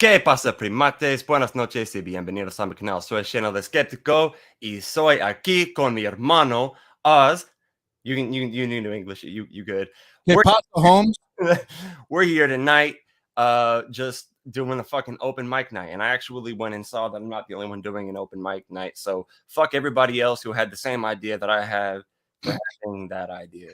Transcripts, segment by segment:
¿Qué pasa, primates? Buenas noches y bienvenidos a mi canal. Soy el Channel de Skeptico y soy aquí con mi hermano Oz. You knew English. You good? ¿Qué pasa, Holmes? We're here tonight, just doing a fucking open mic night. And I actually went and saw that I'm not the only one doing an open mic night. So fuck everybody else who had the same idea that I have for having that idea.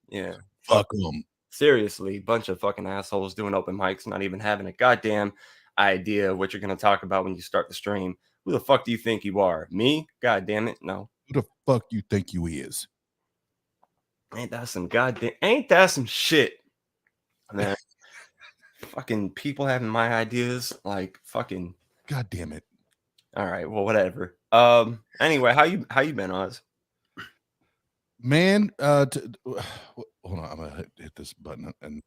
Yeah. Fuck them. Seriously, bunch of fucking assholes doing open mics, not even having a goddamn idea of what you're going to talk about when you start the stream. Who the fuck do you think you are? Me? God damn it, no. Who the fuck you think you is? Ain't that some shit, man? Fucking people having my ideas, like fucking. God damn it. All right, well, whatever. Anyway, how you been, Oz? Man, hold on, I'm gonna hit this button, and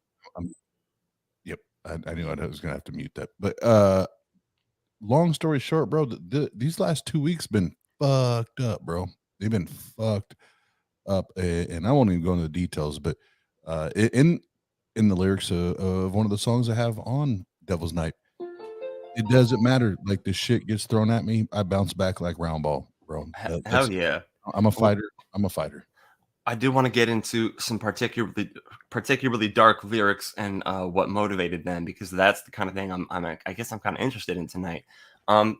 yep, I knew I was gonna have to mute that. But long story short, bro, these last 2 weeks been fucked up, bro. They've been fucked up, and I won't even go into the details. But in the lyrics of one of the songs I have on Devil's Night, it doesn't matter. Like the shit gets thrown at me, I bounce back like round ball, bro. Hell yeah. I'm a fighter. I'm a fighter. I do want to get into some particularly dark lyrics and what motivated them, because that's the kind of thing I guess I'm kind of interested in tonight.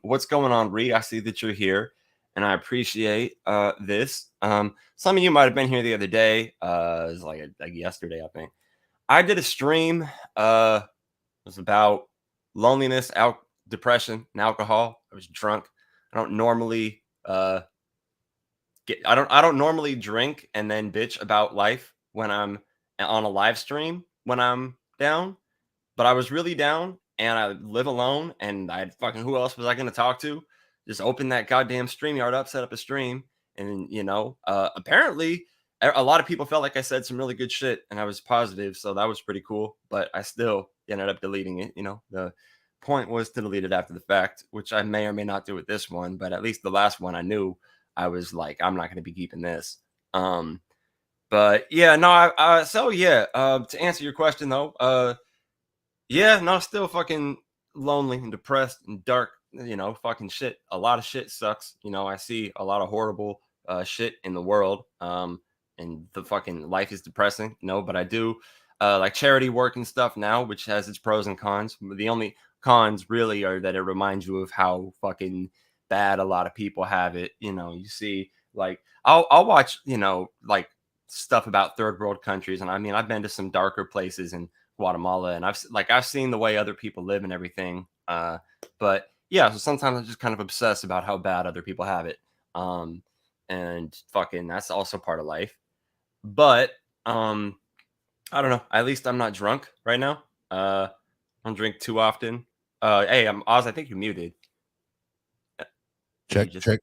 What's going on, Ree? I see that you're here, and I appreciate this. Some of you might have been here the other day. It was like yesterday, I think. I did a stream. It was about loneliness, depression, and alcohol. I was drunk. I don't normally I don't normally drink and then bitch about life when I'm on a live stream when I'm down, but I was really down and I live alone, and I fucking, who else was I going to talk to? Just open that goddamn StreamYard up, set up a stream, and apparently a lot of people felt like I said some really good shit and I was positive, so that was pretty cool, but I still ended up deleting it. The point was to delete it after the fact, which I may or may not do with this one, but at least the last one I knew I was like, I'm not going to be keeping this. But yeah, no, to answer your question though, still fucking lonely and depressed and dark, fucking shit. A lot of shit sucks. I see a lot of horrible shit in the world. And the fucking life is depressing, but I do like charity work and stuff now, which has its pros and cons. The only cons really are that it reminds you of how fucking bad a lot of people have it. You see, like I'll watch like stuff about third world countries, and I mean, I've been to some darker places in Guatemala, and I've seen the way other people live and everything, but yeah, so sometimes I just kind of obsess about how bad other people have it, and fucking that's also part of life. But I don't know, at least I'm not drunk right now. I don't drink too often. Hey, I'm Oz, I think you're muted. Check. Yep, check.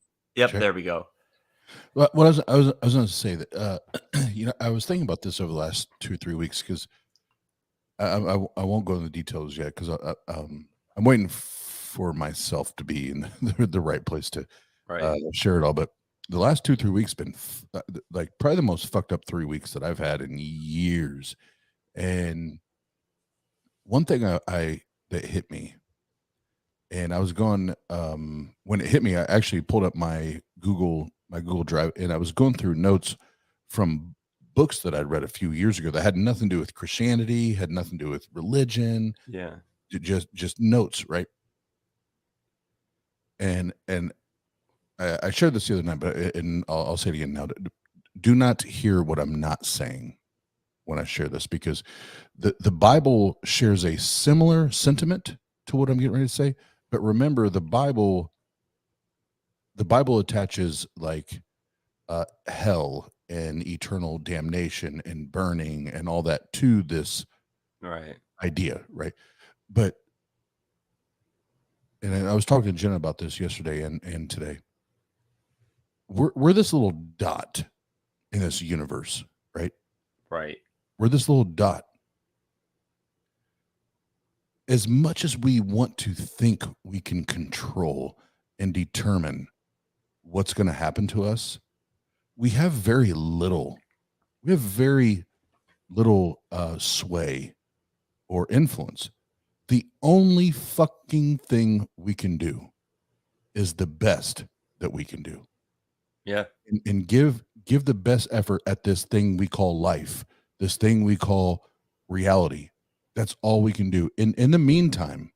There we go. Well, I was going to say that I was thinking about this over the last 2 or 3 weeks, because I won't go into the details yet, because I'm waiting for myself to be in the right place to share it all. But the last 2 or 3 weeks been like probably the most fucked up 3 weeks that I've had in years. And one thing that hit me. And I was going, when it hit me, I actually pulled up my Google Drive, and I was going through notes from books that I'd read a few years ago that had nothing to do with Christianity, had nothing to do with religion. Yeah. Just notes, right? And I shared this the other night, but I'll say it again now. Do not hear what I'm not saying. when I share this, because the Bible shares a similar sentiment to what I'm getting ready to say. But remember, the Bible attaches like hell and eternal damnation and burning and all that to this Right. idea, right? But and I was talking to Jen about this yesterday and today. We're this little dot in this universe, right? Right. We're this little dot. As much as we want to think we can control and determine what's going to happen to us, we have very little sway or influence. The only fucking thing we can do is the best that we can do. Yeah. And give the best effort at this thing we call life, this thing we call reality. That's all we can do. In the meantime,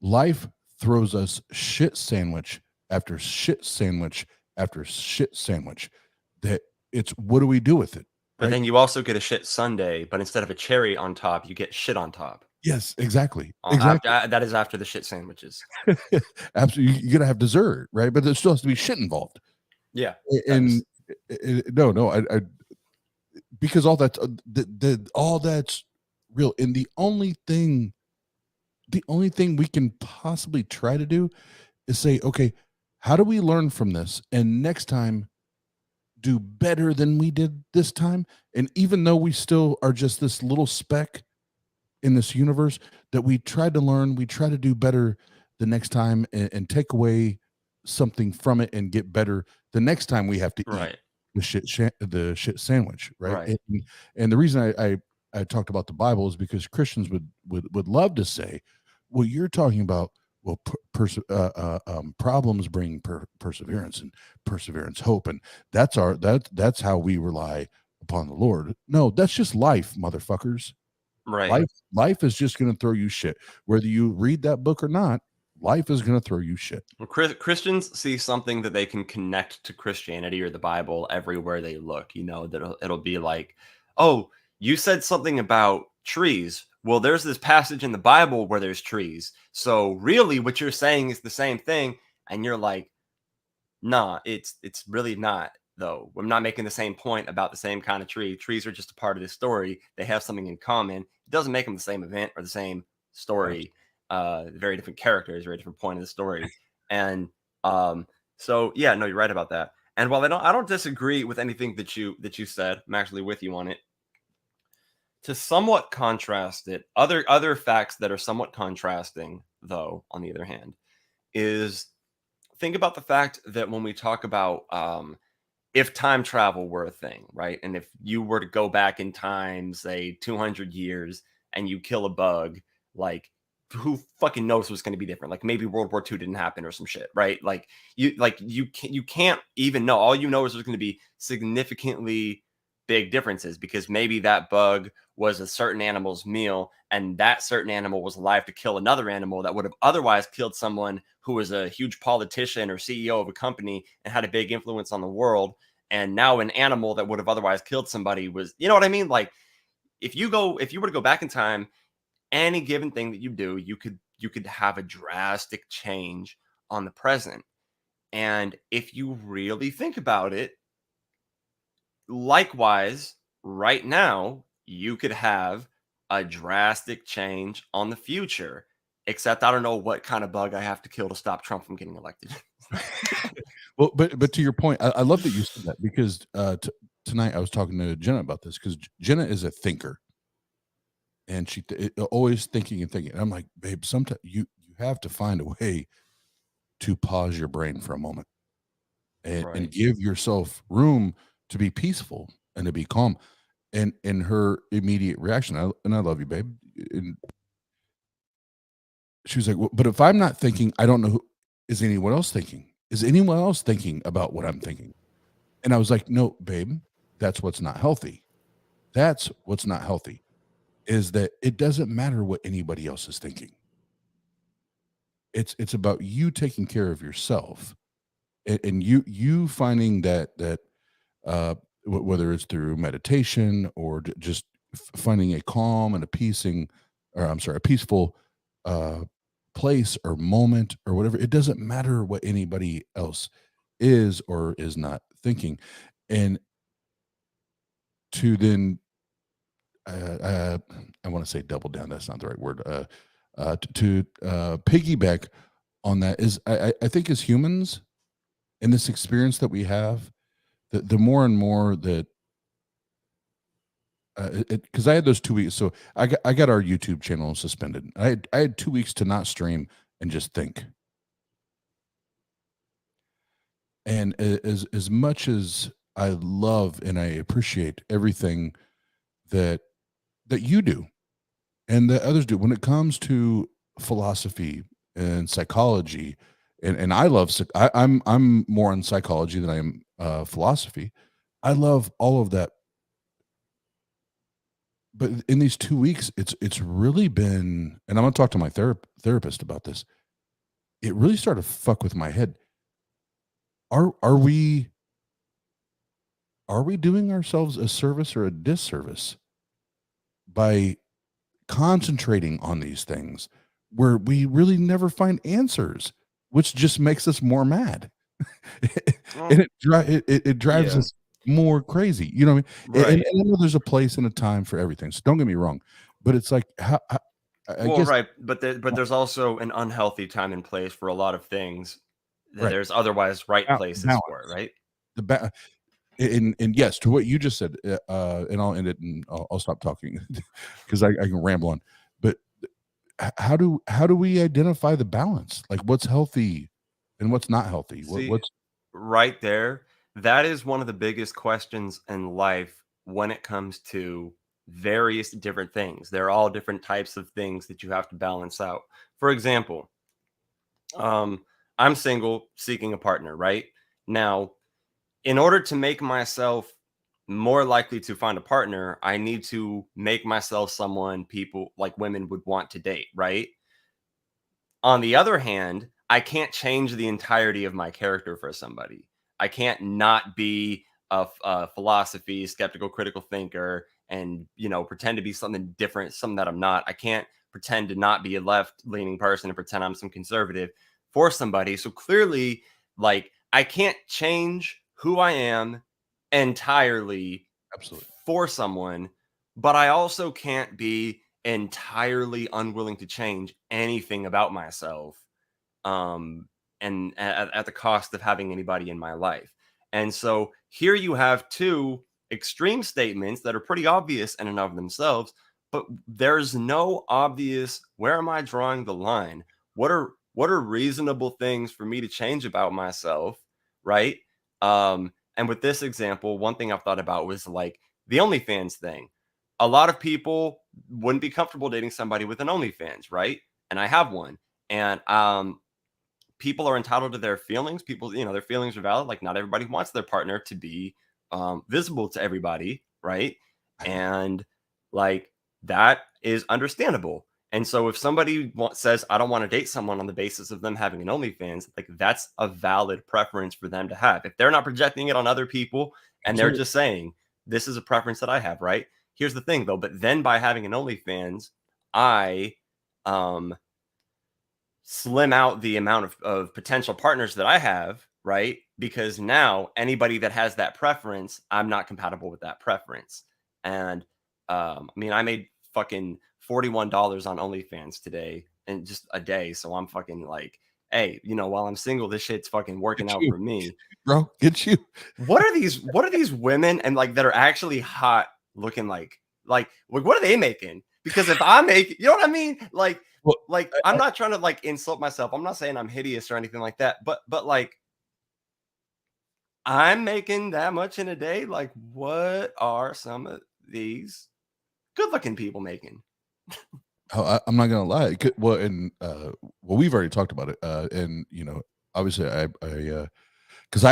life throws us shit sandwich after shit sandwich after shit sandwich. That it's, what do we do with it? But Right? then you also get a shit sundae, but instead of a cherry on top, you get shit on top. Yes, exactly. That is after the shit sandwiches. Absolutely. You're gonna have dessert, right? But there still has to be shit involved. Yeah. And no, I because all that's all that's real. And the only thing we can possibly try to do is say, okay, how do we learn from this? And next time do better than we did this time. And even though we still are just this little speck in this universe, that we tried to learn, we try to do better the next time and take away something from it and get better the next time we have to eat the shit sandwich, right? And the reason I talked about the Bible is because Christians would love to say, well, you're talking about, well, problems bring perseverance, and perseverance hope, and that's how we rely upon the Lord. No, that's just life, motherfuckers. Right. Life is just going to throw you shit, whether you read that book or not. Life is going to throw you shit. Well, Christians see something that they can connect to Christianity or the Bible everywhere they look. You know, that it'll be like, oh, you said something about trees. Well, there's this passage in the Bible where there's trees. So really what you're saying is the same thing. And you're like, nah, it's really not, though. I'm not making the same point about the same kind of tree. Trees are just a part of this story. They have something in common. It doesn't make them the same event or the same story. Very different characters, very different point of the story. And so yeah, no, you're right about that. And while I don't disagree with anything that you said, I'm actually with you on it. To somewhat contrast it, other facts that are somewhat contrasting, though, on the other hand, is think about the fact that when we talk about if time travel were a thing, right? And if you were to go back in time, say 200 years, and you kill a bug, like who fucking knows what's going to be different? Like maybe World War II didn't happen or some shit, right? Like you can't even know. All you know is there's going to be significantly big differences because maybe that bug was a certain animal's meal and that certain animal was alive to kill another animal that would have otherwise killed someone who was a huge politician or CEO of a company and had a big influence on the world. And now an animal that would have otherwise killed somebody was, you know what I mean? Like if you were to go back in time, any given thing that you do, you could have a drastic change on the present. And if you really think about it, likewise, right now, you could have a drastic change on the future. Except I don't know what kind of bug I have to kill to stop Trump from getting elected. Well, but to your point, I love that you said that because tonight I was talking to Jenna about this because Jenna is a thinker, and she always thinking and thinking. And I'm like, babe, sometimes you have to find a way to pause your brain for a moment and give yourself room to be peaceful and to be calm. And her immediate reaction, and I love you, babe. And she was like, well, but if I'm not thinking, I don't know is anyone else thinking? Is anyone else thinking about what I'm thinking? And I was like, no, babe, that's what's not healthy. That's what's not healthy is that it doesn't matter what anybody else is thinking. It's about you taking care of yourself and you finding that whether it's through meditation or just finding a calm and a peacing, or I'm sorry, a peaceful uh, place or moment or whatever. It doesn't matter what anybody else is or is not thinking, and to then uh, uh, I want to say double down. That's not the right word. To piggyback on that is I think as humans in this experience that we have, the more and more that because I had those 2 weeks, so I got our YouTube channel suspended. I had 2 weeks to not stream and just think. And as much as I love and I appreciate everything that you do and that others do when it comes to philosophy and psychology, and I love I'm more on psychology than I am philosophy. I love all of that, but in these 2 weeks, it's really been, and I'm gonna talk to my therapist about this. It really started to fuck with my head. Are we doing ourselves a service or a disservice by concentrating on these things where we really never find answers, which just makes us more mad. Well, And it drives yeah, us more crazy. You know what I mean? And right. I know there's a place and a time for everything. So don't get me wrong, but it's like how I Well, guess right, but there's also an unhealthy time and place for a lot of things that right. there's otherwise right places for it, Balance. right? The ba- and yes, to what you just said, and I'll end it and I'll stop talking because I can ramble on. But how do we identify the balance? Like what's healthy and what's not healthy? See, What's right there, that is one of the biggest questions in life when it comes to various different things. There are all different types of things that you have to balance out. For example, um, I'm single, seeking a partner, right? Now, in order to make myself more likely to find a partner, I need to make myself someone people like women would want to date, right? On the other hand, I can't change the entirety of my character for somebody. I can't not be a philosophy, skeptical, critical thinker, and pretend to be something different, something that I'm not. I can't pretend to not be a left-leaning person and pretend I'm some conservative for somebody. So clearly, like I can't change who I am entirely absolutely for someone, but I also can't be entirely unwilling to change anything about myself um and at the cost of having anybody in my life. And so here you have two extreme statements that are pretty obvious in and of themselves, but there's no obvious where am I drawing the line? What are reasonable things for me to change about myself, right? And with this example, one thing I've thought about was like the OnlyFans thing. A lot of people wouldn't be comfortable dating somebody with an OnlyFans, right? And I have one. And people are entitled to their feelings. People, their feelings are valid. Like not everybody wants their partner to be visible to everybody, right? And like that is understandable. And so if somebody says, I don't want to date someone on the basis of them having an OnlyFans, like that's a valid preference for them to have. If they're not projecting it on other people and they're absolutely just saying, this is a preference that I have, right? Here's the thing though, but then by having an OnlyFans, I um slim out the amount of potential partners that I have, right? Because now anybody that has that preference, I'm not compatible with that preference. And I mean, I made fucking $41 on OnlyFans today in just a day. So I'm fucking like, hey, while I'm single, this shit's fucking working get out you, for me. bro. Get you. What are these women and like that are actually hot looking like what are they making? Because if I make, you know what I mean? Well, Like I'm not trying to like insult myself. I'm not saying I'm hideous or anything like that, but like I'm making that much in a day. Like what are some of these good looking people making? I'm not gonna lie. Well, and well, we've already talked about it. And obviously, because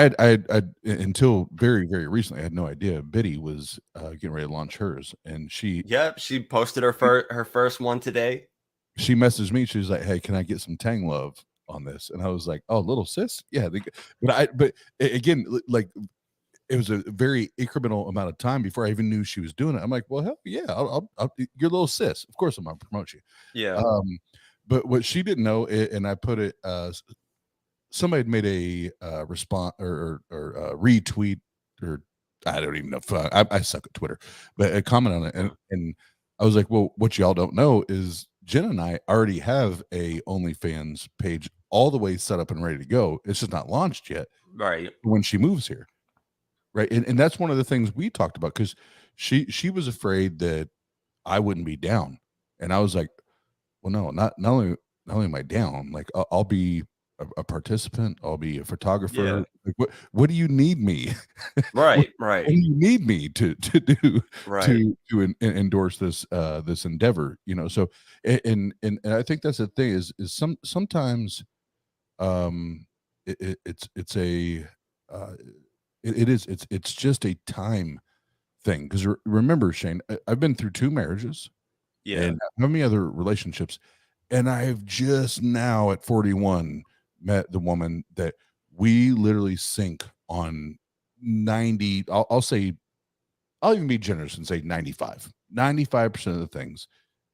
until very, very recently, I had no idea Biddy was getting ready to launch hers, and Yep, she posted her first one today. she messaged me. She was like, "Hey, can I get some Tang love on this?" And I was like, "Oh, little sis, yeah." But again, like it was a very incremental amount of time before I even knew she was doing it. I'm like, well, hell yeah, you're a little sis. Of course, I'm gonna promote you. Yeah. But what she didn't know, and I put it, somebody had made a response or retweet, or I don't even know. I suck at Twitter, but a comment on it, and I was like, well, what y'all don't know is Jen and I already have a OnlyFans page all the way set up and ready to go. It's just not launched yet. Right. When she moves here, right, and that's one of the things we talked about, because she was afraid that I wouldn't be down, and I was like, well, no, not only am I down, like I'll be a participant, I'll be a photographer. Yeah. Like, what do you need me? Right. What Right. do you need me to do Right. to endorse this this endeavor? You know, so and I think that's the thing is sometimes it's a it is it's just a time thing, because remember, Shane, I've been through 2 marriages Yeah. and how many other relationships, and I've just now at 41 met the woman that we literally sync on 90. I'll say, I'll even be generous and say 95% of the things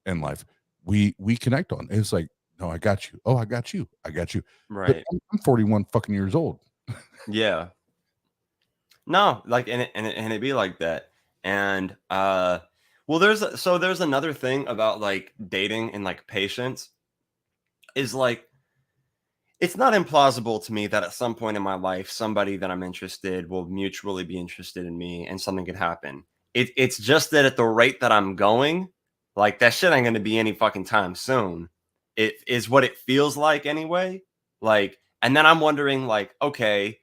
in life we connect on. And it's like, no, I got you. Oh, I got you. I got you. But Right. I'm 41 fucking years old. Yeah. No, like, and it be like that. And well, there's another thing about like dating and like patience is like it's not implausible to me that at some point in my life somebody that I'm interested will mutually be interested in me and something could happen. It's just that at the rate that I'm going, like that shit ain't gonna be any fucking time soon. It is what it feels like anyway. Like, and then I'm wondering, like, okay,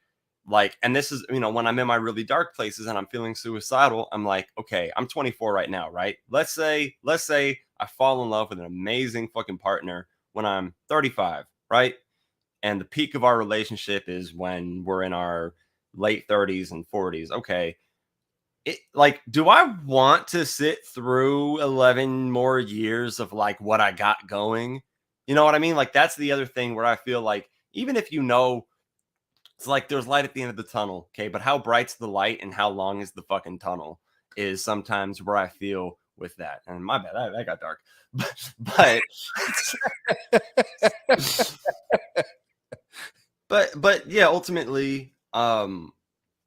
like, and this is, when I'm in my really dark places and I'm feeling suicidal, I'm like, okay, I'm 24 right now, right? Let's say I fall in love with an amazing fucking partner when I'm 35, right? And the peak of our relationship is when we're in our late 30s and 40s. Okay. Like, do I want to sit through 11 more years of like what I got going? You know what I mean? Like, that's the other thing where I feel like, even if it's like there's light at the end of the tunnel, okay, but how bright's the light and how long is the fucking tunnel is sometimes where I feel with that. And my bad, that got dark. But but yeah, ultimately, I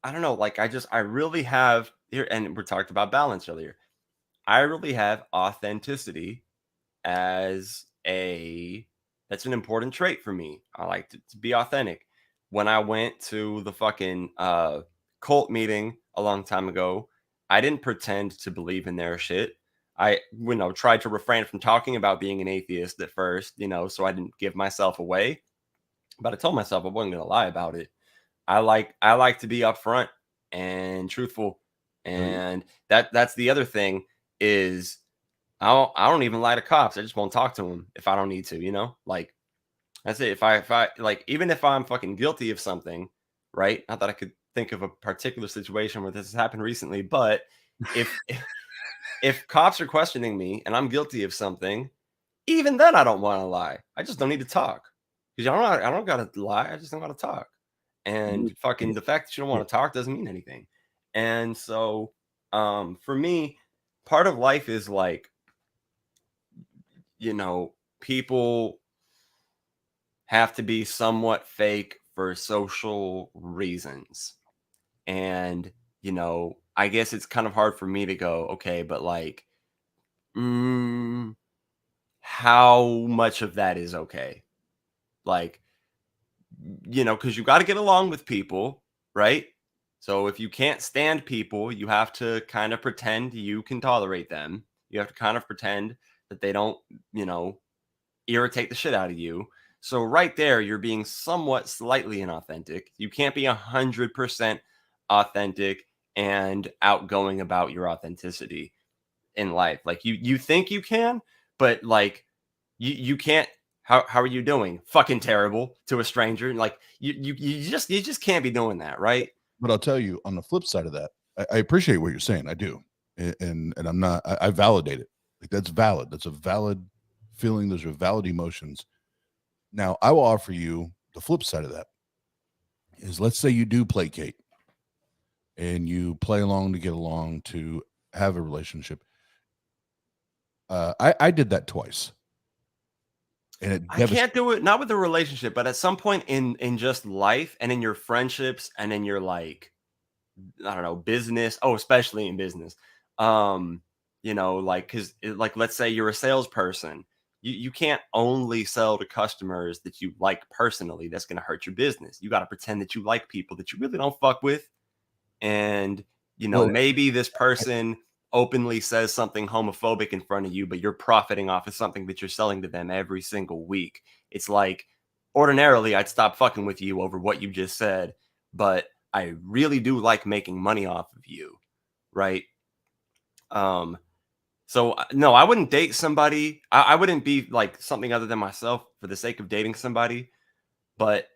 don't know, like I really have here, and we talked about balance earlier. I really have authenticity as a that's an important trait for me. I like to be authentic. When I went to the fucking cult meeting a long time ago, I didn't pretend to believe in their shit. I, tried to refrain from talking about being an atheist at first, so I didn't give myself away. But I told myself I wasn't gonna lie about it. I like to be upfront and truthful, and that's the other thing is I don't even lie to cops. I just won't talk to them if I don't need to. Like that's it. If I like, even if I'm fucking guilty of something, right? Not that I could think of a particular situation where this has happened recently, but if if cops are questioning me and I'm guilty of something, even then I don't want to lie. I just don't need to talk because I don't gotta lie. I just don't gotta talk. And fucking the fact that you don't want to talk doesn't mean anything. And so, for me, part of life is like, people have to be somewhat fake for social reasons. And, I guess it's kind of hard for me to go, okay, but like, mm, how much of that is okay? Like, because you got to get along with people, right? So if you can't stand people, you have to kind of pretend you can tolerate them. You have to kind of pretend that they don't, you know, irritate the shit out of you. So right there, you're being somewhat slightly inauthentic. You can't be 100% authentic and outgoing about your authenticity in life. Like you think you can, but like you can't. How are you doing? Fucking terrible to a stranger. Like you just can't be doing that, right? But I'll tell you, on the flip side of that, I appreciate what you're saying. I do, and I'm not. I validate it. Like, that's valid. That's a valid feeling. Those are valid emotions. Now, I will offer you the flip side of that. Is, let's say you do placate, and you play along to get along to have a relationship. I did that twice, and it I devastated. can't do it, not with a relationship, but at some point in just life and in your friendships and in your like, I don't know, business. Oh, especially in business. You know, like because like let's say you're a salesperson. You can't only sell to customers that you like personally. That's gonna hurt your business. You got to pretend that you like people that you really don't fuck with. And you know, Well, maybe this person openly says something homophobic in front of you, but you're profiting off of something that you're selling to them every single week. It's like ordinarily I'd stop fucking with you over what you just said, but I really do like making money off of you, right? Um, so no, I wouldn't date somebody. I wouldn't be like something other than myself for the sake of dating somebody. But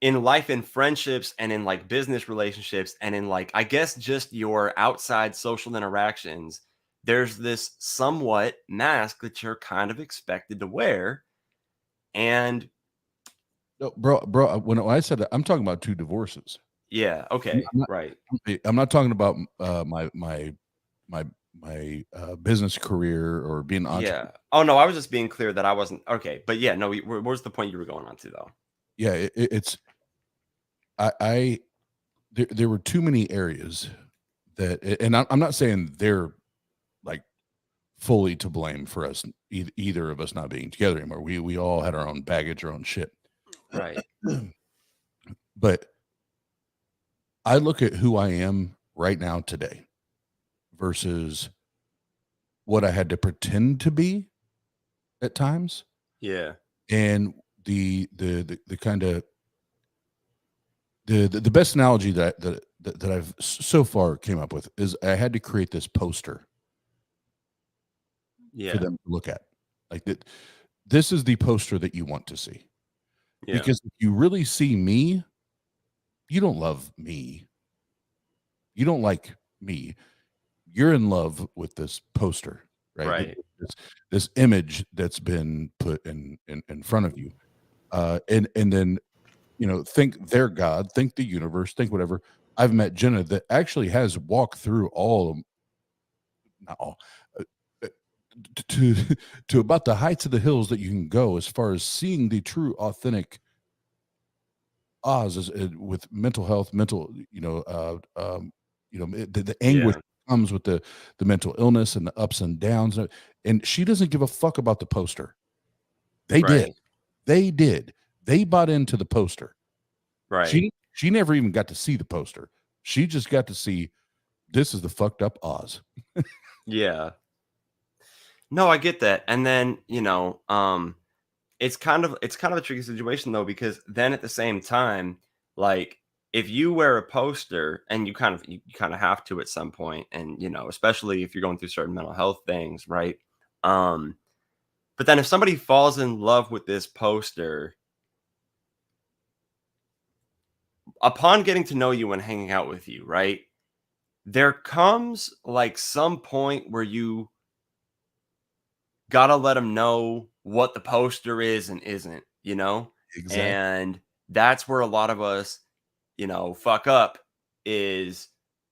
in life and friendships and in like business relationships and in like I guess just your outside social interactions, there's this somewhat mask that you're kind of expected to wear. And no, bro. When I said that, I'm talking about 2 divorces. yeah, okay, I'm not. right. I'm not talking about my business career or being an entrepreneur. Yeah. Oh no, I was just being clear that I wasn't okay. But yeah, no, what was the point you were going on to though? Yeah, it's I there were too many areas that, and I'm not saying they're like fully to blame for us either of us not being together anymore. We all had our own baggage, our own shit. Right. But I look at who I am right now today versus what I had to pretend to be at times, Yeah. and the kind of the best analogy that I've so far came up with is I had to create this poster for Yeah. them to look at. Like that, this is the poster that you want to see. Yeah. Because if you really see me, you don't love me. You don't like me. You're in love with this poster, right? Right. This image that's been put in front of you. And then, think their God, think the universe, think whatever. I've met Jenna that actually has walked through all of, not all, uh, uh, to to about the heights of the hills that you can go as far as seeing the true authentic Oz is, with mental health, mental, the anguish Yeah. comes with the mental illness and the ups and downs, and she doesn't give a fuck about the poster. They did. Right. They did. They bought into the poster. Right. She never even got to see the poster. She just got to see this is the fucked up Oz. Yeah. No, I get that. And then, it's kind of a tricky situation though, because then at the same time, like if you wear a poster and you kind of have to at some point, and especially if you're going through certain mental health things, right? Um, but then if somebody falls in love with this poster upon getting to know you and hanging out with you, right? There comes like some point where you gotta let them know what the poster is and isn't. Exactly. And that's where a lot of us, fuck up is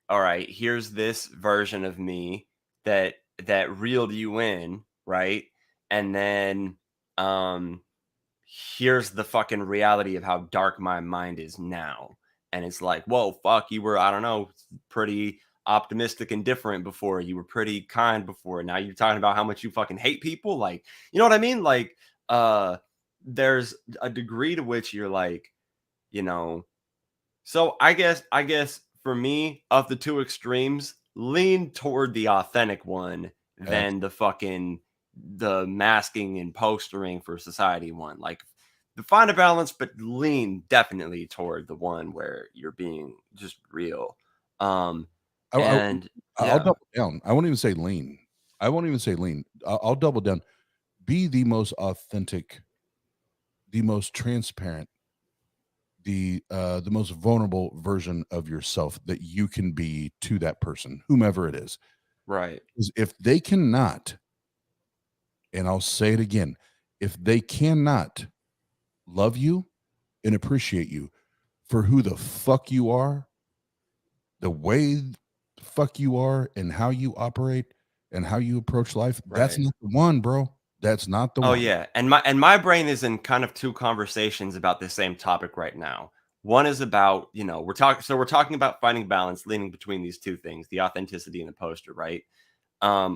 all right, here's this version of me that reeled you in, right? And then um here's the fucking reality of how dark my mind is now. And it's like, whoa, fuck, you were, I don't know, pretty optimistic and different before. You were pretty kind before. Now you're talking about how much you fucking hate people. Like, you know what I mean? Like, there's a degree to which you're like, you know, so I guess for me, of the two extremes, lean toward the authentic one than the masking and postering for society one. Like find a balance, but lean definitely toward the one where you're being just real. Um I, I, and I'll yeah, double down. I won't even say lean. I won't even say lean. I'll double down. Be the most authentic, the most transparent, the most vulnerable version of yourself that you can be to that person, whomever it is. right. 'Cause if they cannot, and I'll say it again, if they cannot love you and appreciate you for who the fuck you are, the way the fuck you are and how you operate and how you approach life, that's Right. not the one, bro. That's not the Oh one. yeah, and my brain is in kind of two conversations about the same topic right now. One is about, we're talking about finding balance, leaning between these two things, the authenticity and the poster, right?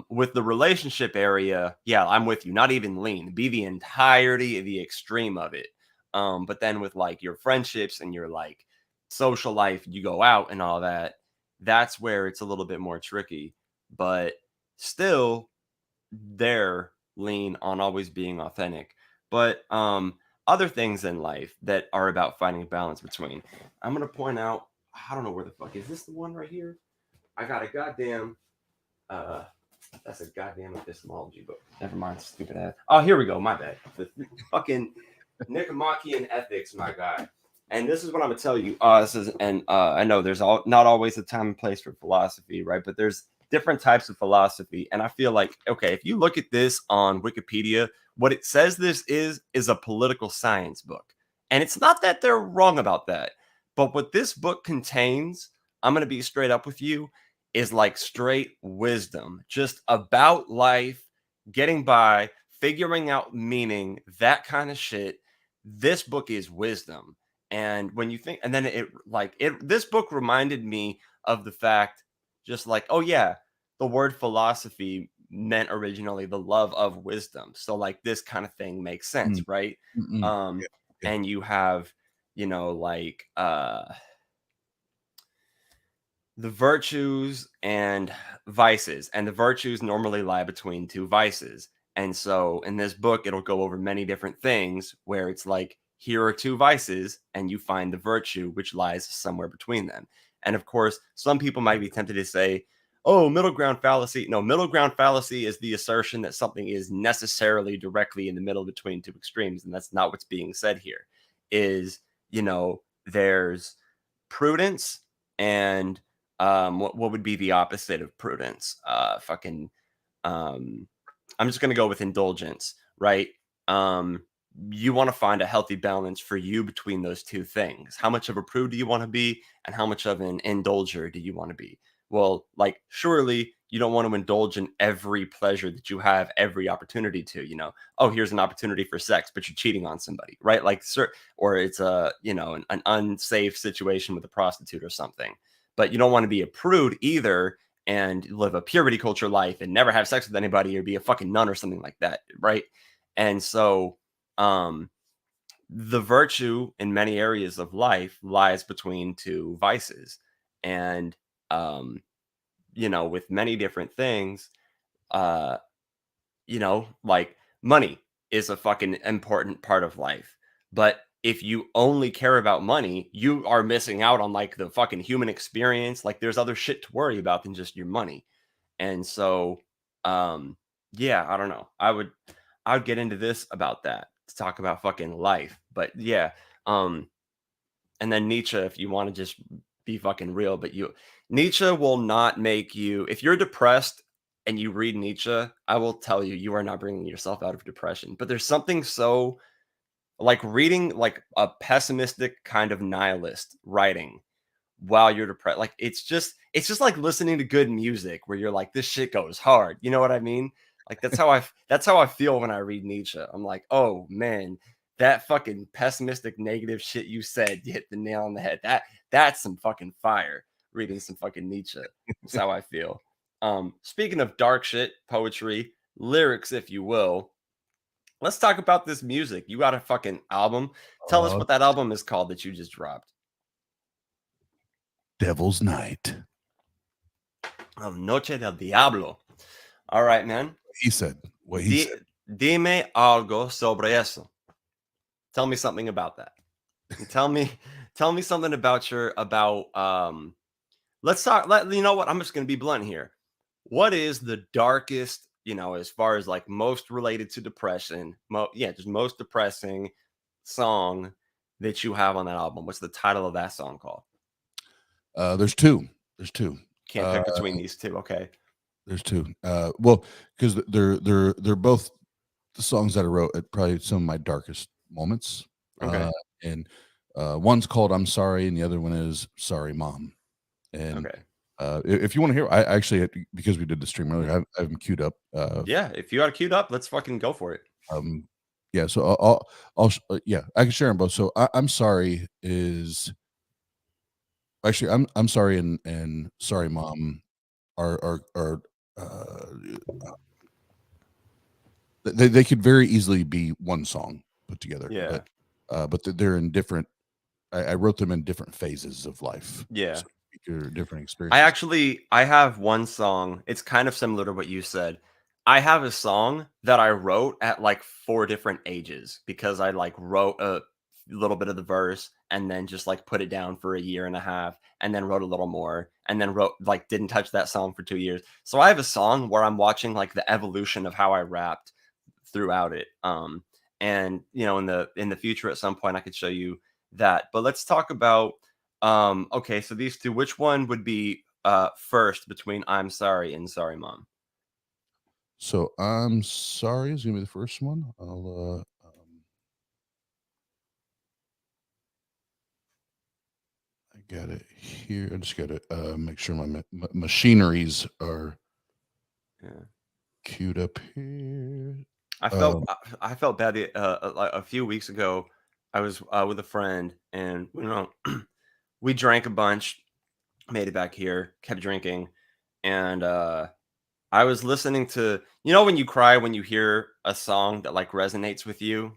With the relationship area, yeah, I'm with you. Not even lean, be the entirety, the extreme of it. But then with like your friendships and your like social life, you go out and all that, that's where it's a little bit more tricky. But still, there lean on always being authentic. But other things in life that are about finding balance between. I'm gonna point out, I don't know where the fuck is this, the one right here? I got a goddamn uh that's a goddamn epistemology book. Never mind, stupid ass. Oh, here we go. My bad. The fucking Nicomachean Ethics, my guy. And this is what I'm gonna tell you. This is, and I know there's not always a time and place for philosophy, right? But there's different types of philosophy, and I feel like, okay, if you look at this on Wikipedia, what it says this is a political science book, and it's not that they're wrong about that, but what this book contains, I'm gonna be straight up with you, is like straight wisdom, just about life, getting by, figuring out meaning, that kind of shit. This book is wisdom. And when you think, and then this book reminded me of the fact, just like, oh yeah, the word philosophy meant originally the love of wisdom. So like this kind of thing makes sense, Mm, right? yeah, yeah. And you have, like the virtues and vices, and the virtues normally lie between two vices. And so in this book, it'll go over many different things where it's like, here are two vices, and you find the virtue which lies somewhere between them. And of course, some people might be tempted to say, oh, middle ground fallacy. No, middle ground fallacy is the assertion that something is necessarily directly in the middle between two extremes. And that's not what's being said here. Is, there's prudence and what would be the opposite of prudence? Um, I'm just gonna go with indulgence, right? You want to find a healthy balance for you between those two things. How much of a prude do you want to be, and how much of an indulger do you want to be? Well, like, surely you don't want to indulge in every pleasure that you have every opportunity to. Oh, here's an opportunity for sex, but you're cheating on somebody, right? Like, or it's an unsafe situation with a prostitute or something. But you don't want to be a prude either and live a purity culture life and never have sex with anybody or be a fucking nun or something like that, right? And so the virtue in many areas of life lies between two vices. And with many different things, uh like money is a fucking important part of life. But if you only care about money, you are missing out on like the fucking human experience. Like there's other shit to worry about than just your money. And so yeah, I don't know. I would get into this about that to talk about fucking life. But yeah, um and then Nietzsche, if you want to just be fucking real, but Nietzsche will not make you, if you're depressed and you read Nietzsche, I will tell you, you are not bringing yourself out of depression. But there's something so like reading like a pessimistic kind of nihilist writing while you're depressed. Like it's just like listening to good music where you're like, this shit goes hard. You know what I mean? Like that's how I feel when I read Nietzsche. I'm like, oh man, that fucking pessimistic negative shit you said, you hit the nail on the head. That's some fucking fire. Reading some fucking Nietzsche. That's how I feel. Speaking of dark shit, poetry, lyrics, if you will, let's talk about this music. You got a fucking album. Tell us Uh, what that album is called that you just dropped. Devil's Night. Noche del Diablo. All right, man. He said what he said. Dime algo sobre eso. Tell me something about that. Tell me something about let's talk. You know what? I'm just gonna be blunt here. What is the darkest, as far as like most related to depression? Just most depressing song that you have on that album. What's the title of that song called? There's two. There's two. Can't pick between these two. Okay. There's two. Well, because they're both the songs that I wrote at probably some of my darkest moments. Okay. And one's called "I'm Sorry" and the other one is "Sorry, Mom." And Okay. if you want to hear, I actually, because we did the stream earlier, I have them queued up. Yeah, if you got it queued up, let's fucking go for it. Yeah, so yeah, I can share them both. So I'm sorry is actually I'm sorry and sorry mom are they could very easily be one song put together. Yeah. But they're in different. I wrote them in different phases of life. Yeah. So different experiences. I have one song. It's kind of similar to what you said. I have a song that I wrote at like 4 different ages because I like wrote a little bit of the verse and then just like put it down for a year and a half and then wrote a little more and then wrote like didn't touch that song for 2 years. So I have a song where I'm watching like the evolution of how I rapped throughout it. And you know, in the future at some point I could show you that. But let's talk about okay, so these two, which one would be first between I'm Sorry and Sorry Mom? So I'm sorry is gonna be the first one. I got it here. I just gotta make sure my machineries are queued up here. I felt bad like a few weeks ago. I was with a friend and you know we drank a bunch, made it back here, kept drinking, and I was listening to, you know, when you cry when you hear a song that like resonates with you.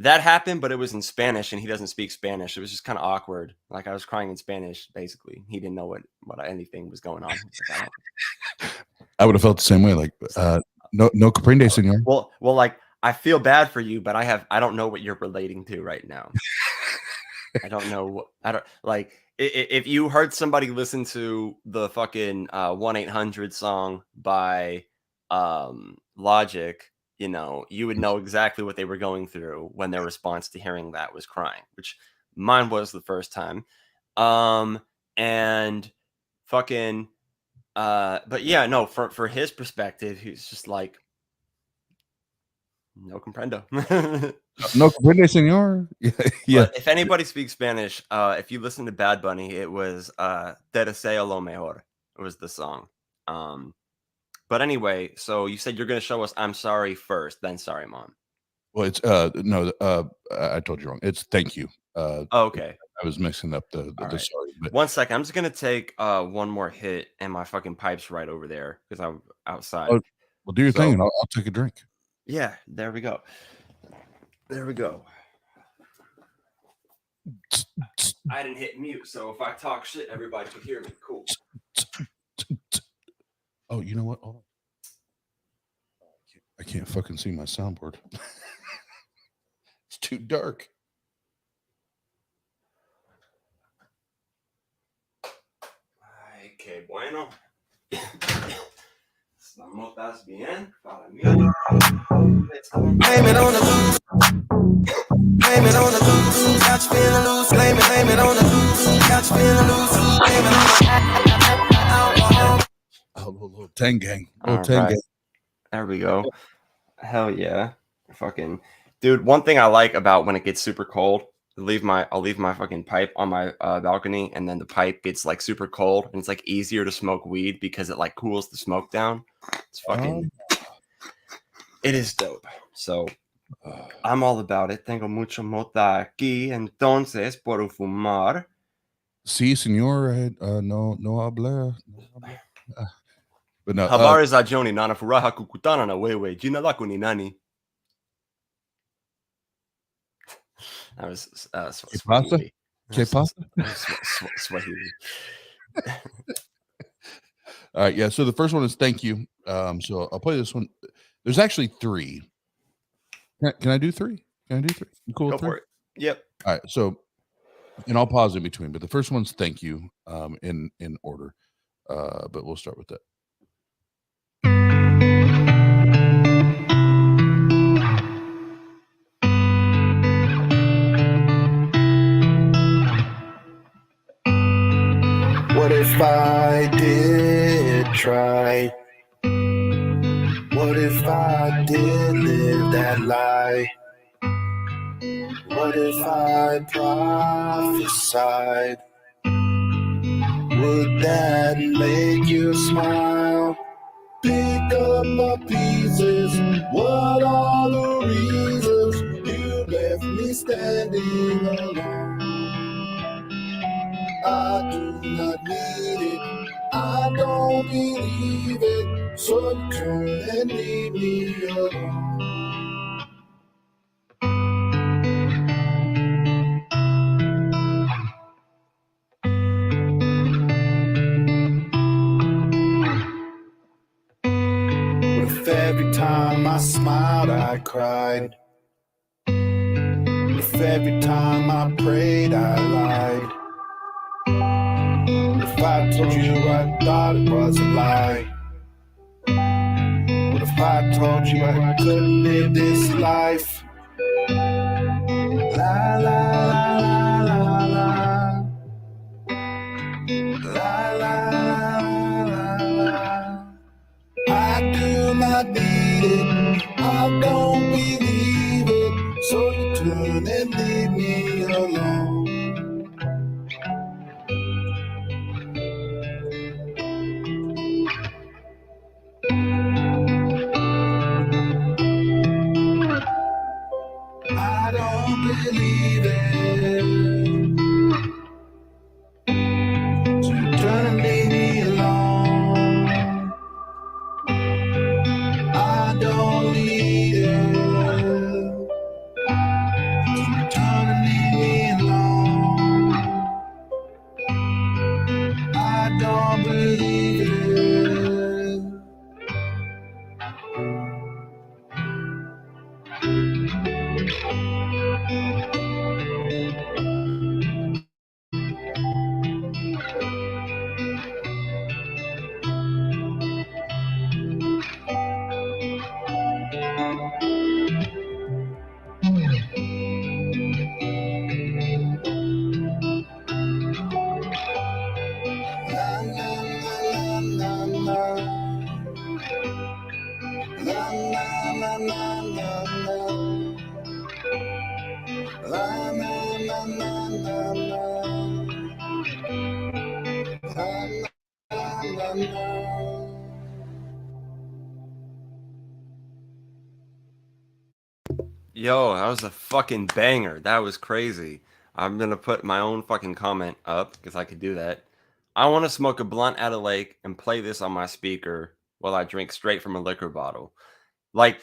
That happened, but it was in Spanish, and he doesn't speak Spanish. It was just kind of awkward. Like I was crying in Spanish, basically. He didn't know what anything was going on. Like, I would have felt the same way. Like no comprende, señor. well, like I feel bad for you, but I don't know what you're relating to right now. I don't know. I don't like if you heard somebody listen to the fucking 1-800 song by Logic, you know, you would know exactly what they were going through when their response to hearing that was crying, which mine was the first time. And fucking but yeah, no, for his perspective, he's just like no comprendo. No comprende, señor. Yeah. But if anybody speaks Spanish, if you listen to Bad Bunny, it was Te deseo lo mejor. It was the song. But anyway, so you said you're going to show us I'm Sorry first, then Sorry Mom. Well, it's no, I told you wrong. It's Thank You. Okay. I was mixing up the Right. sorry. But 1 second. I'm just going to take one more hit, and my fucking pipe's right over there because I'm outside. Well, do your thing, and I'll take a drink. Yeah, there we go. There we go. I didn't hit mute, so if I talk shit, everybody can hear me. Cool. Oh, you know what? Oh, I can't fucking see my soundboard. It's too dark. Okay, bueno. Estamos bien para mí. Blame it on the loose. Blame it on the loose. Got you feeling loose. Blame it on the loose. Got you feeling loose. Blame it on the alcohol. Oh, little Tang Gang. All right. There we go. Hell yeah. Fucking dude, one thing I like about when it gets super cold, I'll leave my fucking pipe on my balcony, and then the pipe gets like super cold, and it's like easier to smoke weed because it like cools the smoke down. It's fucking it is dope. So I'm all about it. Tengo mucho mota aquí, entonces puedo fumar. Sí, señor. No habla. But no. Habari za jioni na furaha kukutana na wewe. Jina lako ni nani? That was Swahili. Swahili. All right, yeah. So the first one is Thank You. So I'll play this one. There's actually 3. Can I do 3? Can I do 3? You cool? Go for it. Yep. All right. So, and I'll pause in between, but the first one's Thank You, in order. But we'll start with that. What if I did try? What if I did live that lie? What if I prophesied Would that make you smile? Pick up my pieces. What are the reasons you left me standing alone? I do not need it. I don't believe it. So you turn and leave me alone. What if every time I smiled I cried? What if every time I prayed I lied? What if I told you I thought it was a lie? What if I told you I couldn't live this life? La la la la la la la la la. I do not need it. I don't believe it. So you turn and leave me alone. I don't believe it. So you turn and leave me alone. I don't need it. So you turn and leave me alone. I don't believe it. La la la la la la la la la la la la la la la la. Yo, that was a fucking banger. That was crazy. I'm gonna put my own fucking comment up because I could do that. I want to smoke a blunt at a lake and play this on my speaker while I drink straight from a liquor bottle. Like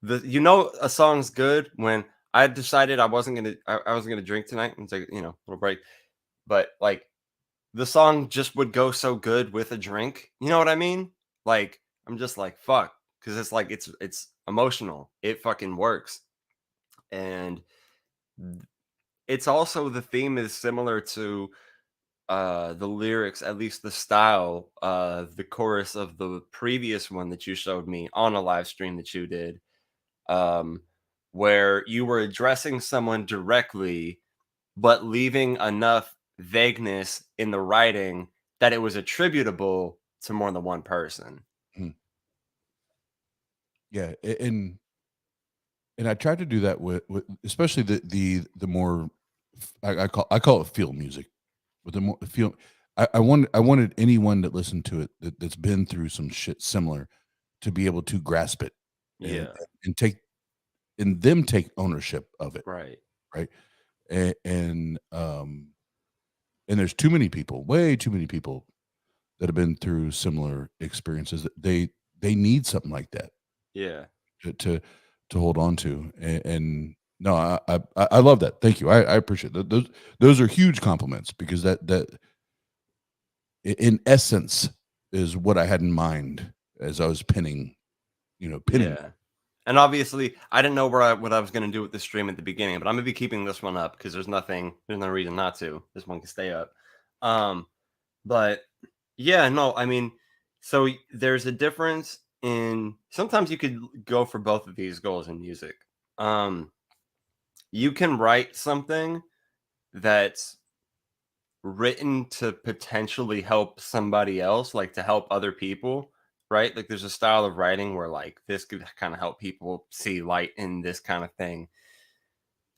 a song's good when I decided I wasn't gonna drink tonight and take little break, but like the song just would go so good with a drink. You know what I mean? Like I'm just like fuck because it's like it's emotional. It fucking works. And it's also the theme is similar to the lyrics, at least the style, the chorus of the previous one that you showed me on a live stream that you did, um, where you were addressing someone directly, but leaving enough vagueness in the writing that it was attributable to more than one person. Yeah, and I tried to do that with especially the more I call it feel music. With the more feel, I wanted anyone that listened to it that's been through some shit similar to be able to grasp it, Yeah. and take ownership of it, Right. right? And there's too many people, way too many people that have been through similar experiences that they need something like that Yeah. to hold on to. And no, I love that. Thank you. I appreciate that. Those are huge compliments because that in essence is what I had in mind as I was pinning. Yeah. And obviously, I didn't know what I was going to do with the stream at the beginning, but I'm going to be keeping this one up because there's no reason not to. This one can stay up. But yeah, no, I mean, so there's a difference in sometimes you could go for both of these goals in music. You can write something that's written to potentially help somebody else, like to help other people, right? Like there's a style of writing where like this could kind of help people see light in this kind of thing.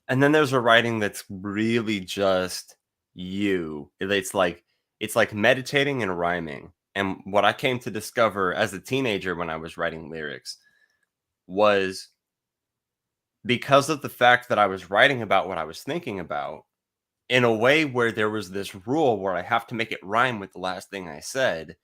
And then there's a writing that's really just you. It's like it's like meditating and rhyming. And what I came to discover as a teenager when I was writing lyrics was because of the fact that I was writing about what I was thinking about in a way where there was this rule where I have to make it rhyme with the last thing I said,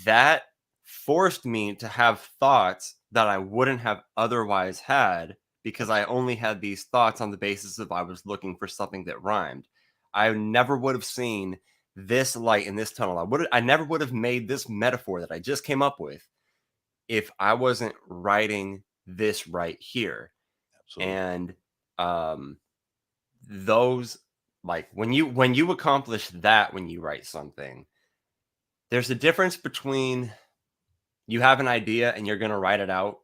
that forced me to have thoughts that I wouldn't have otherwise had because I only had these thoughts on the basis of I was looking for something that rhymed. I never would have seen this light in this tunnel. I never would have made this metaphor that I just came up with if I wasn't writing this right here. Absolutely. And those, like, when you accomplish that, when you write something, there's a difference between you have an idea and you're going to write it out,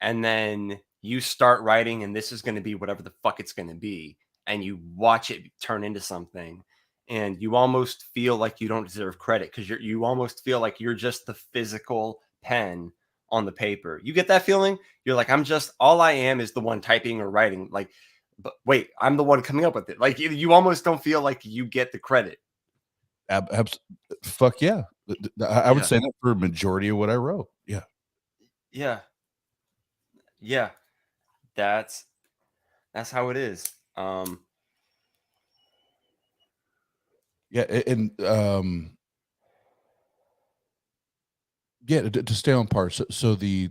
and then you start writing and this is going to be whatever the fuck it's going to be, and you watch it turn into something, and you almost feel like you don't deserve credit because you almost feel like you're just the physical pen on the paper. You get that feeling? You're like, all I am is the one typing or writing. Like, but wait, I'm the one coming up with it. Like, you almost don't feel like you get the credit. Fuck yeah. I would Yeah. say that for a majority of what I wrote. Yeah. Yeah. Yeah. That's how it is. Yeah, and yeah, to stay on par. So the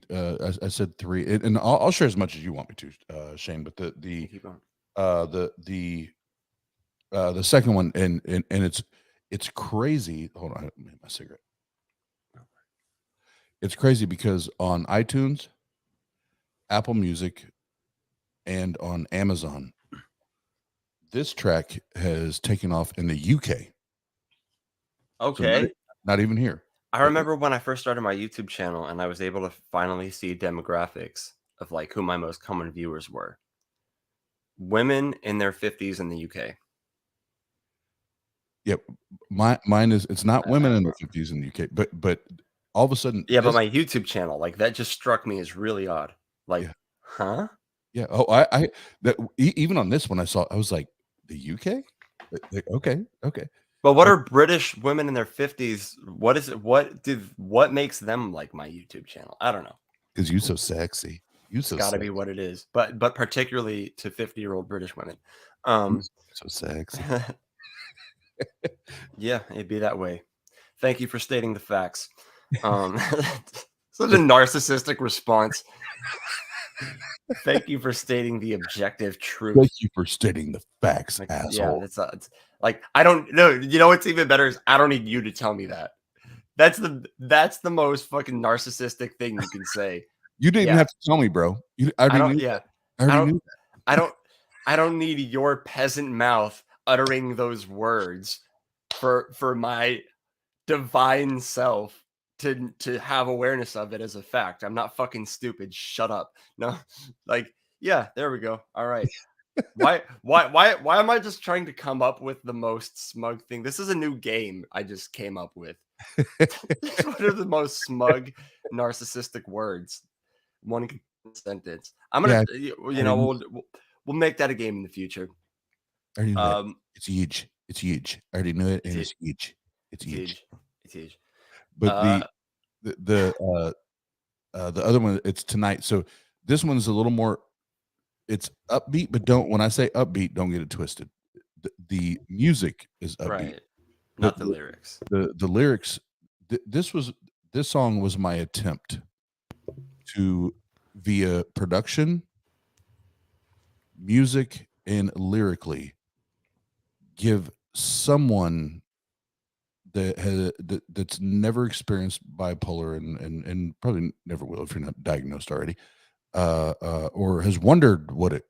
I said 3, and I'll share as much as you want me to, Shane. But You keep going. the second one, and it's crazy. Hold on, I made my cigarette. It's crazy because on iTunes, Apple Music, and on Amazon, this track has taken off in the UK. So Okay. not even here. I remember when I first started my YouTube channel and I was able to finally see demographics of like who my most common viewers were. Women in their 50s in the UK. Yep, mine is. It's not women in their 50s in the UK, but all of a sudden, Yeah, but my YouTube channel, like, that just struck me as really odd. Like, Yeah. huh? Yeah. Oh, I that even on this one, I was like, the UK. Okay. But what are British women in their 50s? What is it? What makes them like my YouTube channel? I don't know. Because you so sexy. You It's so got to sexy. be what it is. But particularly to 50-year-old British women. So sexy. Yeah, it'd be that way. Thank you for stating the facts. Such a narcissistic response. Thank you for stating the objective truth. Thank you for stating the facts, Like, asshole. yeah, it's like, I don't know. You know what's even better is I don't need you to tell me that. That's the most fucking narcissistic thing you can say. You didn't Yeah. have to tell me, bro. I already knew. Yeah. I already knew. I don't need your peasant mouth uttering those words for my divine self to have awareness of it as a fact. I'm not fucking stupid. Shut up. No, like, yeah, there we go. All right. Why am I just trying to come up with the most smug thing? This is a new game I just came up with. What are the most smug narcissistic words? One sentence. I'm gonna, we'll make that a game in the future. I already knew that. It's huge. It's huge. I already knew it, and it's huge. It's huge. It's huge. But the other one, it's Tonight. So this one's a little more. It's upbeat, but when I say upbeat, don't get it twisted. The music is upbeat, right? Not the lyrics. The lyrics. This song was my attempt to, via production, music, and lyrically, give someone that's never experienced bipolar and probably never will if you're not diagnosed already, or has wondered what it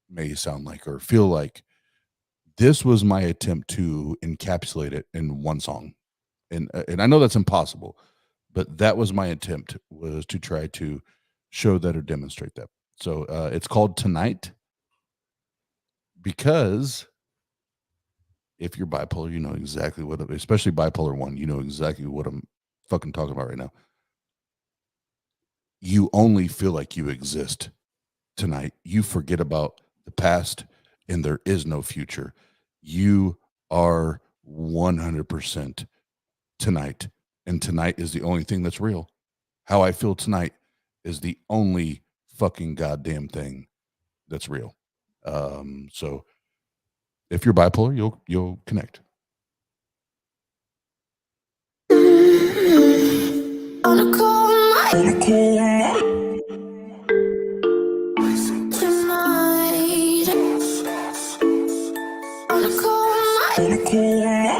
may sound like or feel like. This was my attempt to encapsulate it in one song, and I know that's impossible, but that was my attempt, was to try to show that or demonstrate that. So it's called Tonight, because if you're bipolar, you know exactly what, especially bipolar 1, you know exactly what I'm fucking talking about right now. You only feel like you exist tonight. You forget about the past, and there is no future. You are 100% tonight. And tonight is the only thing that's real. How I feel tonight is the only fucking goddamn thing that's real. So if you're bipolar, you'll connect. On a cold night tonight, on a cold night tonight.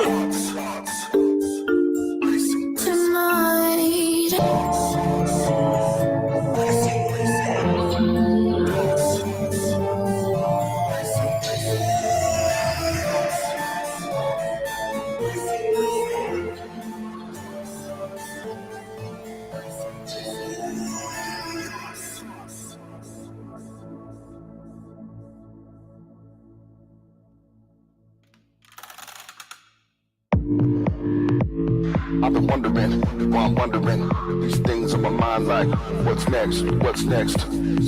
I've been wondering, while I'm wondering, these things on my mind like, what's next,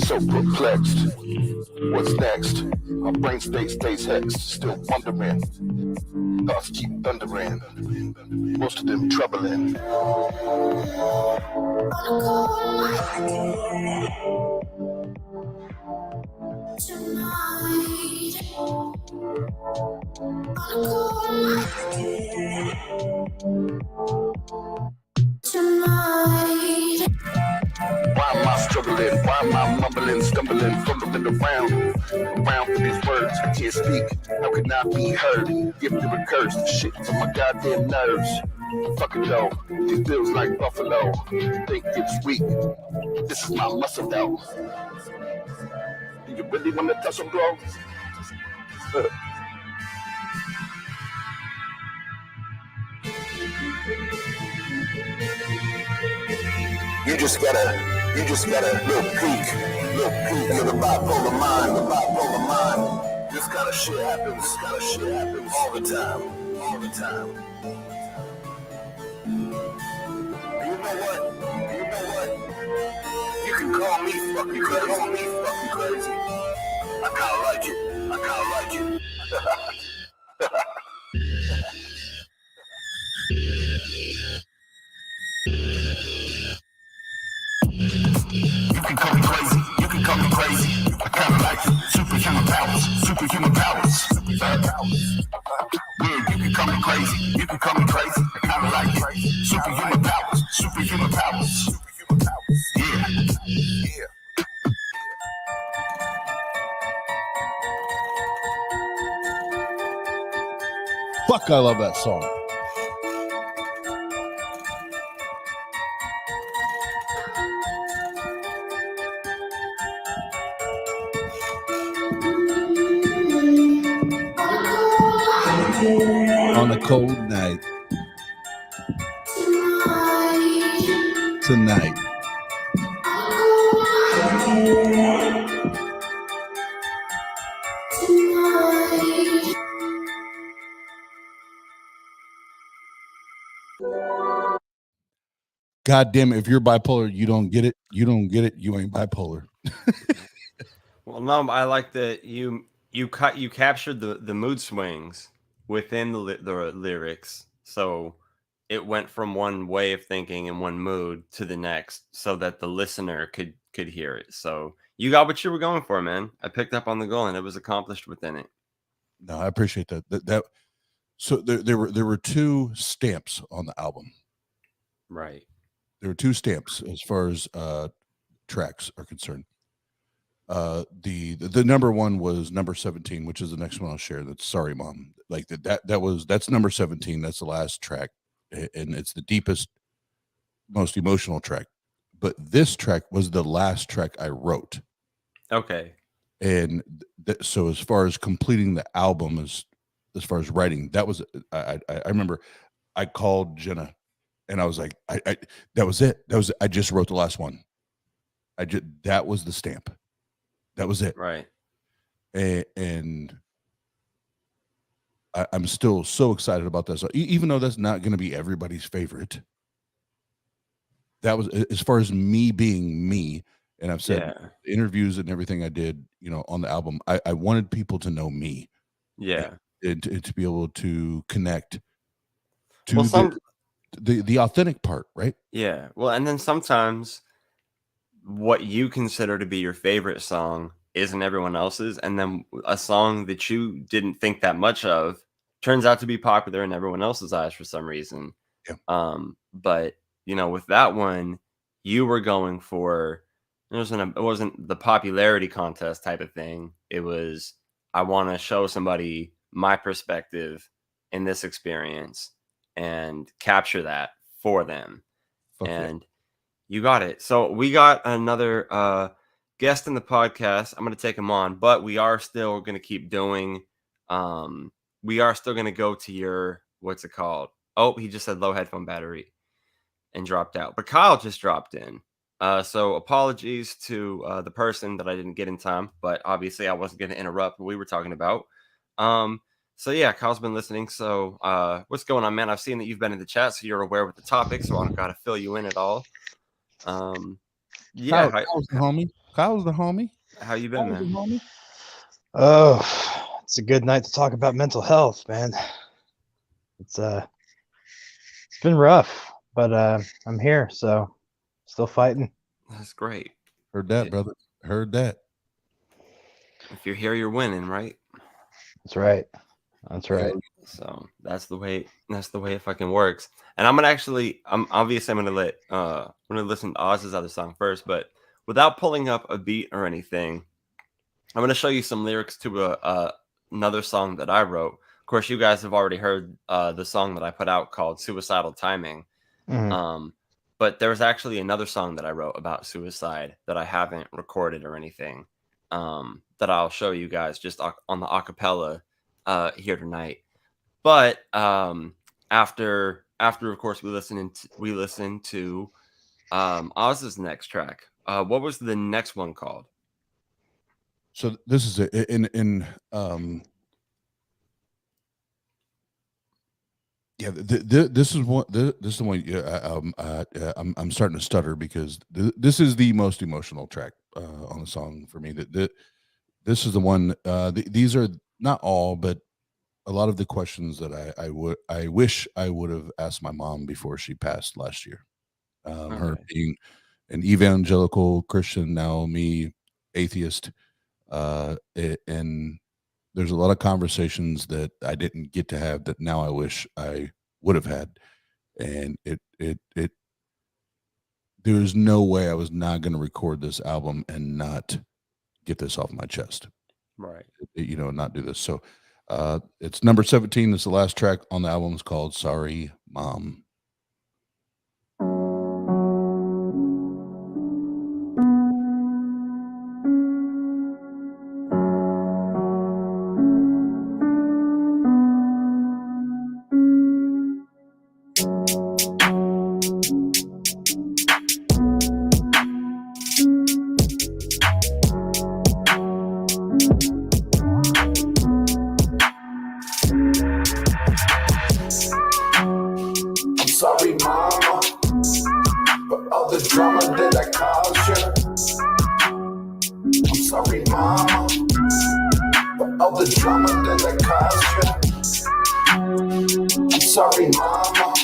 so perplexed, what's next, my brain stays hexed, still wondering, thoughts keep thundering, most of them troubling. Why am I struggling? Why am I mumbling, stumbling, fumbling around for these words I can't speak? How can I be heard? Gifted or cursed, shit from my goddamn nerves. Fuck it though, it feels like buffalo. Think it's weak, this is my muscle though. Do you really want to tussle, bro? You just gotta little peek into the bipolar mind, This kind of shit happens all the time. And you know what? You can call me fucking crazy. I kinda like it. You can call me crazy. I kinda like it. Superhuman powers. Yeah, you can call me crazy. I kinda like it. Superhuman powers. Yeah. Fuck, I love that song. On a cold night tonight. God damn it, if you're bipolar, you don't get it. You ain't bipolar. Well, no, I like that you captured the mood swings within the lyrics, so it went from one way of thinking and one mood to the next, so that the listener could hear it. So you got what you were going for, man. I picked up on the goal, and it was accomplished within it. No, I appreciate that. So there were two stamps on the album. Right. There were two stamps as far as tracks are concerned. The number one was number 17, which is the next one I'll share. That's Sorry Mom. Like that's number 17. That's the last track, and it's the deepest, most emotional track. But this track was the last track I wrote. Okay. And so as far as completing the album, as far as writing, that was I remember I called Jenna, and I was like, that was it. I just wrote the last one. That was the stamp. That was it. Right. And I'm still so excited about this. So even though that's not going to be everybody's favorite, that was, as far as me being me. And I've said interviews and everything I did, on the album, I wanted people to know me. Yeah. And to be able to connect to Well, the authentic part, right? yeah. Well, and then sometimes what you consider to be your favorite song isn't everyone else's, and then a song that you didn't think that much of turns out to be popular in everyone else's eyes for some reason. Yeah. But with that one, you were going for it wasn't the popularity contest type of thing. It was, I want to show somebody my perspective in this experience and capture that for them. Fuck yeah. And you got it. So we got another guest in the podcast. I'm going to take him on, but we are still going to keep doing. We are still going to go to your, what's it called? Oh, he just said low headphone battery and dropped out. But Kyle just dropped in. So apologies to the person that I didn't get in time, but obviously I wasn't going to interrupt what we were talking about. So yeah, Kyle's been listening. So what's going on, man? I've seen that you've been in the chat, so you're aware with the topic. So I don't got to fill you in at all. Yeah, Kyle's the homie. Kyle's the homie. How you been, Kyle's the man? homie. Oh, it's a good night to talk about mental health, man. It's been rough, but I'm here, so still fighting. That's great. Heard that, brother. Heard that. If you're here, you're winning, right? That's right. That's right. So that's the way it fucking works. And I'm gonna listen to Oz's other song first, but without pulling up a beat or anything, I'm gonna show you some lyrics to another song that I wrote. Of course, you guys have already heard the song that I put out called Suicidal Timing. Mhm. But there's actually another song that I wrote about suicide that I haven't recorded or anything, that I'll show you guys just on the acapella here tonight. But after of course we listen to Oz's next track. What was the next one called? So this is this is one. This is the one. I'm starting to stutter because this is the most emotional track on the song for me. This is the one. These are not all, but a lot of the questions that I wish I would have asked my mom before she passed last year. Her Okay. being an evangelical Christian, now me atheist, and there's a lot of conversations that I didn't get to have that now I wish I would have had. And there's no way I was not going to record this album and not get this off my chest, Right. not do this. So it's number 17. It's the last track on the album. It's called Sorry, Mom. I'm sorry, mama, for all the drama that I caused you. I'm sorry, mama, for all the drama that I caused you. I'm sorry, mama,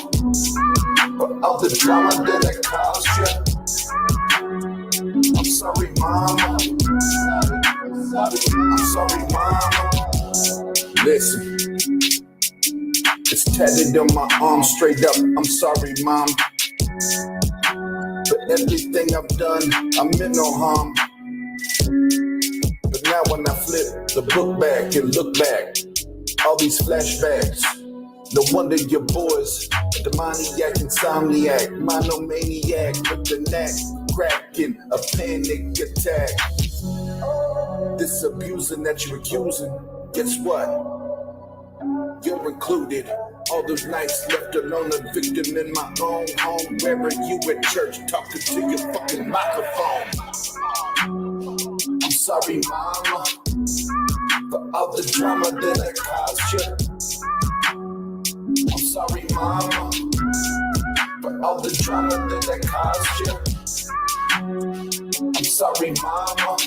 for all the drama that I caused you. I'm sorry, mama. I'm sorry, mama. Listen. It's tatted on my arm, straight up. I'm sorry, mom. For everything I've done, I meant no harm. But now when I flip the book back and look back, all these flashbacks. No wonder your boys, demoniac, insomniac, monomaniac with the knack, cracking a panic attack. This abusing that you're accusing, guess what? You're included. All those nights left alone, a victim in my own home. Where are you at church talking to your fucking microphone? I'm sorry, mama, for all the drama that I caused you. I'm sorry, mama, for all the drama that I caused you. I'm sorry, mama,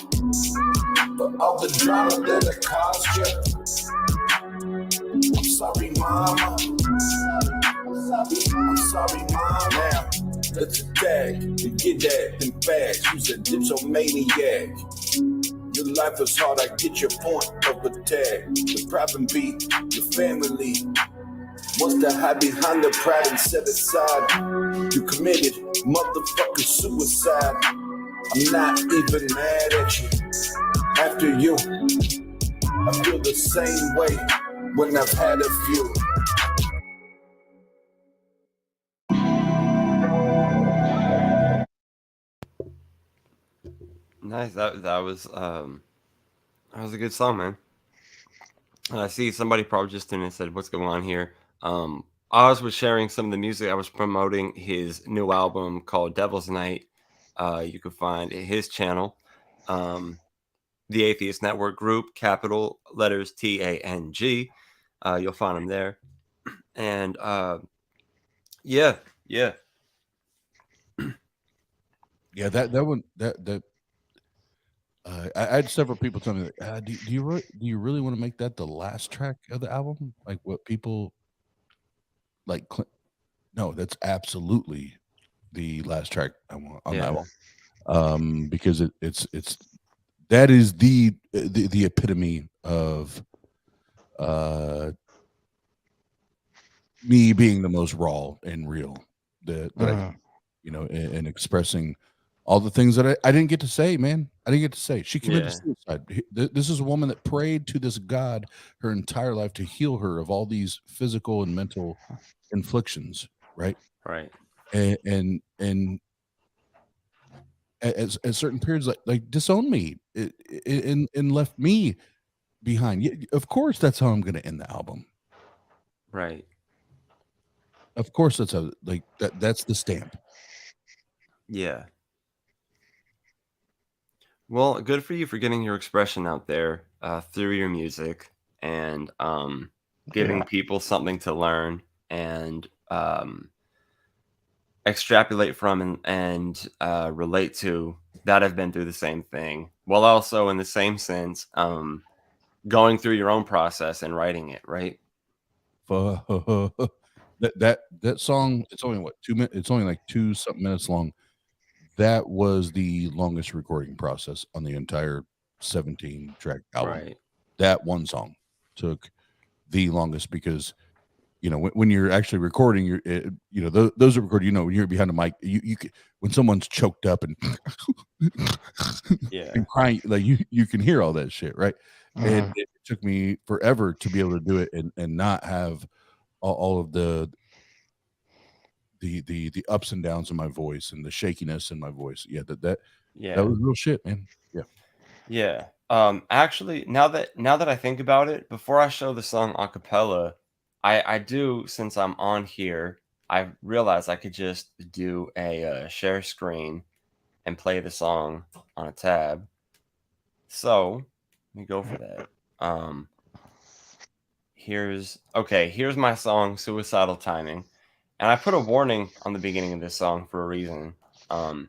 for all the drama that I caused you. I'm sorry, mama. Let's attack and get that in facts. Use a dipsomaniac. Your life is hard, I get your point of attack. The problem be your family. Wants to hide behind the pride and set aside. You committed motherfucking suicide. I'm not even mad at you. After you, I feel the same way when I've had a few. Nice. That was a good song, man. And I see somebody probably just in and said, "What's going on here?" Oz was sharing some of the music. I was promoting his new album called Devil's Night. You can find his channel, the Atheist Network Group, capital letters TANG. You'll find him there. And yeah. Yeah, that one I had several people tell me, do you really want to make that the last track of the album? Like what people like? No, that's absolutely the last track I want on that one, because it's that is the epitome of me being the most raw and real that I, and expressing all the things that I didn't get to say, man. I didn't get to say. She committed suicide. This is a woman that prayed to this God her entire life to heal her of all these physical and mental inflictions, right? Right. And at certain periods, like disowned me and left me behind. Yeah, of course, that's how I'm going to end the album. Right. Of course, that's how that's the stamp. Yeah. Well, good for you for getting your expression out there through your music and giving people something to learn and extrapolate from and relate to that have been through the same thing, while also in the same sense going through your own process and writing it, right? That song, it's only what 2 minutes, it's only like 2 something minutes long. That was the longest recording process on the entire 17 track album. Right. That one song took the longest because when you're actually recording, those are recorded. When you're behind the mic, you can, when someone's choked up and and crying, like you can hear all that shit, right? And it took me forever to be able to do it and not have all of the ups and downs in my voice and the shakiness in my voice. That was real shit, man. Yeah. Actually, now that I think about it, before I show the song a cappella, I do, since I'm on here, I realized I could just do a share screen and play the song on a tab. So let me go for that. Here's my song, Suicidal Timing. And I put a warning on the beginning of this song for a reason. I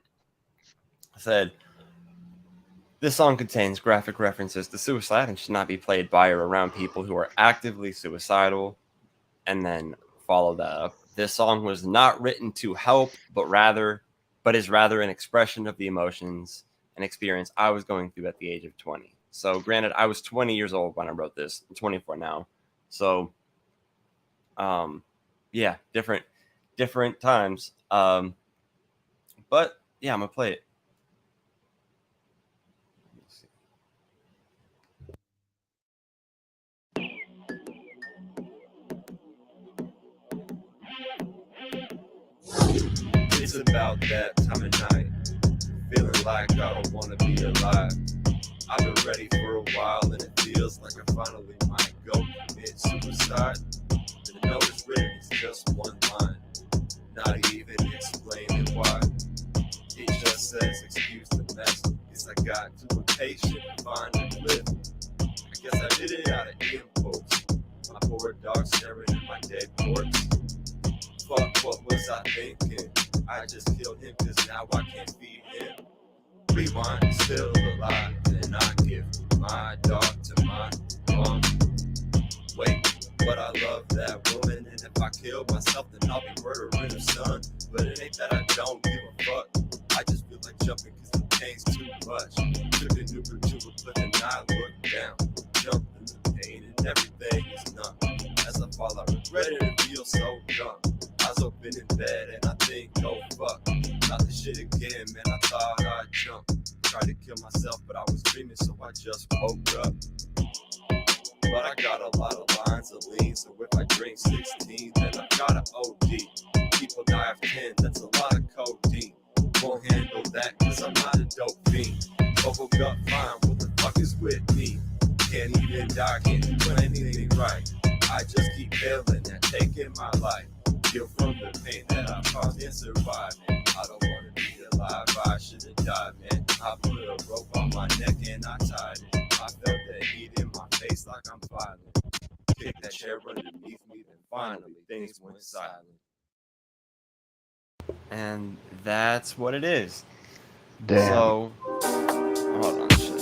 said, this song contains graphic references to suicide and should not be played by or around people who are actively suicidal. And then follow that up. This song was not written to help, but is rather an expression of the emotions and experience I was going through at the age of 20. So granted, I was 20 years old when I wrote this. I'm 24 now. So, different times. But yeah, I'm gonna play it. It's about that time of night, feeling like I don't want to be alive. I've been ready for a while and it feels like I finally might go commit suicide. And the note is written, it's just one line, not even explaining why. It just says, excuse the mess, guess I got too impatient to find and live. I guess I did it out of impulse, my poor dog staring at my dead corpse. Fuck, what was I thinking? I just killed him cause now I can't feed him. Rewind, still alive, and I give my dog to my mom. Wait, but I love that woman and if I kill myself, then I'll be murdering her son. But it ain't that I don't give a fuck. I just feel like jumping cause the pain's too much. Took a new to a cliff and I look down. Jumped in the pain and everything is numb. As I fall, I regret it and feel so dumb. Eyes open in bed and I think, oh fuck. Not this shit again, man, I thought I'd jump. Tried to kill myself, but I was dreaming, so I just woke up. But I got a lot of lines of lean, so if I drink 16, then I gotta OD. People die of 10, that's a lot of codeine. Won't handle that, cause I'm not a dope fiend. Bubble gut fine, what the fuck is with me? Can't even die, can't do anything right. I just keep failing at taking my life. Heal from the pain that I caused and surviving. I don't wanna be alive, I should've died, man. I put a rope on my neck and I tied it. I felt the heat in my face like I'm violent. Kicked that chair underneath me, then finally things went silent. And that's what it is. Damn. So, hold on, shit.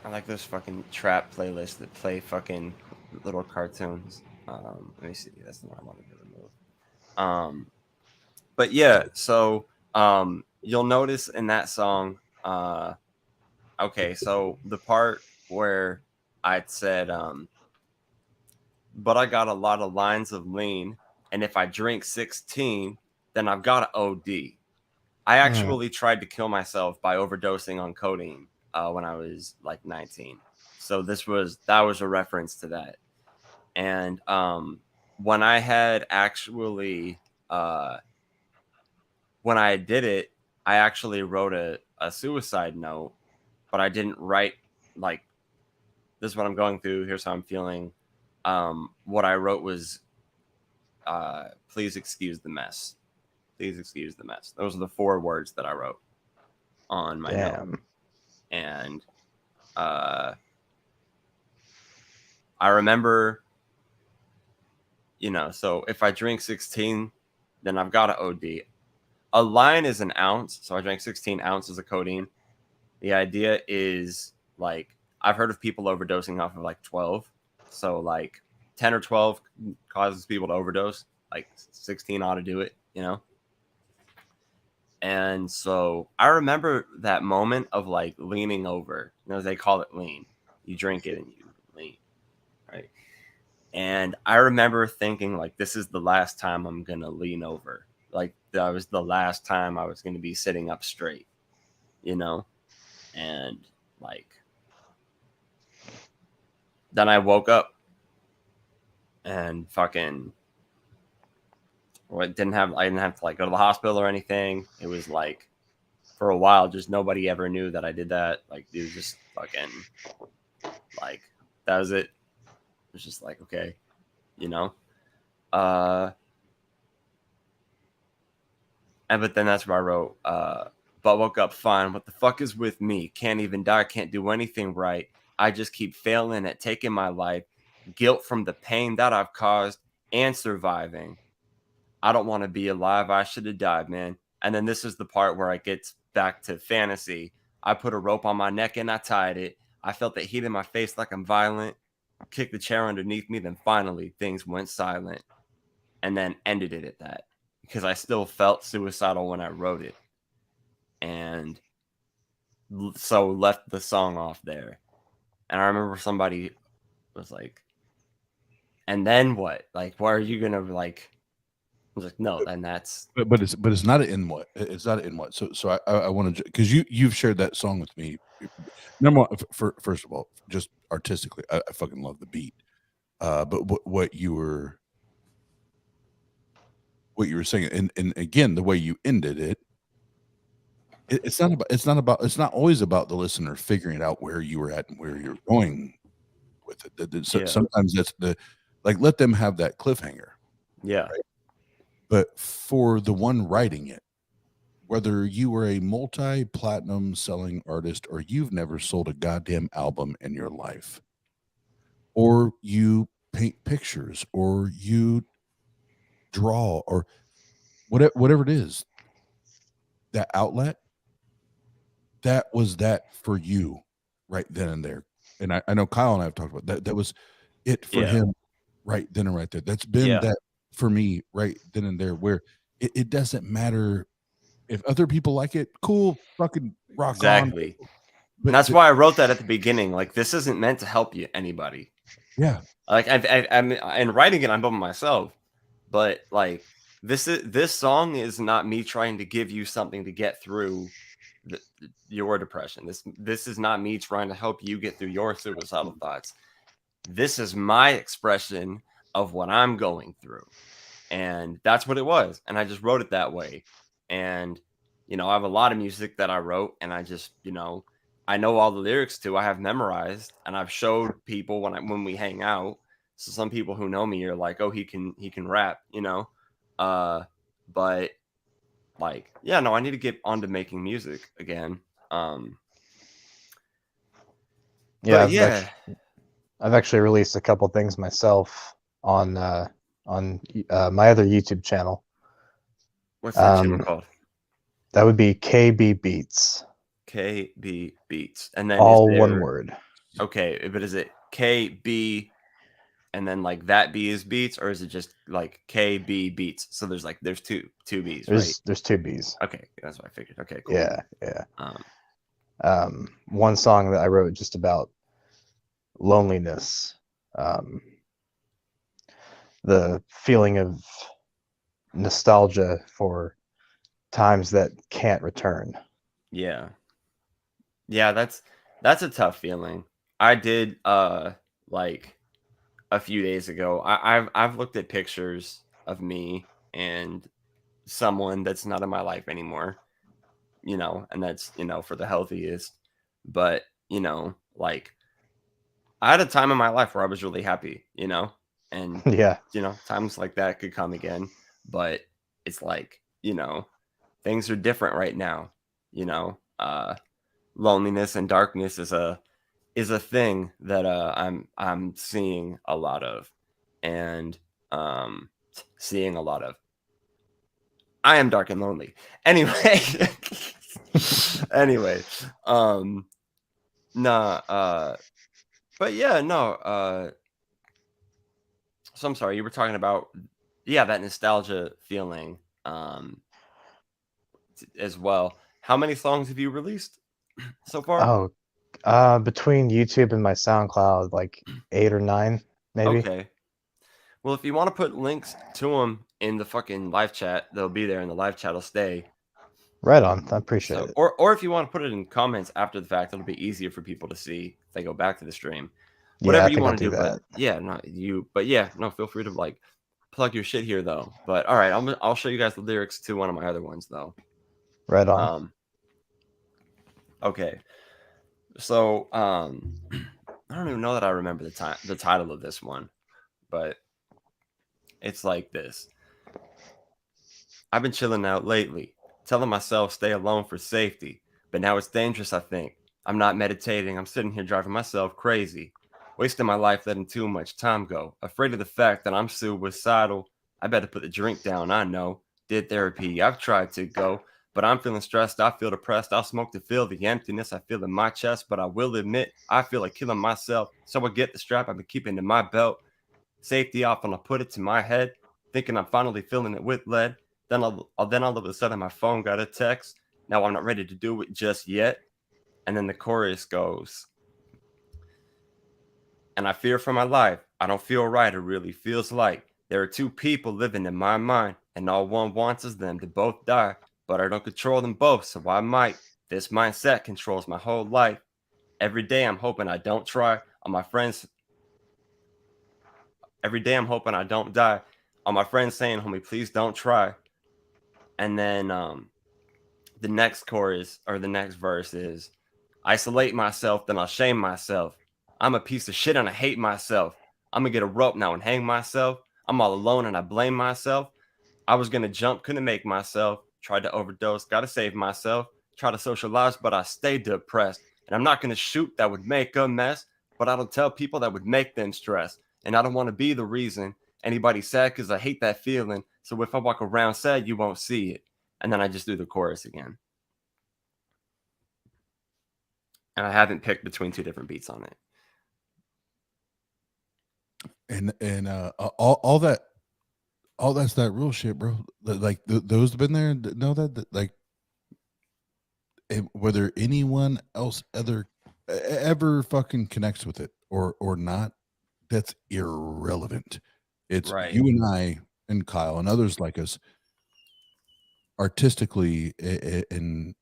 I like those fucking trap playlists that play fucking little cartoons. Let me see. That's the one I wanted to remove. But yeah, so you'll notice in that song, okay, so the part where I said, but I got a lot of lines of lean, and if I drink 16, then I've got to OD. I actually tried to kill myself by overdosing on codeine when I was like 19. So that was a reference to that. And when I had actually when I did it, I actually wrote a suicide note, but I didn't write like, this is what I'm going through, here's how I'm feeling. What I wrote was, please excuse the mess. Please excuse the mess. Those are the 4 words that I wrote on my note. And I remember, you know, so if I drink 16, then I've got to OD. A line is an ounce, so I drank 16 ounces of codeine. The idea is, like, I've heard of people overdosing off of like 12. So like 10 or 12 causes people to overdose. Like 16 ought to do it, you know? And so I remember that moment of like leaning over. You know, they call it lean. You drink it and you lean, right? And I remember thinking, like, this is the last time I'm going to lean over. Like, that was the last time I was going to be sitting up straight, you know? And, like, then I woke up and fucking, I didn't have to, like, go to the hospital or anything. It was, like, for a while, just nobody ever knew that I did that. Like, it was just fucking, like, that was it. It was just like, okay, you know? But then that's where I wrote, but woke up fine. What the fuck is with me? Can't even die. Can't do anything right. I just keep failing at taking my life. Guilt from the pain that I've caused and surviving. I don't want to be alive. I should have died, man. And then this is the part where I get back to fantasy. I put a rope on my neck and I tied it. I felt the heat in my face like I'm violent. Kicked the chair underneath me. Then finally things went silent. And then ended it at that. Because I still felt suicidal when I wrote it. And so left the song off there. And I remember somebody was like, and then what? Like, why are you gonna, like, I was like, no, then that's but it's not an in what, it's not an in what. So I want to, because you've shared that song with me. Number one, first of all, just artistically, I fucking love the beat. But what you were saying, and again, the way you ended it, it's not always about the listener figuring out where you were at and where you're going with it. So sometimes that's let them have that cliffhanger. Yeah. Right? But for the one writing it, whether you were a multi-platinum selling artist or you've never sold a goddamn album in your life, or you paint pictures or you draw or whatever it is, that outlet, that was that for you right then and there. And I know Kyle and I have talked about that. That was it for him right then and right there. That's been Yeah. that for me right then and there, where it doesn't matter if other people like it. Cool, fucking rock Exactly. on. And that's why I wrote that at the beginning. Like, this isn't meant to help you anybody. Yeah, Like, I'm in writing it, I'm by myself, but like, this song is not me trying to give you something to get through your depression. This is not me trying to help you get through your suicidal thoughts. This is my expression of what I'm going through, and that's what it was. And I just wrote it that way. And I have a lot of music that I wrote, and I just I know all the lyrics to. I have memorized, and I've showed people when we hang out. So some people who know me are like, "Oh, he can rap," But like, yeah, no, I need to get onto making music again. Yeah, But yeah, I've actually released a couple things myself on my other YouTube channel. what's that channel Um, called? That would be KB Beats, KB Beats, and then all is one there, word. okay, but is it KB and then like that B is Beats, or is it just like KB Beats? So there's two B's, right? There's two B's. Okay, that's what I figured. Okay, cool. Yeah. Um, One song that I wrote just about loneliness, the feeling of nostalgia for times that can't return. yeah, that's a tough feeling. I did like a few days ago. I've looked at pictures of me and someone that's not in my life anymore, and that's for the healthiest. But like, I had a time in my life where I was really happy, and Yeah, times like that could come again. But it's like, things are different right now. Loneliness and darkness is a thing that I'm seeing a lot of, and seeing a lot of. I am dark and lonely. Anyway, anyway, nah, but yeah, no, so I'm sorry, you were talking about, yeah, that nostalgia feeling, as well. How many songs have you released so far? between YouTube and my SoundCloud, like 8 or 9, maybe. Okay. Well, if you want to put links to them in the fucking live chat, they'll be there, and the live chat will stay. Right on. I appreciate So, it. or if you want to put it in comments after the fact, it'll be easier for people to see if they go back to the stream. Yeah, Whatever I you think I'll want to do do, that. but yeah, not you. But yeah, no, feel free to like plug your shit here though. But all right, I'll show you guys the lyrics to one of my other ones though. Right on. Okay. So, I don't even know that I remember the title of this one, but it's like this. I've been chilling out lately, telling myself stay alone for safety, but now it's dangerous, I think. I'm not meditating, I'm sitting here driving myself crazy, wasting my life letting too much time go, afraid of the fact that I'm suicidal. I better put the drink down, I know. Did therapy, I've tried to go, but I'm feeling stressed, I feel depressed, I'll smoke to feel the emptiness I feel in my chest, but I will admit, I feel like killing myself, so I get the strap I've been keeping in my belt, safety off, and I'll put it to my head, thinking I'm finally filling it with lead. Then all of a sudden my phone got a text. Now I'm not ready to do it just yet. And then the chorus goes, and I fear for my life. I don't feel right. It really feels like there are two people living in my mind, and all one wants is them to both die. But I don't control them both, so I might. This mindset controls my whole life. Every day I'm hoping I don't try. On my friends, every day I'm hoping I don't die. On my friends saying, homie, please don't try. And then the next chorus or the next verse is, isolate myself, then I'll shame myself. I'm a piece of shit and I hate myself. I'm gonna get a rope now and hang myself. I'm all alone and I blame myself. I was gonna jump, couldn't make myself. Tried to overdose, gotta save myself. Try to socialize, but I stayed depressed. And I'm not gonna shoot, that would make a mess. But I don't tell people that would make them stress. And I don't want to be the reason anybody's sad, because I hate that feeling. So if I walk around sad, you won't see it. And then I just do the chorus again. And I haven't picked between two different beats on it. all that's that real shit, bro. Like those have been there. Know that like, whether anyone else ever fucking connects with it or not, that's irrelevant. It's Right. you and I and Kyle and others like us artistically and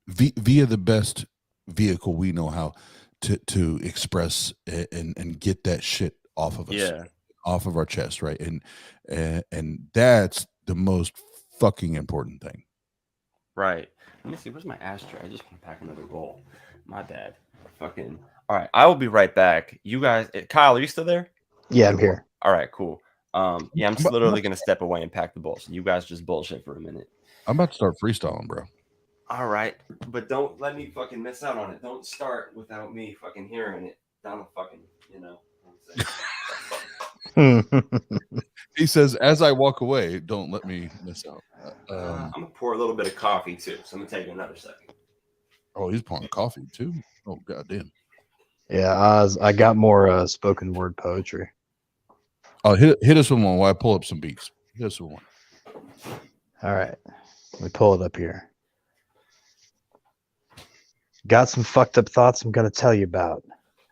via the best vehicle we know how to express and get that shit off of us, Yeah. off of our chest, right? And that's the most fucking important thing. Right. Let me see. Where's my ashtray? I just want to pack another bowl. My bad. Fucking. All right. I will be right back. You guys, Kyle, are you still there? Yeah, I'm here. All right. Cool. Yeah, I'm just But- literally gonna step away and pack the bowl. So you guys just bullshit for a minute. I'm about to start freestyling, bro. All right, but don't let me fucking miss out on it. Don't start without me fucking hearing it down the fucking, you know. What I'm saying. He says, as I walk away, don't let me miss out. I'm gonna pour a little bit of coffee too, so I'm gonna take another second. Oh, he's pouring coffee too. Oh, goddamn. Yeah, I got more spoken word poetry. Oh, hit us with one while I pull up some beats. Hit us with one. All right, let me pull it up here. Got some fucked up thoughts I'm gonna tell you about.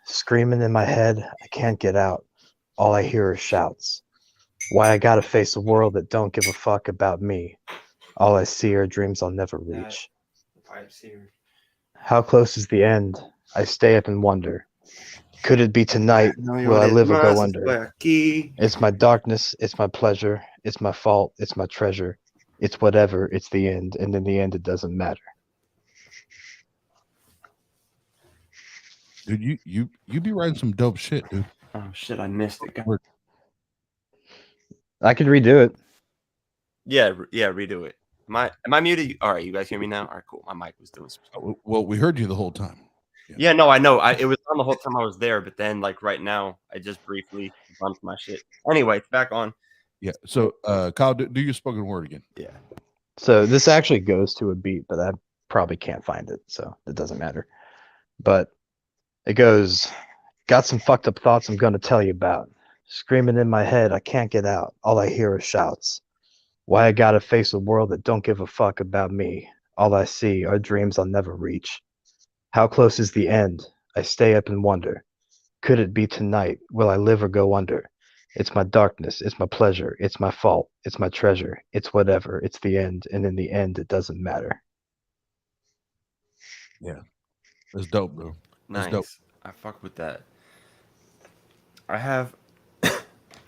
Screaming in my head, I can't get out. All I hear is shouts. Why I gotta face a world that don't give a fuck about me. All I see are dreams I'll never reach. The pipes here. How close is the end? I stay up and wonder. Could it be tonight? Will I live or go under? It's my darkness, it's my pleasure, it's my fault, it's my treasure. It's whatever, it's the end, and in the end it doesn't matter. Dude, you be writing some dope shit, dude. Oh shit, I missed it. God. I could redo it. Yeah, redo it. Am I muted? All right, you guys hear me now? All right, cool. My mic was doing some stuff. Well, we heard you the whole time. Yeah, no, I know. It was on the whole time I was there, but then like right now, I just briefly bumped my shit. Anyway, it's back on. Yeah. So, Kyle, do your spoken word again. Yeah. So this actually goes to a beat, but I probably can't find it, so it doesn't matter. But it goes, got some fucked up thoughts I'm gonna tell you about. Screaming in my head, I can't get out. All I hear is shouts. Why I gotta face a world that don't give a fuck about me. All I see are dreams I'll never reach. How close is the end? I stay up and wonder. Could it be tonight? Will I live or go under? It's my darkness, it's my pleasure, it's my fault, it's my treasure, it's whatever, it's the end, and in the end it doesn't matter. That's dope, bro. That's Nice. dope. I fuck with that. I have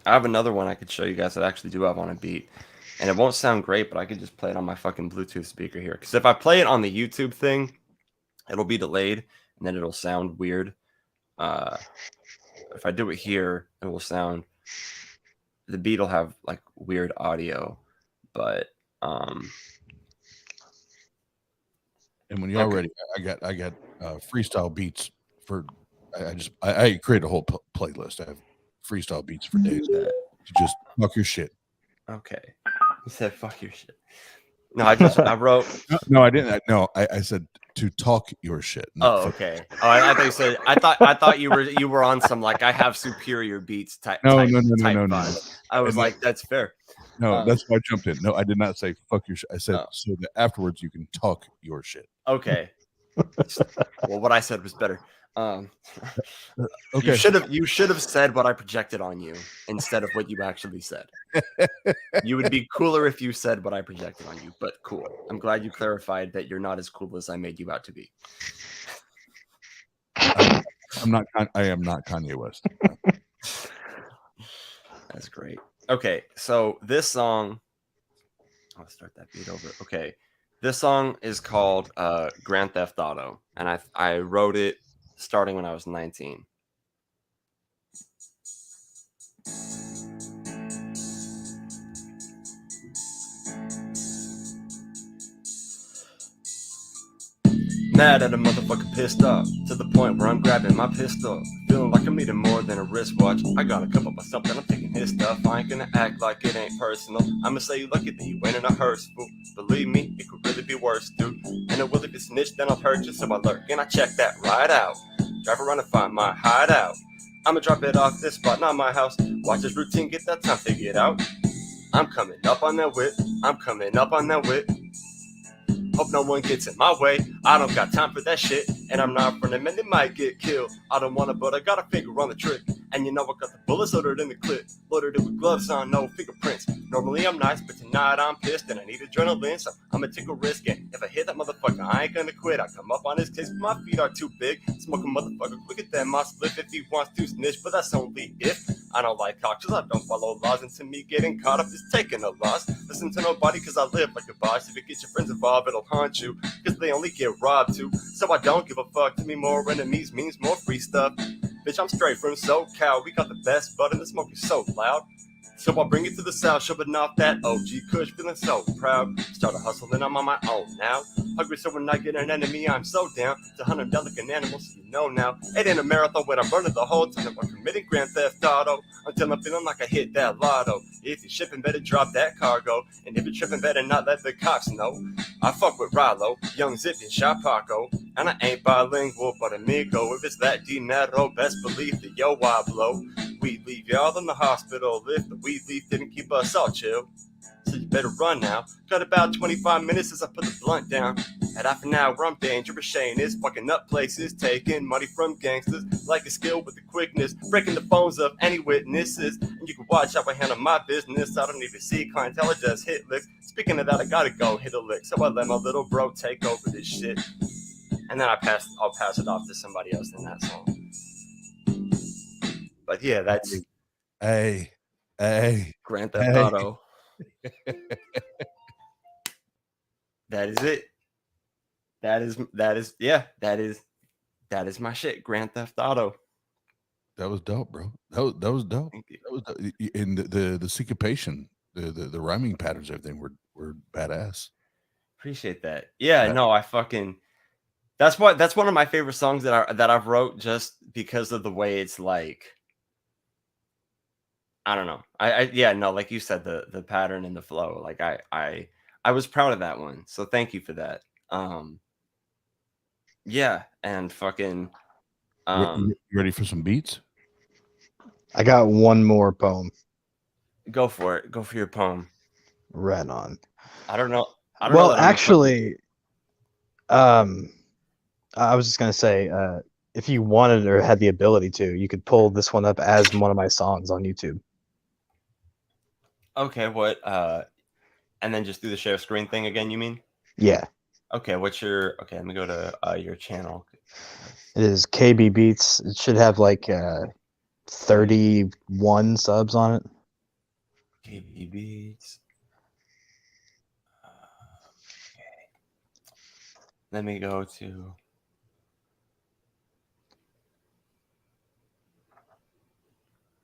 another one I could show you guys that I actually do have on a beat. And it won't sound great, but I could just play it on my fucking Bluetooth speaker here. Because if I play it on the YouTube thing, it'll be delayed and then it'll sound weird. If I do it here, it will sound, the beat will have like weird audio, but And when y'all ready, I got freestyle beats for. I create a whole playlist. I have freestyle beats for days. To just fuck your shit. okay. He said, "Fuck your shit." No, I wrote. No, I didn't. I said to talk your shit. Oh, okay. Oh, I thought you said. I thought you were on some like I have superior beats type. No. vibe. I was like, that's fair. No, that's why I jumped in. No, I did not say fuck your shit. I said so that afterwards you can talk your shit. Okay. Well, what I said was better. Okay. You should have said what I projected on you instead of what you actually said. You would be cooler if you said what I projected on you, but cool. I'm glad you clarified that you're not as cool as I made you out to be. I am not Kanye West. That's great. Okay, so this song, I'll start that beat over. Okay, this song is called Grand Theft Auto, and I wrote it starting when I was 19. Mad at a motherfucker, pissed off to the point where I'm grabbing my pistol, feeling like I'm needing more than a wristwatch. I gotta come up with something, I'm taking his stuff. I ain't gonna act like it ain't personal. I'ma say you lucky that you ain't in a hearse, fool. Believe me, it could really be worse, dude. And it will if you snitch, then I'll hurt you. So I lurk and I check that right out. Drive around and find my hideout. I'ma drop it off this spot, not my house. Watch this routine, get that time figured out. I'm coming up on that whip. I'm coming up on that whip. Hope no one gets in my way. I don't got time for that shit. And I'm not running, man, they might get killed. I don't wanna, but I got a finger on the trick. And you know I got the bullets loaded in the clip. Loaded it with gloves on, no fingerprints. Normally I'm nice, but tonight I'm pissed and I need adrenaline, so I'ma take a risk. And if I hit that motherfucker, I ain't gonna quit. I come up on his case, but my feet are too big. Smoke a motherfucker quick at that my split if he wants to snitch, but that's only if. I don't like cops, I don't follow laws, and to me getting caught up is taking a loss. Listen to nobody, cause I live like a boss. If you get your friends involved, it'll haunt you, cause they only get robbed too. So I don't give a fuck. To me, more enemies means more free stuff. Bitch, I'm straight from SoCal. We got the best bud and the smoke is so loud. So I'll bring it to the south, shoving off that OG Kush, feeling so proud. Start a hustle and I'm on my own now. Hungry, so when I get an enemy, I'm so down to hunt him down like an animal, so you know now. It ain't a marathon when I'm running the whole time. I'm committing Grand Theft Auto until I'm feeling like I hit that lotto. If you're shipping, better drop that cargo. And if you're tripping, better not let the cops know. I fuck with Rallo, Young Zip and Chapaco. And I ain't bilingual, but amigo. If it's that dinero, best believe that yo I blow. We leave y'all in the hospital if the weed leaf didn't keep us all chill. So you better run now. Got about 25 minutes as I put the blunt down. At half an hour, I'm dangerous. Shane is fucking up places, taking money from gangsters like a skill with the quickness, breaking the phones of any witnesses. And you can watch how I handle my business. I don't even see clientele, I just hit licks. Speaking of that, I gotta go hit a lick. So I let my little bro take over this shit. And then I'll pass it off to somebody else in that song. But yeah, that's Hey, Grand Theft Hey. Auto. That is it. That is my shit. Grand Theft Auto. that was dope, bro. That was dope. Thank you. That was in the syncopation, the rhyming patterns, everything were badass. Appreciate that. Yeah, Yeah. no, I fucking that's one of my favorite songs that I've wrote just because of the way it's like, I don't know. Yeah, no, like you said, the pattern and the flow. Like I was proud of that one. So thank you for that. Yeah, and fucking You ready for some beats? I got one more poem. go for it. Go for your poem. Right on. I don't know. I don't know Well, that I'm actually, I was just gonna say, if you wanted or had the ability to, you could pull this one up as one of my songs on YouTube. okay. What? And then just do the share screen thing again. You mean? Yeah, Okay. What's your? Okay. Let me go to your channel. it is KB Beats. It should have like 31 subs on it. KB Beats. Okay. Let me go to.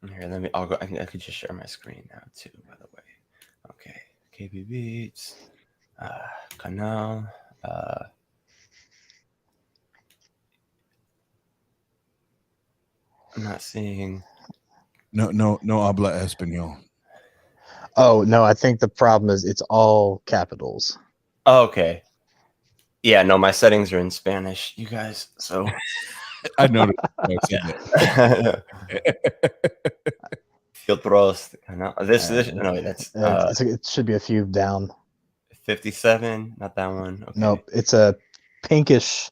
Here, I'll go. I could just share my screen now too, by the way. Okay. KB Beats. Canal. I'm not seeing. No habla español. Oh no, I think the problem is it's all capitals. Oh, okay. Yeah, no, my settings are in Spanish, you guys. So I noticed. I said that. Filtros. This no, that's It should be a few down. 57. Not that one. Okay. Nope, it's a pinkish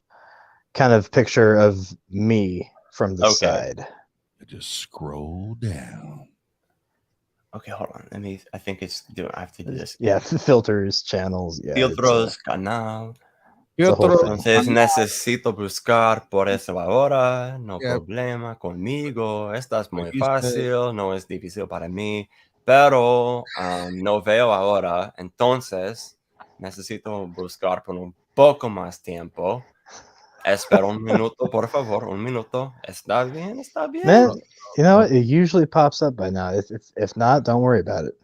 kind of picture of me from the Okay. side. Just scroll down. Okay, hold on. I think it's doing. I have to do this. Yeah, filters, channels. Yeah, Filtros, canal. it's a whole thing. Entonces necesito buscar por eso ahora. No Yeah. problema conmigo. Estás muy Like you said. fácil. No es difícil para mí. Pero no veo ahora. Entonces necesito buscar por un poco más tiempo. Espera un minuto, por favor. Un minuto. ¿Está bien? ¿Está bien? Man, you know what? It usually pops up by now. If not, don't worry about it.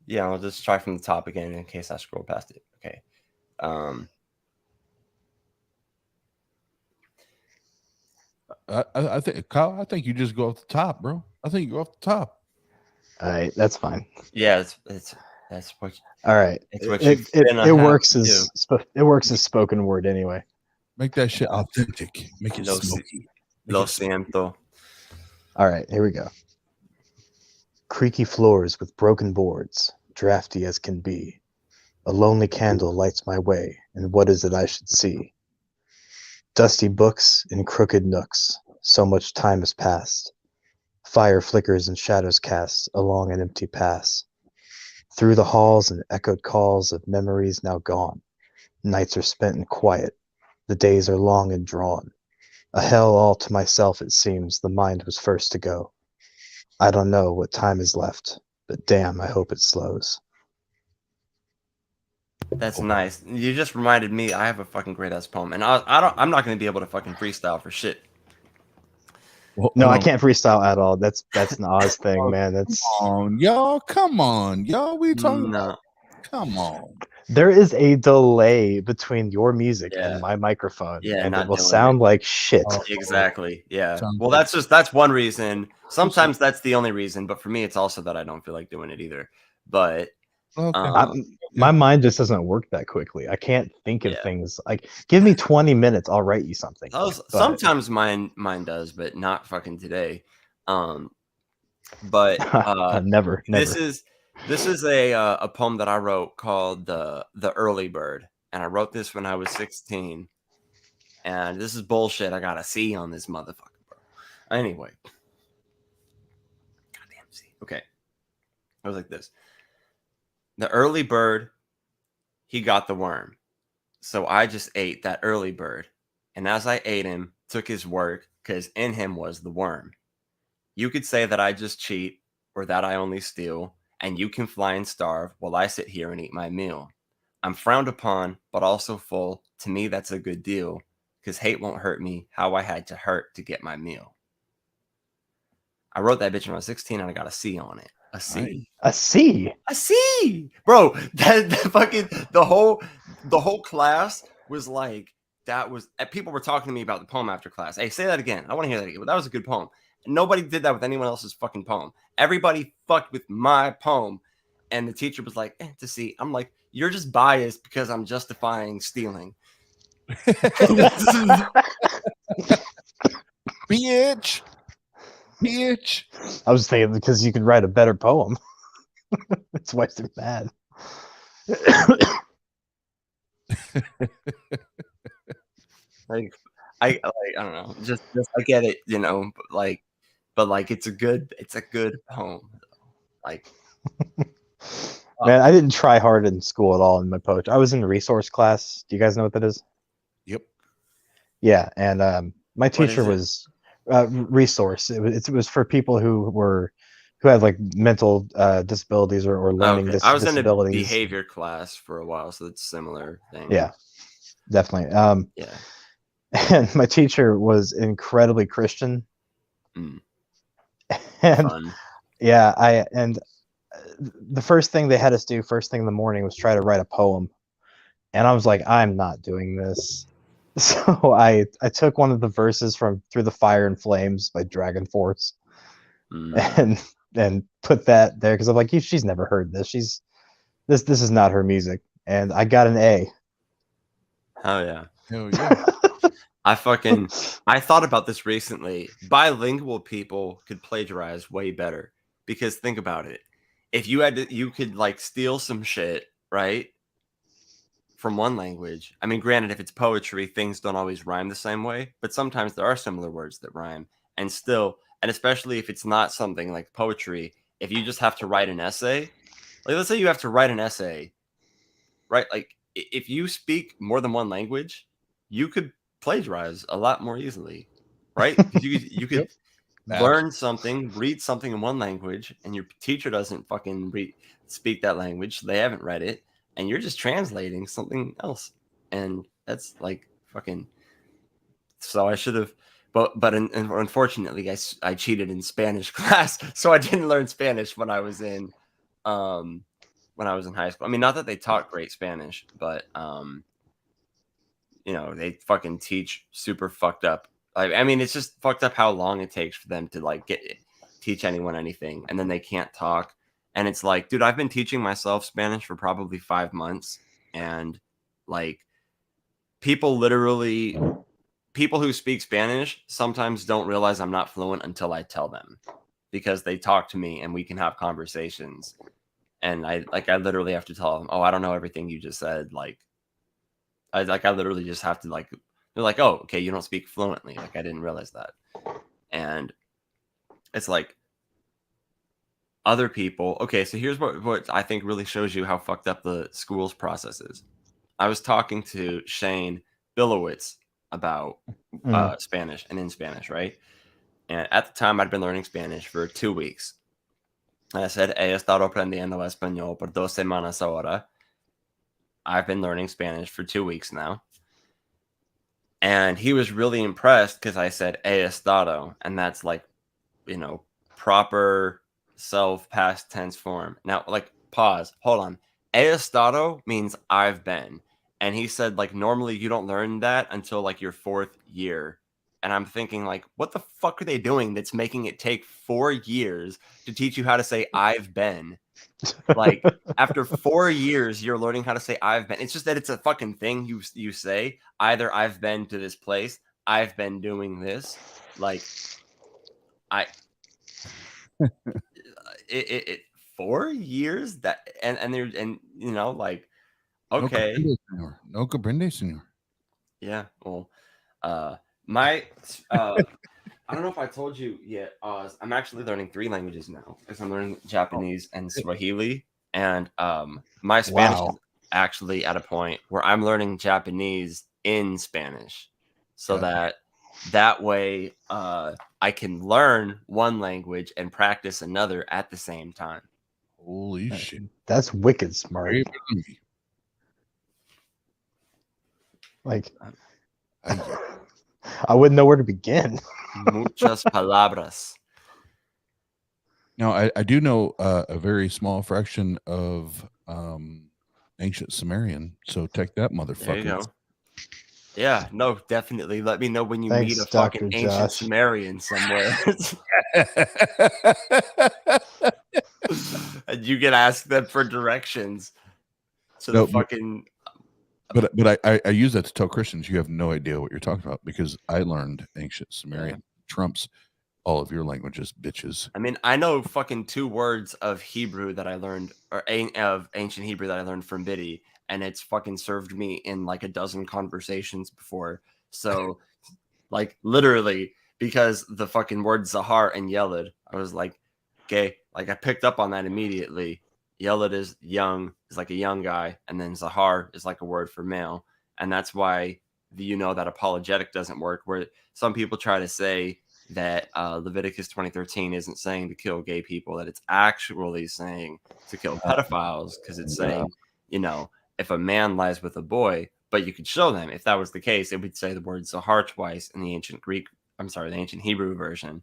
Yeah, I'll just try from the top again in case I scroll past it. Okay. I think Kyle. I think you just go off the top, bro. I think you go off the top. All right, that's fine. Yeah, that's what. All right, It's what it, you've it, been it works have to as it works as spoken word anyway. Make that shit authentic. Make it Lo si- smoky. Make Lo it smoky. siento. All right, here we go. Creaky floors with broken boards, drafty as can be. A lonely candle lights my way, and what is it I should see? Dusty books in crooked nooks, so much time has passed. Fire flickers and shadows cast along an empty pass. Through the halls and echoed calls of memories now gone. Nights are spent in quiet, the days are long and drawn. A hell all to myself it seems, the mind was first to go. I don't know what time is left, but damn, I hope it slows. That's nice. You just reminded me. I have a fucking great ass poem, and I'm not gonna be able to fucking freestyle for shit. Well, No, I hold on. can't freestyle at all. That's an Oz thing, man. That's Come on, y'all. Come on, y'all. We talking about? No. Come on. there is a delay between your music Yeah. and my microphone, Yeah, and not it will doing sound like shit. Oh. Exactly. Yeah. Sounds Well, like- that's one reason. Sometimes that's the only reason, but for me, it's also that I don't feel like doing it either. But Okay. My mind just doesn't work that quickly. I can't think of Yeah. things like give me 20 minutes, I'll write you something. But- sometimes mine does, but not fucking today. But never. this is a poem that I wrote called the Early Bird, and I wrote this when I was 16. And this is bullshit. I got a C on this motherfucker, bro. Anyway, goddamn C. Okay, it was like this. The early bird, he got the worm. So I just ate that early bird. And as I ate him, took his work, because in him was the worm. You could say that I just cheat, or that I only steal, and you can fly and starve while I sit here and eat my meal. I'm frowned upon, but also full. To me, that's a good deal, because hate won't hurt me how I had to hurt to get my meal. I wrote that bitch when I was 16, and I got a C on it. A C. Nice. A C. A C, bro. That fucking the whole class was like, that was, people were talking to me about the poem after class. Hey, say that again. I want to hear that again. But that was a good poem. And nobody did that with anyone else's fucking poem. Everybody fucked with my poem, and the teacher was like, it's a C. I'm like, you're just biased because I'm justifying stealing. Bitch. I was thinking because you could write a better poem. That's why they're mad. Like, I don't know. Just I get it, you know, but like it's a good poem. Like, Man, I didn't try hard in school at all in my poetry. I was in resource class. Do you guys know what that is? Yep. Yeah, and my teacher is it? was resource. It was for people who had like mental disabilities or learning okay. I was in a disabilities. behavior class for a while, so it's a similar thing. Yeah, definitely. Yeah. And my teacher was incredibly Christian. Mm. And Fun. yeah, the first thing they had us do first thing in the morning was try to write a poem, and I was like, I'm not doing this. So I took one of the verses from Through the Fire and Flames by Dragon Force Mm. and put that there because I'm like, she's never heard this. This is not her music, and I got an A. Hell yeah. Hell yeah. I thought about this recently. Bilingual people could plagiarize way better, because think about it. If you you could like steal some shit, right? From one language. I mean, granted, if it's poetry, things don't always rhyme the same way, but sometimes there are similar words that rhyme. And especially if it's not something like poetry, if you just have to write an essay, like let's say you have to write an essay, right? Like if you speak more than one language, you could plagiarize a lot more easily, right? You could Yep. learn something, read something in one language, and your teacher doesn't fucking speak that language, so they haven't read it, and you're just translating something else, and that's like fucking. So I should have, but unfortunately, I cheated in Spanish class, so I didn't learn Spanish when I was in high school. I mean, not that they taught great Spanish, but you know, they fucking teach super fucked up. I mean, it's just fucked up how long it takes for them to like teach anyone anything, and then they can't talk. And it's like, dude, I've been teaching myself Spanish for probably 5 months, and like people people who speak Spanish sometimes don't realize I'm not fluent until I tell them, because they talk to me and we can have conversations. And I literally have to tell them, oh, I don't know everything you just said. Like I literally just have to like, they're like, oh, okay, you don't speak fluently. Like I didn't realize that. And it's like other people. Okay, so here's what I think really shows you how fucked up the school's process is. I was talking to Shane Billowitz about Spanish and in Spanish, right? And at the time, I'd been learning Spanish for 2 weeks. And I said, he estado aprendiendo español por 2 semanas ahora. I've been learning Spanish for 2 weeks now. And he was really impressed because I said he estado, and that's like, you know, proper self past tense form. Now, like, pause, hold on. He estado means I've been. And he said, like, normally you don't learn that until like your 4th year. And I'm thinking, like, what the fuck are they doing that's making it take 4 years to teach you how to say I've been? Like, after 4 years, you're learning how to say I've been. It's just that it's a fucking thing you say. Either I've been to this place, I've been doing this. Like, it 4 years that and you know, like, okay. No comprende, senor. Yeah, well, my I don't know if I told you yet. I'm actually learning 3 languages now because I'm learning Japanese and Swahili, and my Spanish is actually at a point where I'm learning Japanese in Spanish, so that way I can learn one language and practice another at the same time. Holy shit! That's wicked smart. Like, I wouldn't know where to begin. Muchas palabras. Now, I do know a very small fraction of ancient Sumerian, so take that, motherfucker. There you go. Yeah, no, definitely. Let me know when you Thanks, meet a Dr. fucking ancient Josh. Sumerian somewhere. And you can ask them for directions to No, the fucking. But I use that to tell Christians you have no idea what you're talking about because I learned ancient Sumerian. Trumps all of your languages, bitches. I mean, I know fucking 2 words of Hebrew that I learned, or of ancient Hebrew that I learned from Biddy, and it's fucking served me in like a dozen conversations before. So, like, literally, because the fucking word Zahar and Yelid, I was like, okay, like I picked up on that immediately. Yelid is young, is like a young guy, and then Zahar is like a word for male, and that's why that apologetic doesn't work. Where some people try to say that Leviticus 20:13 isn't saying to kill gay people, that it's actually saying to kill pedophiles, because it's saying, you know, if a man lies with a boy, but you could show them if that was the case, it would say the word Zahar twice in the ancient Hebrew version,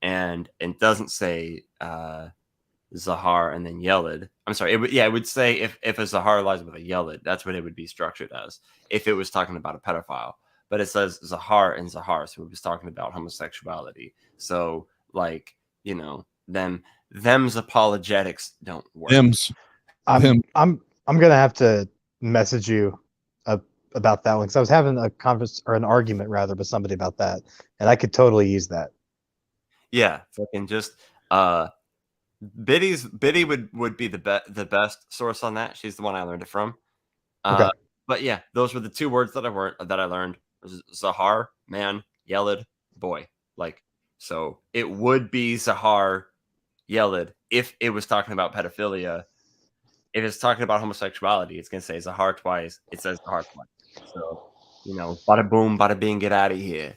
and it doesn't say Zahar and then Yelid. I'm sorry, it would say if a Zahar lies with a Yelid, that's what it would be structured as if it was talking about a pedophile. But it says Zahar and Zahar, so it was talking about homosexuality. So, like, you know, them's apologetics don't work. I'm gonna have to message you about that one because I was having an argument rather with somebody about that, and I could totally use that. Yeah, fucking just Biddy would be the best source on that. She's the one I learned it from. Okay. But yeah, those were the 2 words that I learned. Zahar, man, Yelid, boy. Like, so it would be Zahar, Yelid if it was talking about pedophilia. If it's talking about homosexuality, it's gonna say Zahar twice. It says Zahar twice. So, you know, bada boom, bada bing, get out of here.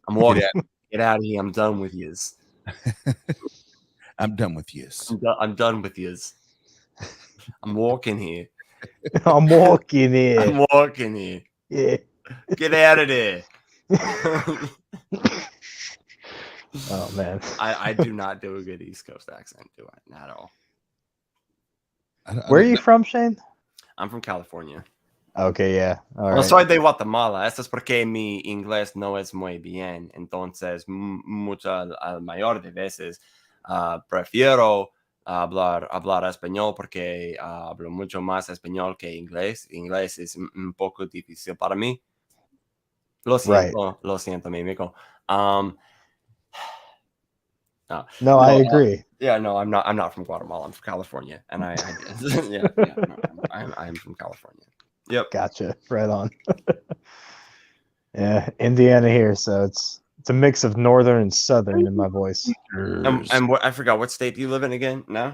I'm walking. Get out of here. I'm done with yous. I'm done with yous. I'm done with yous. I'm walking here. I'm walking here. I'm walking here. Yeah. Get out of there. Oh man. I do not do a good East Coast accent, do I? Not at all. Where are you from, Shane? I'm from California. Okay, yeah. All No right. soy de Guatemala. Esto es porque mi inglés no es muy bien. Entonces, al mayor de veces prefiero hablar español porque hablo mucho más español que inglés. Inglés es un poco difícil para mí. Lo Right. siento, lo siento, mi amigo. No, No, I no, agree. yeah, no, I'm not from Guatemala. I'm from California, and yeah, no, I'm from California. Yep. Gotcha. Right on. Yeah, Indiana here, so it's a mix of northern and southern in my voice. And what I forgot what state do you live in again? No,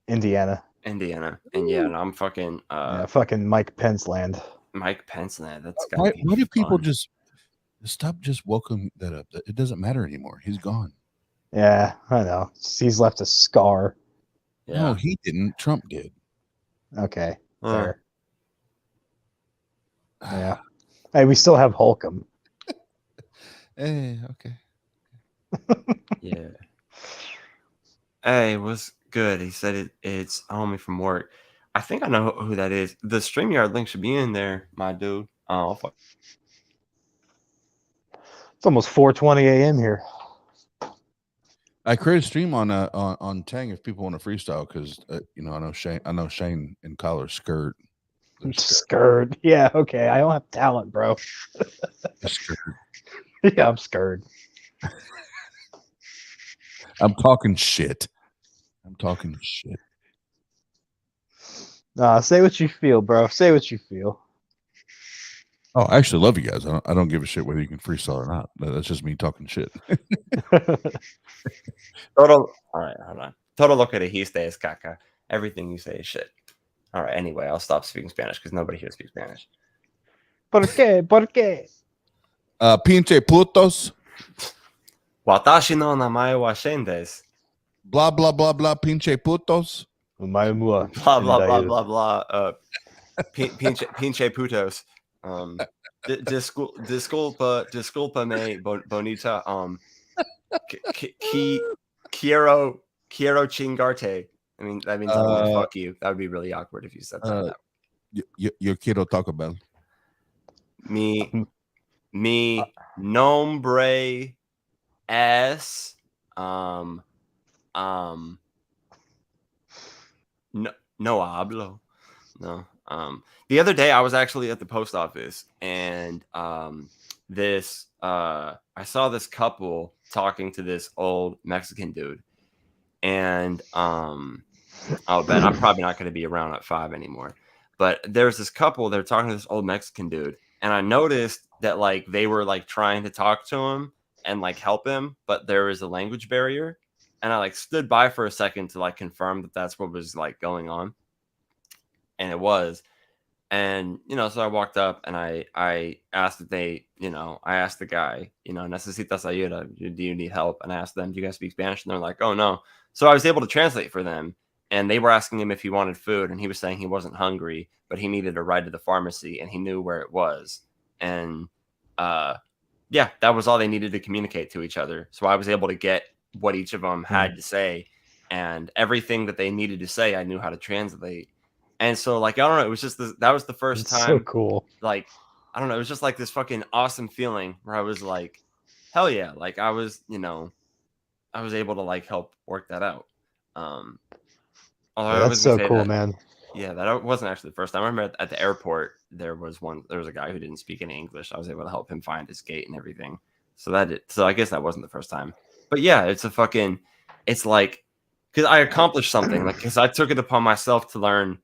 Indiana. Indiana. And yeah, no, I'm fucking Yeah, fucking Mike Pence land. Mike Pence. That's gotta be Why do people fun. just stop just welcoming that up? It doesn't matter anymore. He's gone. Yeah, I know. He's left a scar. Yeah. No, he didn't. Trump did. Okay, Uh. fair. Yeah. Hey, we still have Holcomb. Hey, okay. Yeah. Hey, what's good? He said it's a homie from work. I think I know who that is. The StreamYard link should be in there, my dude. Oh, fuck. It's almost 4:20 a.m. here. I created a stream on Tang if people want to freestyle because I know Shane and Collar skirt. They're Scared. Yeah, okay. I don't have talent, bro. scared. Yeah, I'm scared. I'm talking shit. Nah, say what you feel, bro. Say what you feel. Oh, I actually love you guys. I don't give a shit whether you can freestyle or not. That's just me talking shit. Total. All right, hold on. Total lo que dijiste es caca. Everything you say is shit. All right. Anyway, I'll stop speaking Spanish because nobody here speaks Spanish. ¿Por qué? ¿Por qué? Pinche putos. Watashi no namae wa Shen desu. Blah blah blah blah. Pinche putos. Blah blah blah blah blah. Pinche putos. Disculpa me bonita. Quiero chingarte. I mean that means I'm gonna fuck you. That would be really awkward if you said that. Yo quiero Taco Bell. Mi nombre es no hablo. No. The other day I was actually at the post office and I saw this couple talking to this old Mexican dude. And oh, Ben, I'm probably not going to be around at 5 anymore. But there's this couple, they're talking to this old Mexican dude, and I noticed that like they were like trying to talk to him and like help him, but there was a language barrier. And I like stood by for a second to like confirm that that's what was like going on. And it was. And, so I walked up and I asked if I asked the guy, necesitas ayuda? Do you need help? And I asked them, do you guys speak Spanish? And they're like, oh, no. So I was able to translate for them. And they were asking him if he wanted food. And he was saying he wasn't hungry, but he needed a ride to the pharmacy and he knew where it was. And yeah, that was all they needed to communicate to each other. So I was able to get what each of them had to say. And everything that they needed to say, I knew how to translate. And so, like, I don't know, it was just that was the first time. So cool. Like, I don't know, it was just like this fucking awesome feeling where I was like, hell yeah. Like, I was able to like help work that out. That's so cool, man. Yeah, that wasn't actually the first time. I remember at the airport, there was a guy who didn't speak any English. I was able to help him find his gate and everything. So I guess that wasn't the first time. But yeah, it's like, because I accomplished something. Like, because I took it upon myself to learn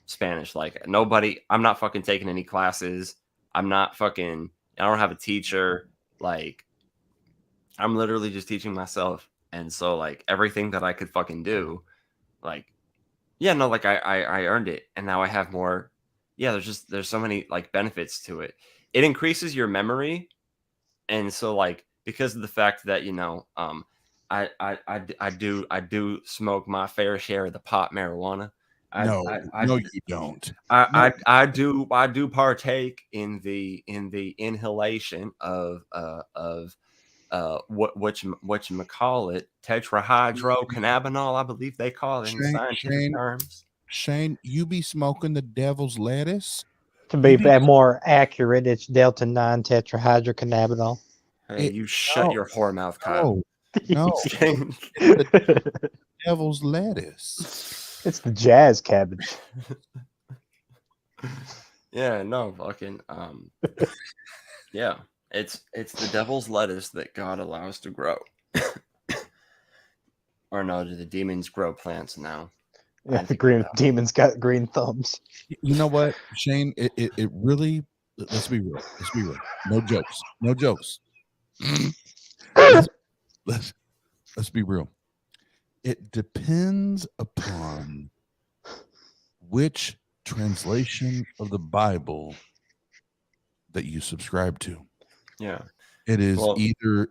Spanish. Like, I'm not fucking taking any classes. I don't have a teacher. Like, I'm literally just teaching myself. And so, like, everything that I could fucking do, like, yeah, no, like I earned it. And now I have more. Yeah, there's so many like benefits to it. It increases your memory. And so, like, because of the fact that, I do smoke my fair share of the pot marijuana. No, you don't. I do partake in the inhalation of whatchamacallit, tetrahydrocannabinol, I believe they call it in scientific terms. Shane, you be smoking the devil's lettuce? To be more accurate, it's Delta 9 tetrahydrocannabinol. Hey, you shut your whore mouth, Kyle. No, the devil's lettuce. It's the jazz cabbage. Yeah, no, fucking yeah. It's the devil's lettuce that God allows to grow. Or no, do the demons grow plants now? I Yeah, didn't the think about green that. demon's got green thumbs. You know what, Shane? It really. Let's be real. Let's be real. No jokes. No jokes. let's be real. It depends upon which translation of the Bible that you subscribe to. Yeah. It is Well- either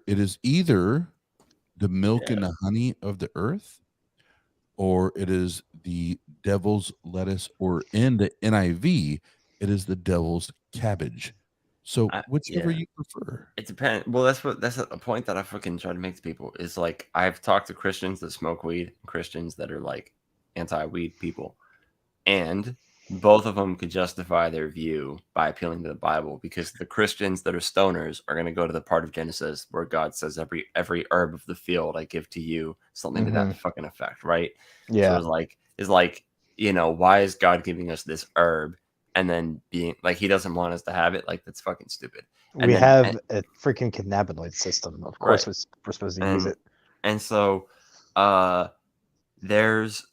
the milk Yeah. and the honey of the earth, or it is the devil's lettuce, or in the NIV, it is the devil's cabbage. So whichever yeah. you prefer. It depends. Well, that's a point that I fucking try to make to people is like I've talked to Christians that smoke weed, and Christians that are like anti-weed people, and both of them could justify their view by appealing to the Bible, because the Christians that are stoners are going to go to the part of Genesis where God says every herb of the field I give to you, something to that fucking effect, right? Yeah. So it's like why is God giving us this herb and then being like he doesn't want us to have it? Like that's fucking stupid. We have a freaking cannabinoid system. Of course, Right. we're supposed to use it. And so there's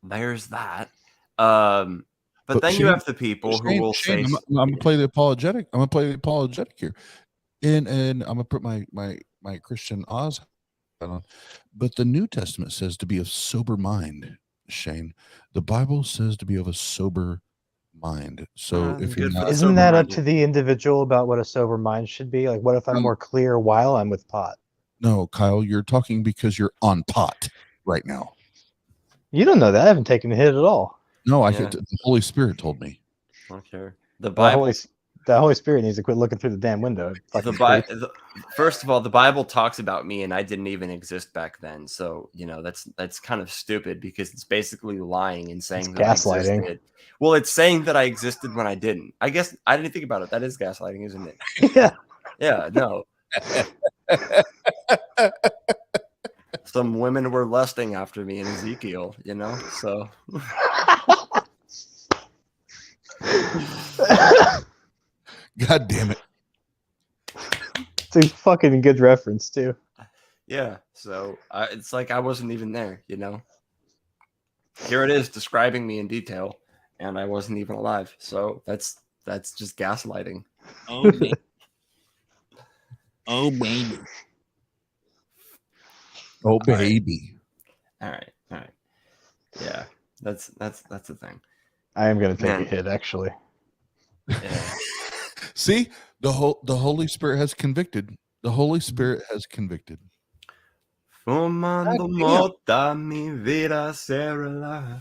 that. But then you Shane- have the people who will Shane, say I'm gonna play the apologetic. I'm gonna play the apologetic here, and I'm gonna put my Christian Oz hat on. But the New Testament says to be of sober mind. Shane, the Bible says to be of a sober mind. So if you're good for not, the Isn't that up sober-minded. to the individual about what a sober mind should be? Like, what if I'm more clear while I'm with pot? no, Kyle, you're talking because you're on pot right now. You don't know that. I haven't taken a hit at all. No, Yeah. the Holy Spirit told me. I don't care. The The Bible. Holy Spirit needs to quit looking through the damn window. The Bible. First of all, the Bible talks about me, and I didn't even exist back then. So that's kind of stupid because it's basically lying and saying It's that I gaslighting. existed. Well, it's saying that I existed when I didn't. I guess I didn't think about it. That is gaslighting, isn't it? Yeah. Yeah. No. Some women were lusting after me in Ezekiel. So. God damn it. It's a fucking good reference too. Yeah, so it's like I wasn't even there, Here it is describing me in detail, and I wasn't even alive. So that's just gaslighting. Oh, baby. Oh, baby. Oh, baby. All right. Yeah, that's the thing. I am gonna take Man. a hit actually. Yeah. See, the Holy Spirit has convicted. The Holy Spirit has convicted. Fumando mota, mi vida será.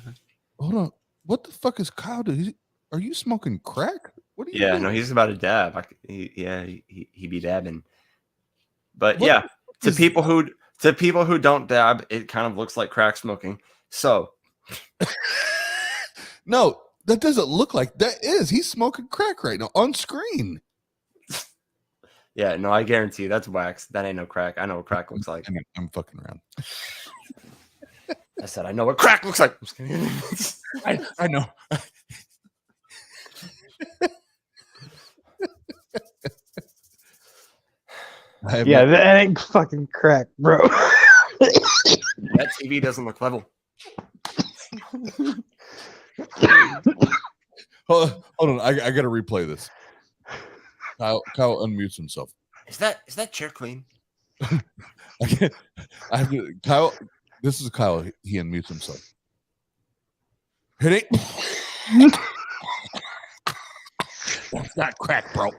Hold on. What the fuck is Kyle doing? Are you smoking crack? What are you Yeah, doing? no, he's about to dab. He be dabbing. But What yeah, the to is people who don't dab, it kind of looks like crack smoking. So No, that doesn't look like that is. He's smoking crack right now on screen. yeah, no, I guarantee you that's wax. That ain't no crack. I know what crack looks like. I'm fucking around. I said I know what crack looks like. I'm just kidding. I know. Yeah, that ain't fucking crack, bro. That TV doesn't look level. Hold on. I got to replay this. Kyle unmutes himself. Is that chair clean? I have to, Kyle. This is Kyle. He unmutes himself. Hit it. That's not crack, bro.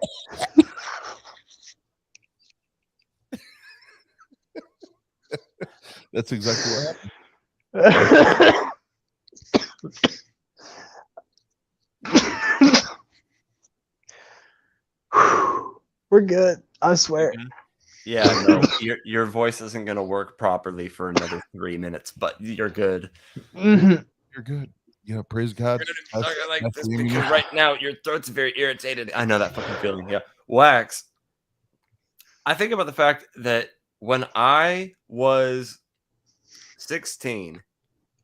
That's exactly what happened. We're good. I swear. Yeah, no, your voice isn't gonna work properly for another 3 minutes, but you're good. Mhm. You're good. Praise God. That's this the because ammunition. right now your throat's very irritated. I know that fucking feeling. Yeah, wax. I think about the fact that when I was 16,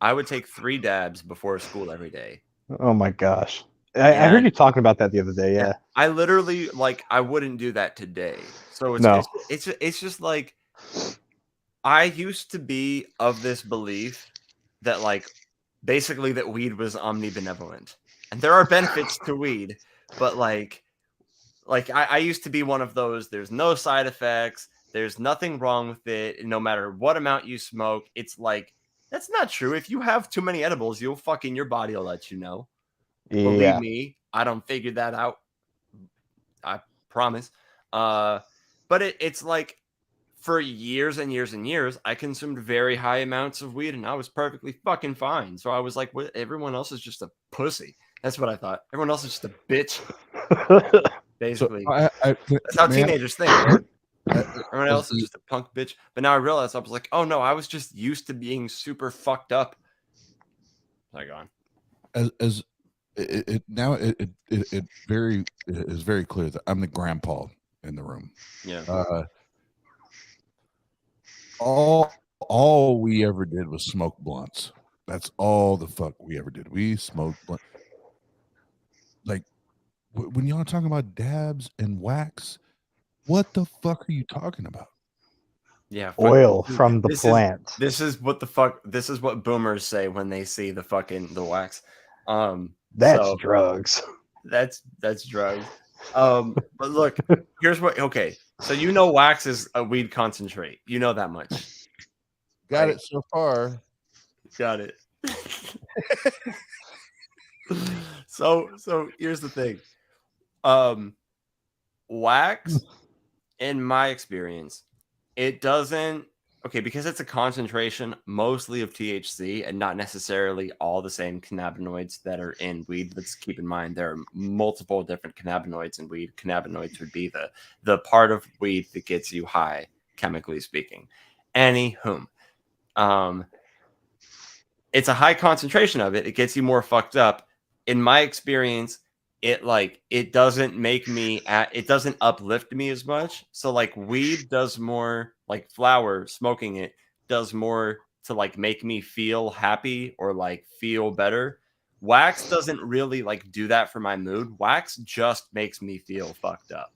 I would take 3 dabs before school every day. Oh my gosh. I heard And you talking about that the other day. Yeah. I literally like I wouldn't do that today. So No. it's just like I used to be of this belief that like basically that weed was omnibenevolent. And there are benefits to weed, but like I used to be one of those, there's no side effects, there's nothing wrong with it, no matter what amount you smoke. It's like that's not true. If you have too many edibles, your body will let you know. Believe Yeah. me, I don't figure that out. I promise. But it's like for years and years and years, I consumed very high amounts of weed and I was perfectly fucking fine. So I was like, what? Everyone else is just a pussy. That's what I thought. Everyone else is just a bitch, So basically. I That's how may I- teenagers think, right? I- Everyone else is just a punk bitch. But now I realized I was like, oh no, I was just used to being super fucked up. Like on. as it now it is very clear that I'm the grandpa in the room. Yeah. All we ever did was smoke blunts. That's all the fuck we ever did. We smoked blunt. Like when y'all talking about dabs and wax, what the fuck are you talking about? Yeah. Oil from the this plant. This is what the fuck. This is what boomers say when they see the wax. That's so drugs. that's drugs. But look, here's what. Okay, so you know wax is a weed concentrate. You know that much. Got Right. it so far. Got it. So here's the thing. Wax, in my experience, it doesn't. Okay, because it's a concentration mostly of THC and not necessarily all the same cannabinoids that are in weed. Let's keep in mind there are multiple different cannabinoids in weed. Cannabinoids would be the part of weed that gets you high, chemically speaking. Anywho, it's a high concentration of it. It gets you more fucked up. In my experience, it doesn't make me it doesn't uplift me as much. So like weed does more, like flower, smoking it does more to like make me feel happy or like feel better. Wax doesn't really like do that for my mood. Wax just makes me feel fucked up.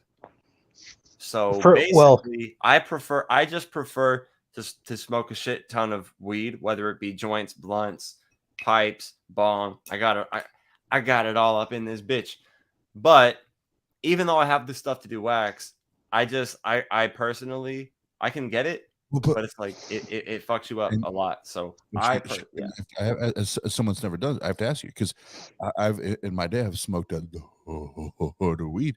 So basically, I just prefer to smoke a shit ton of weed, whether it be joints, blunts, pipes, bong. I got it all up in this bitch. But even though I have this stuff to do wax, I personally I can get it, but it's like it fucks you up a lot. So as someone's never done, I have to ask you because I've in my day I've smoked the weed.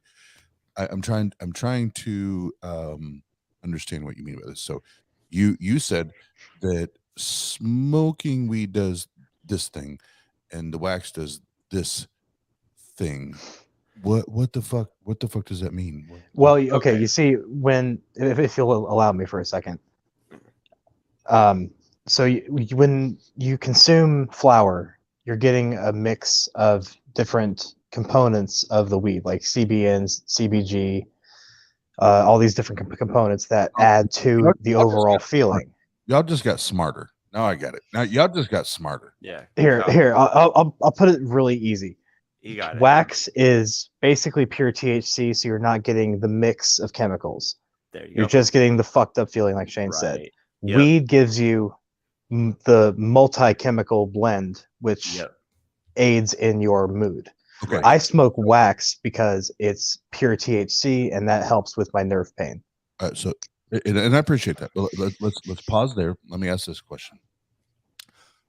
I'm trying to understand what you mean by this. So you said that smoking weed does this thing and the wax does this thing. What the fuck does that mean? Well, okay, you see, if you'll allow me for a second. So when you consume flower, you're getting a mix of different components of the weed, like CBNs, CBG, all these different components that add to the overall feeling. Y'all just got smarter. Now I get it. Now y'all just got smarter. Yeah. Here, I'll put it really easy. You got it. Wax is basically pure THC, so you're not getting the mix of chemicals. There you You're go. just getting the fucked up feeling, like Shane said. Right. Yep. Weed gives you the multi-chemical blend, which aids in your mood. Okay. I smoke wax because it's pure THC, and that helps with my nerve pain. So, and I appreciate that. But let's pause there. Let me ask this question: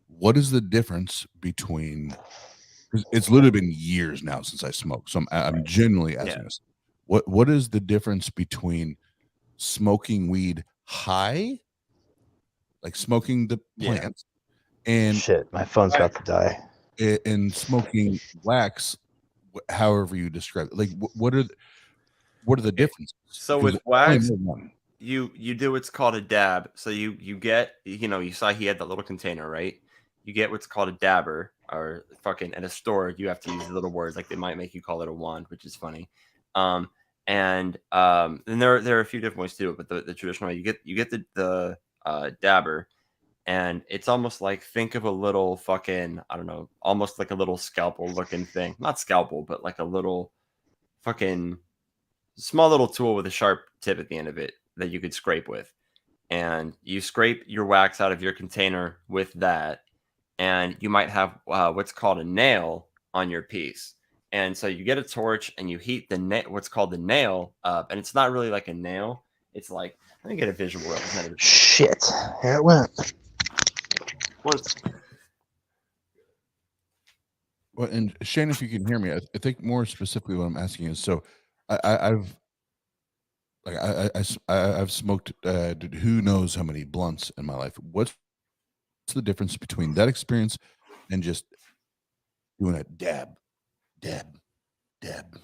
what is the difference between? It's literally been years now since I smoked, so I'm genuinely asking this. What is the difference between smoking weed high, like smoking the plants, and shit, my phone's about to die, and smoking wax, however you describe it? Like, what are the differences? So with wax, you do what's called a dab. So you get, you saw he had that little container, right? You get what's called a dabber, or fucking at a store you have to use little words, like they might make you call it a wand, which is funny. And then there are a few different ways to do it, but the traditional way, you get the dabber, and it's almost like, think of a little fucking, I don't know, almost like a little scalpel looking thing. Not scalpel, but like a little fucking small little tool with a sharp tip at the end of it that you could scrape with. And you scrape your wax out of your container with that, and you might have what's called a nail on your piece. And so you get a torch and you heat the what's called the nail up, and it's not really like a nail. It's like, let me get a visual representative. Shit. Here it went. Once Well, and Shane, if you can hear me, I think more specifically what I'm asking is, so I've like I've smoked who knows how many blunts in my life. What's the difference between that experience and just doing a dab, dab, dab?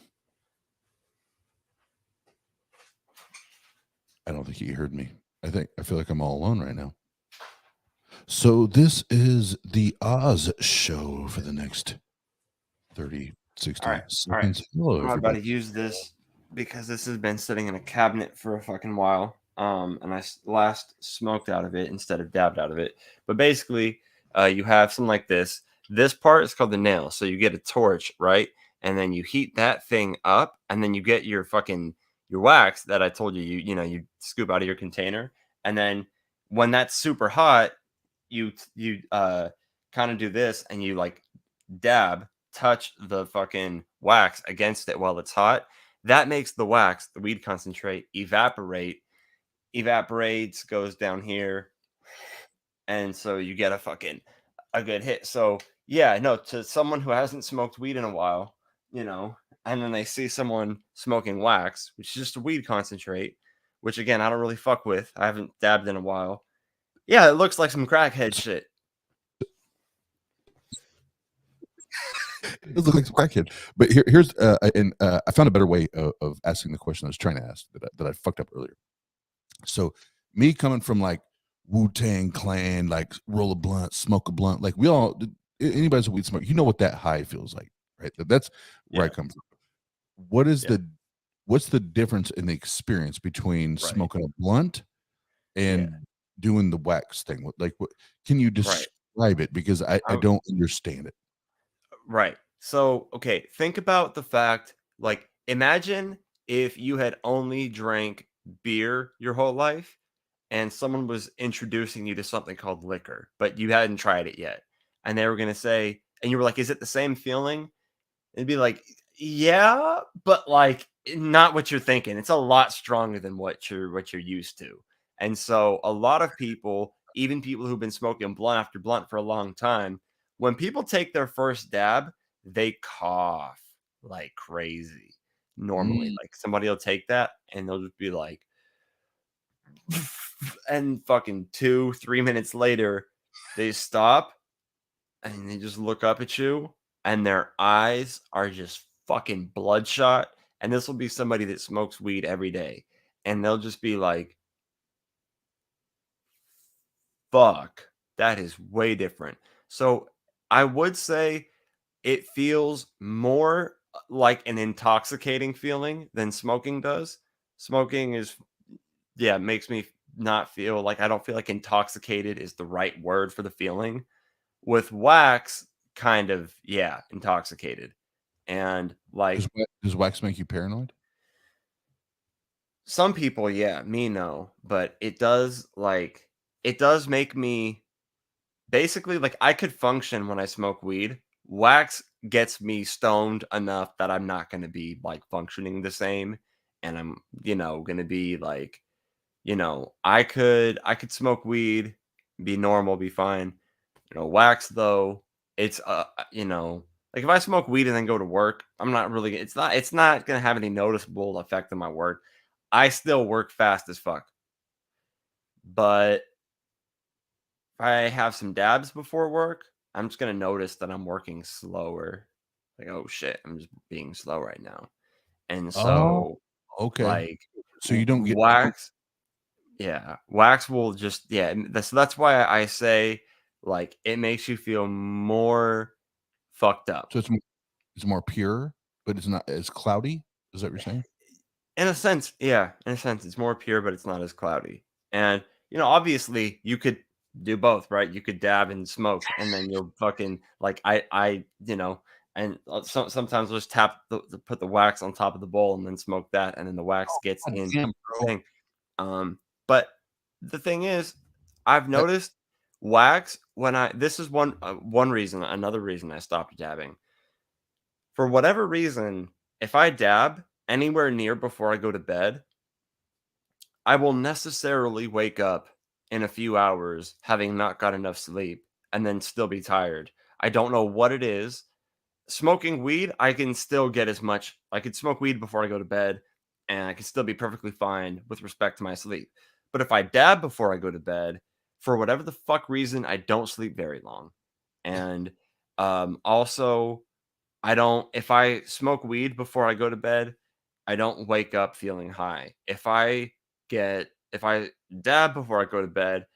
I don't think you heard me. I feel like I'm all alone right now. So this is the Oz show for the next 30, 60 All right. seconds. Hello, I'm about everybody. to use this because this has been sitting in a cabinet for a fucking while. And I last smoked out of it instead of dabbed out of it. But basically, you have something like this. This part is called the nail. So you get a torch, right? And then you heat that thing up, and then you get your wax that I told you, you scoop out of your container. And then when that's super hot, you kind of do this, and you like touch the fucking wax against it while it's hot. That makes the wax, the weed concentrate, evaporates, goes down here, and so you get a good hit. So yeah, no, to someone who hasn't smoked weed in a while, and then they see someone smoking wax, which is just a weed concentrate, which again I don't really fuck with. I haven't dabbed in a while. Yeah, it looks like some crackhead shit. It looks like some crackhead. But here's I found a better way of asking the question I was trying to ask that I fucked up earlier. So me coming from like Wu-Tang Clan, like roll a blunt, smoke a blunt, like we all, anybody's a weed smoker, you know what that high feels like, right? That's where I come from. What is what's the difference in the experience between smoking a blunt and doing the wax thing? Like, what can you describe it? Because I don't understand it. Right. So, okay, think about the fact, like, imagine if you had only drank beer your whole life and someone was introducing you to something called liquor, but you hadn't tried it yet. And they were going to say, and you were like, is it the same feeling? It'd be like, yeah, but like not what you're thinking. It's a lot stronger than what you're used to. And so a lot of people, even people who've been smoking blunt after blunt for a long time, when people take their first dab, they cough like crazy. Normally, like somebody will take that and they'll just be like, and fucking 2-3 minutes later, they stop and they just look up at you and their eyes are just fucking bloodshot. And this will be somebody that smokes weed every day. And they'll just be like, fuck, that is way different. So I would say it feels more like an intoxicating feeling than smoking does. Smoking makes me not feel like, I don't feel like intoxicated is the right word for the feeling. With wax, kind of, intoxicated. And like, does wax make you paranoid? Some people, me no, but it does make me basically like I could function when I smoke weed. Wax gets me stoned enough that I'm not going to be like functioning the same, and I'm going to be like, I could smoke weed, be normal, be fine. Wax though, it's like if I smoke weed and then go to work, it's not going to have any noticeable effect on my work. I still work fast as fuck. But if I have some dabs before work, I'm just going to notice that I'm working slower. Like, oh shit, I'm just being slow right now. And so, okay. Like, so you don't get wax. Yeah. Wax will just, that's why I say, like, it makes you feel more fucked up. So it's more pure, but it's not as cloudy. Is that what you're saying? In a sense, yeah. In a sense, it's more pure, but it's not as cloudy. And, obviously you could do both, right? You could dab and smoke, and then you'll fucking like and sometimes we'll just put the wax on top of the bowl and then smoke that, and then the wax gets God in damn, the bro. thing. But the thing is, I've noticed wax when this is one reason, another reason I stopped dabbing. For whatever reason, if I dab anywhere near before I go to bed, I will necessarily wake up in a few hours having not got enough sleep and then still be tired. I don't know what it is. Smoking weed, I can still get I could smoke weed before I go to bed and I can still be perfectly fine with respect to my sleep. But if I dab before I go to bed, for whatever the fuck reason, I don't sleep very long. And also, if I smoke weed before I go to bed, I don't wake up feeling high. If I dab before I go to bed,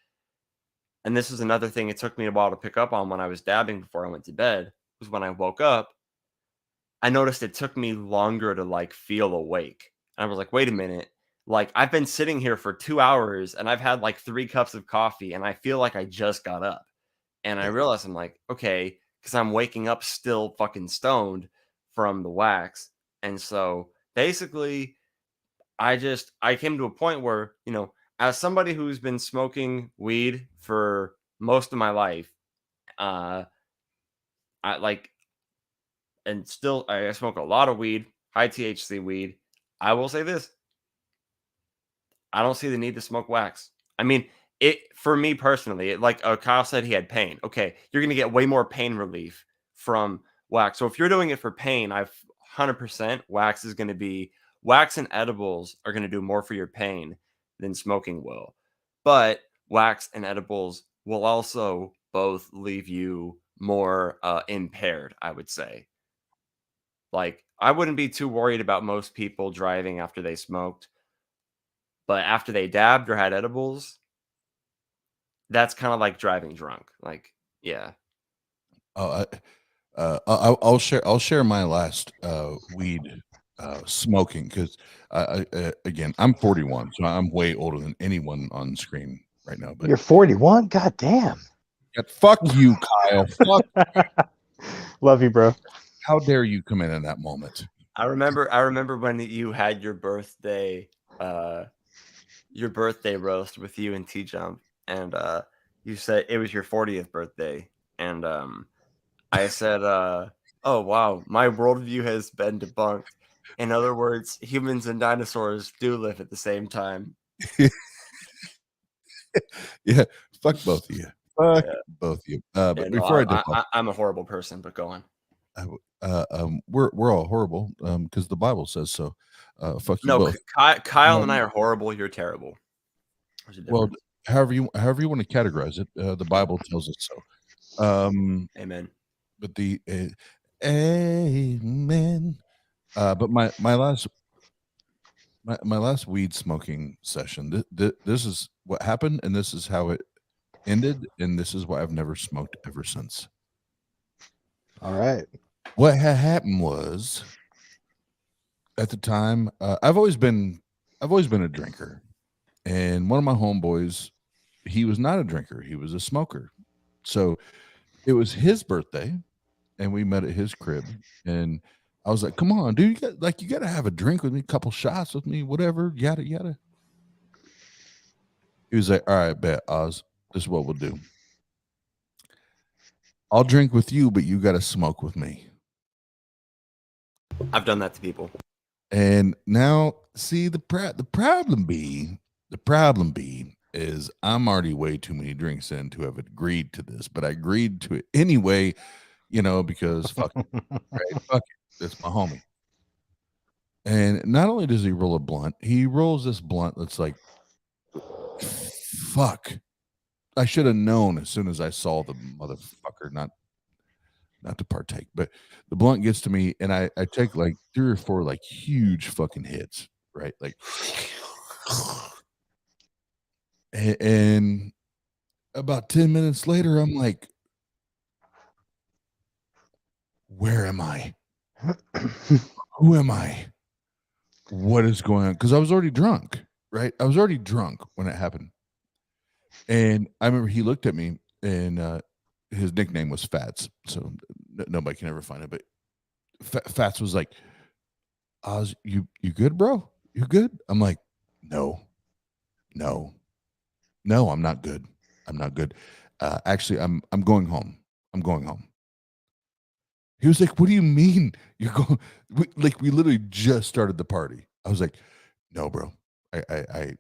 and this is another thing it took me a while to pick up on when I was dabbing before I went to bed, was when I woke up, I noticed it took me longer to like feel awake. And I was like, wait a minute. Like I've been sitting here for 2 hours and I've had like 3 cups of coffee and I feel like I just got up. And I realized I'm like, okay, because I'm waking up still fucking stoned from the wax. And so basically I came to a point where, as somebody who's been smoking weed for most of my life, I like, and still I smoke a lot of weed, high THC weed. I will say this: I don't see the need to smoke wax. I mean, for me personally, like Kyle said, he had pain. Okay, you're gonna get way more pain relief from wax. So if you're doing it for pain, 100% wax and edibles are gonna do more for your pain than smoking will. But wax and edibles will also both leave you more impaired, I would say. Like, I wouldn't be too worried about most people driving after they smoked, but after they dabbed or had edibles, that's kind of like driving drunk. Like, yeah. Oh, I'll share my last weed smoking because again I'm 41, so I'm way older than anyone on screen right now. But You're 41? God damn. fuck you, Kyle. Fuck. Love you, bro. How dare you come in that moment? I remember when you had your birthday roast with you and T Jump, and you said it was your 40th birthday, and I said, oh wow, my worldview has been debunked. In other words, humans and dinosaurs do live at the same time. Yeah, fuck both of you. Fuck both of you. But Yeah, before I'm a horrible person, but go on. we're all horrible because the Bible says so. Fuck you No, both. Kyle and I are horrible. You're terrible. Well, however you want to categorize it, the Bible tells us so. Amen. But the amen. But my last weed smoking session. This is what happened, and this is how it ended, and this is why I've never smoked ever since. All right. What had happened was, at the time, I've always been a drinker, and one of my homeboys, he was not a drinker; he was a smoker. So it was his birthday, and we met at his crib, and I was like, "Come on, dude! You got to have a drink with me, a couple shots with me, whatever, yada yada." He was like, "All right, bet, Oz. This is what we'll do. I'll drink with you, but you got to smoke with me." I've done that to people. And now, see, the problem be is I'm already way too many drinks in to have agreed to this, but I agreed to it anyway, because fuck it, right? Fuck it. That's my homie. And not only does he roll a blunt, he rolls this blunt that's like, fuck. I should have known as soon as I saw the motherfucker, not to partake, but the blunt gets to me, and I take like 3 or 4 like huge fucking hits, right? Like, and about 10 minutes later, I'm like, where am I? Who am I? What is going on? Because I was already drunk, right? I was already drunk when it happened. And I remember he looked at me, and his nickname was Fats, so nobody can ever find it. But Fats was like, "Oz, you good, bro? You good?" I'm like, "No, no, no, I'm not good. I'm not good. Actually, I'm going home. I'm going home." He was like, "What do you mean you're going?" We literally just started the party. I was like, "No, bro. I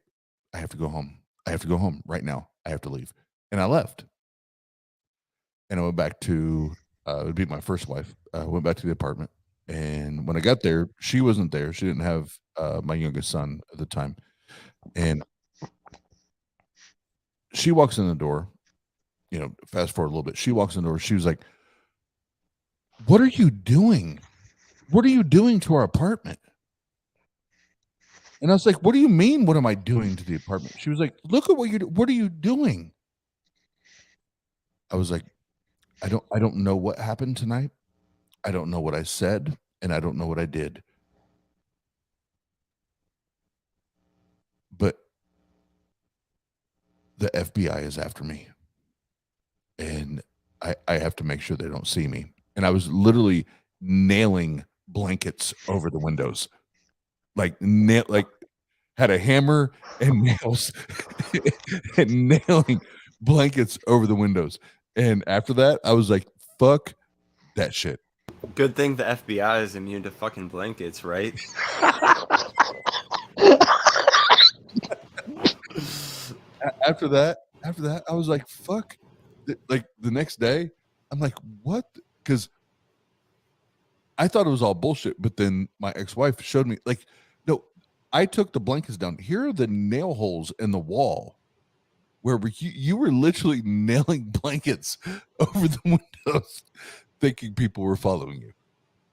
have to go home. I have to go home right now. I have to leave." And I left. And I went back to it would be my first wife. Went back to the apartment. And when I got there, she wasn't there. She didn't have my youngest son at the time. And she walks in the door, fast forward a little bit. She walks in the door. She was like, "What are you doing? What are you doing to our apartment?" And I was like, "What do you mean? What am I doing to the apartment?" She was like, "Look at what are you doing?" I was like, I don't know what happened tonight. I don't know what I said, and I don't know what I did. But the FBI is after me, and I have to make sure they don't see me. And I was literally nailing blankets over the windows, like had a hammer and nails and nailing blankets over the windows. And after that, I was like, "Fuck that shit." Good thing the FBI is immune to fucking blankets, right? After that, I was like, "Fuck!" Like the next day, I'm like, "What?" Because I thought it was all bullshit. But then my ex-wife showed me, like, no, I took the blankets down. Here are the nail holes in the wall where you were literally nailing blankets over the windows, thinking people were following you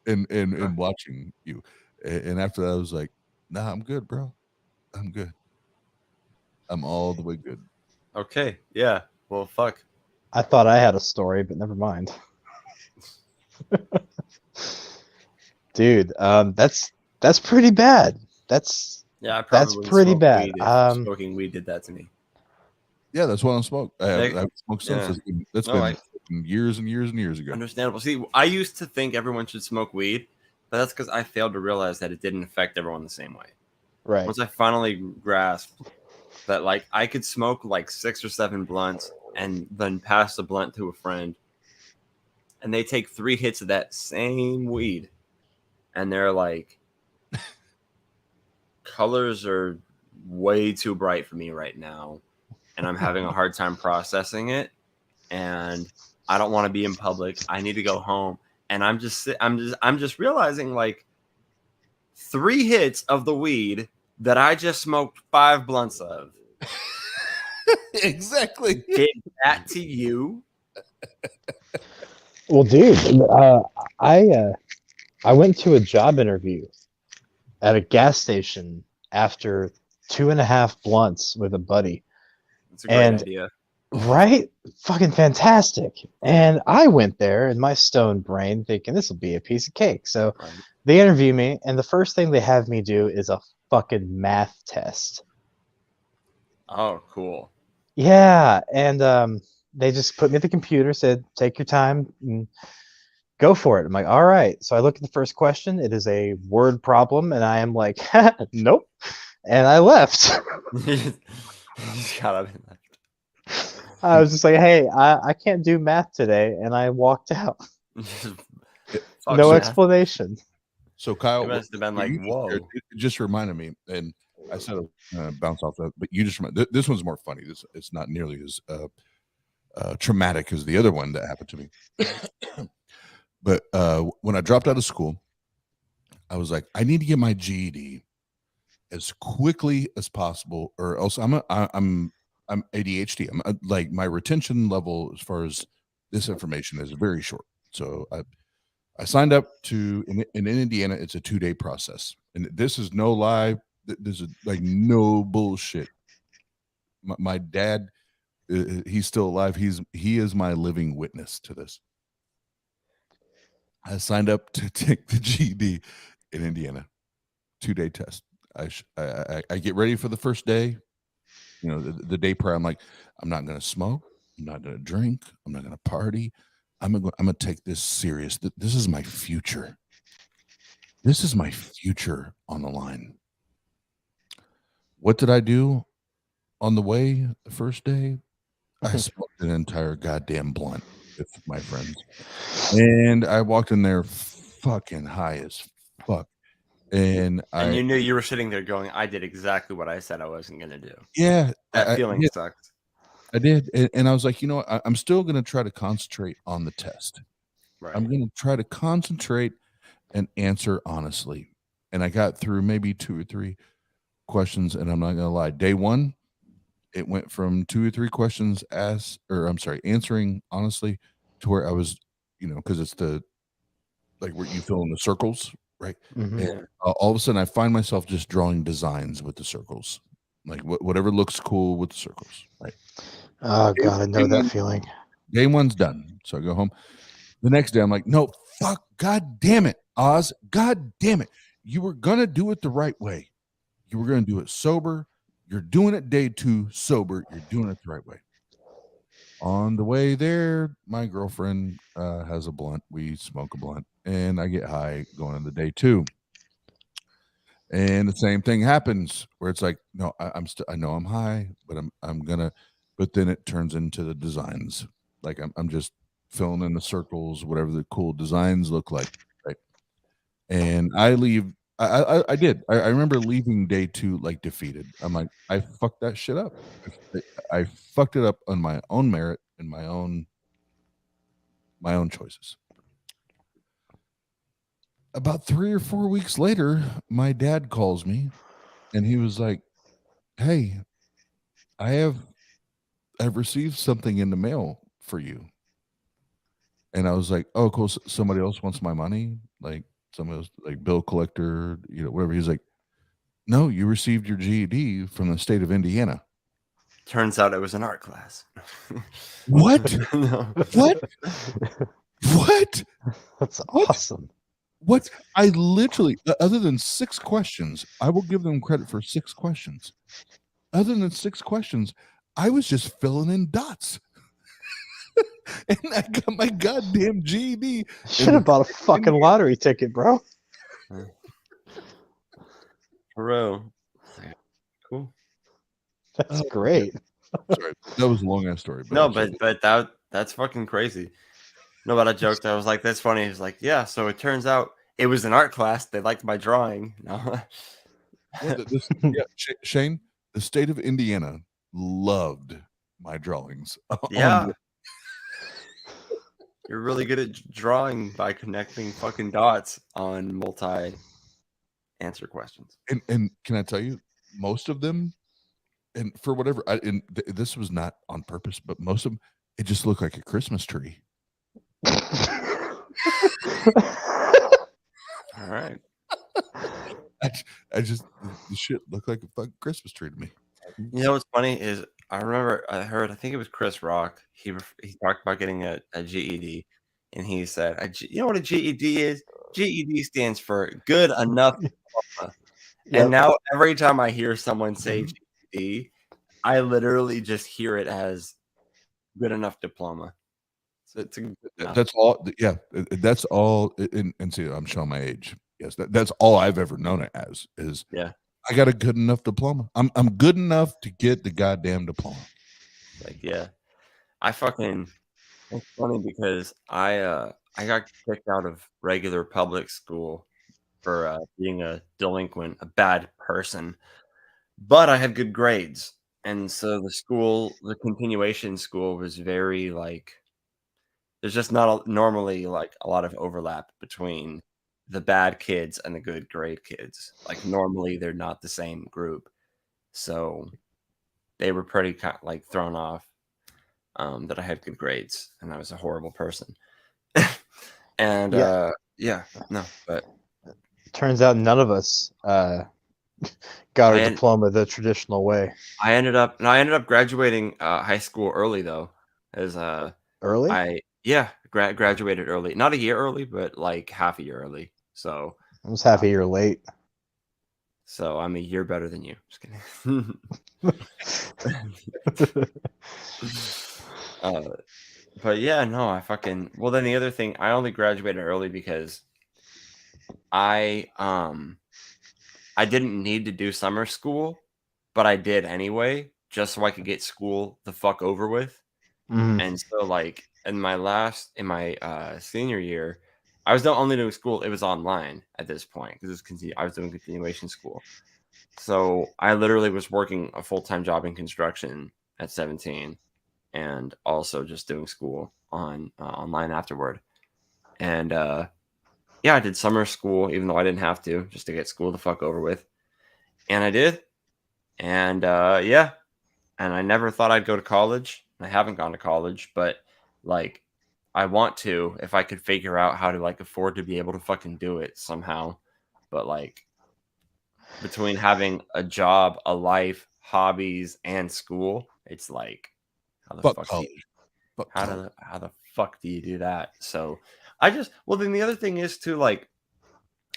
and watching you. And after that, I was like, "Nah, I'm good, bro. I'm good. I'm all the way good." Okay, yeah. Well, fuck. I thought I had a story, but never mind. Dude, that's pretty bad. That's Yeah, I probably That's wouldn't pretty smoke bad. weed if smoking weed did that to me. Yeah, that's why I don't smoke. I Like, haven't smoked since. yeah. That's No, been I- fucking years and years and years ago. Understandable. See, I used to think everyone should smoke weed, but that's because I failed to realize that it didn't affect everyone the same way. right. Once I finally grasped that, like, I could smoke like 6 or 7 blunts and then pass the blunt to a friend, and they take 3 hits of that same weed, and they're like, colors are way too bright for me right now, and I'm having a hard time processing it, and I don't want to be in public. I need to go home, and I'm just realizing, like, 3 hits of the weed that I just smoked 5 blunts of Exactly. did that to you. Well, dude, I went to a job interview at a gas station after 2.5 blunts with a buddy. It's a great And- idea. Right? Fucking fantastic. And I went there in my stone brain thinking this will be a piece of cake. So Right. they interview me, and the first thing they have me do is a fucking math test. Oh, cool. Yeah, and they just put me at the computer, said, "Take your time and go for it." I'm like, "All right." So I look at the first question. It is a word problem, and I am like, "Nope," and I left. You just got up and left. I was just like, "Hey, I can't do math today," and I walked out. Fuck No math. explanation. So Kyle, It must have been like, you just whoa. shared- it just reminded me, and I said bounce off that, but you just this one's more funny. It's not nearly as traumatic as the other one that happened to me. But when I dropped out of school, I was like, I need to get my GED as quickly as possible, or else I'm ADHD. I'm like, my retention level as far as this information is very short. So I signed up to in Indiana. It's a 2-day process, and this is no lie. This is like no bullshit. My dad, he's still alive. He is my living witness to this. I signed up to take the GED in Indiana, 2-day test. I get ready for the first day. the day prior, I'm like, I'm not going to smoke. I'm not going to drink. I'm not going to party. I'm going to take this serious. This is my future. This is my future on the line. What did I do on the way the first day? I smoked an entire goddamn blunt with my friends. And I walked in there fucking high as fuck. And you knew you were sitting there going, I did exactly what I said I wasn't going to do. Yeah. That feeling sucks. I did. And I was like, I'm still going to try to concentrate on the test. Right. I'm going to try to concentrate and answer honestly. And I got through maybe 2 or 3 questions, and I'm not going to lie. Day 1, it went from 2 or 3 questions answering honestly to where I was, because it's where you fill in the circles, right? Mhm. And all of a sudden I find myself just drawing designs with the circles, like whatever looks cool with the circles, right? Oh God, I know that feeling. Day 1's done. So I go home. The next day I'm like, no, fuck, God damn it, Oz. God damn it. You were going to do it the right way. You were going to do it sober. You're doing it day 2 sober. You're doing it the right way. On the way there, my girlfriend has a blunt. We smoke a blunt, and I get high going into day 2. And the same thing happens where it's like, no, I know I'm high, but I'm gonna. But then it turns into the designs. Like I'm just filling in the circles, whatever the cool designs look like, right? And I leave. I did. I remember leaving day 2 like defeated. I'm like, I fucked that shit up. I fucked it up on my own merit and my own choices. About 3 or 4 weeks later, my dad calls me, and he was like, "Hey, I've received something in the mail for you." And I was like, "Oh, cool. Somebody else wants my money, like somebody else, like bill collector, whatever." He's like, "No, you received your GED from the state of Indiana." Turns out it was an art class. What? No. What? What? That's What? awesome. What? I literally, other than 6 questions, I will give them credit for 6 questions. Other than 6 questions, I was just filling in dots. And I got my goddamn GED. Should have bought a fucking lottery ticket, bro. For real. Cool. That's great. Sorry, that was a long ass story. No, but that's fucking crazy. No, but I joked. I was like, that's funny. He's like, yeah, so it turns out it was an art class. They liked my drawing. No. Shane, the state of Indiana loved my drawings. Yeah. You're really good at drawing by connecting fucking dots on multi-answer questions. And can I tell you, most of them, and for whatever, this was not on purpose, but most of them, it just looked like a Christmas tree. All right. I just, the shit looked like a fucking Christmas tree to me. You know what's funny is I think it was Chris Rock. He talked about getting a GED, and he said, "You know what a GED is? GED stands for good enough diploma." Yep. And now every time I hear someone say GED, I literally just hear it as good enough diploma. So it's that's all. Yeah, that's all. And see, I'm showing my age. Yes, that's all I've ever known it as. Is I got a good enough diploma. I'm good enough to get the goddamn diploma. Like, yeah, it's funny because I got kicked out of regular public school for being a delinquent, a bad person, but I had good grades, and so the continuation school was very like, there's just not normally like a lot of overlap between the bad kids and the good grade kids. Like normally they're not the same group. So they were pretty like thrown off that I had good grades and I was a horrible person. And but turns out none of us got our diploma the traditional way. I ended up graduating high school early though. As early? Graduated early. Not a year early, but like half a year early. So I was half a year late. So I'm a year better than you. Just kidding. But yeah, no, well, then the other thing, I only graduated early because I didn't need to do summer school, but I did anyway, just so I could get school the fuck over with. Mhm. And so, like, in my senior year, I was not only doing school, it was online at this point because I was doing continuation school. So I literally was working a full-time job in construction at 17 and also just doing school online afterward. And yeah, I did summer school, even though I didn't have to, just to get school the fuck over with. And I did. And yeah, and I never thought I'd go to college. I haven't gone to college, but like I want to if I could figure out how to like afford to be able to fucking do it somehow. But like between having a job, a life, hobbies, and school, it's like how the Fuck fuck college. Fuck how college. how the fuck do you do that? So well then the other thing is too, like,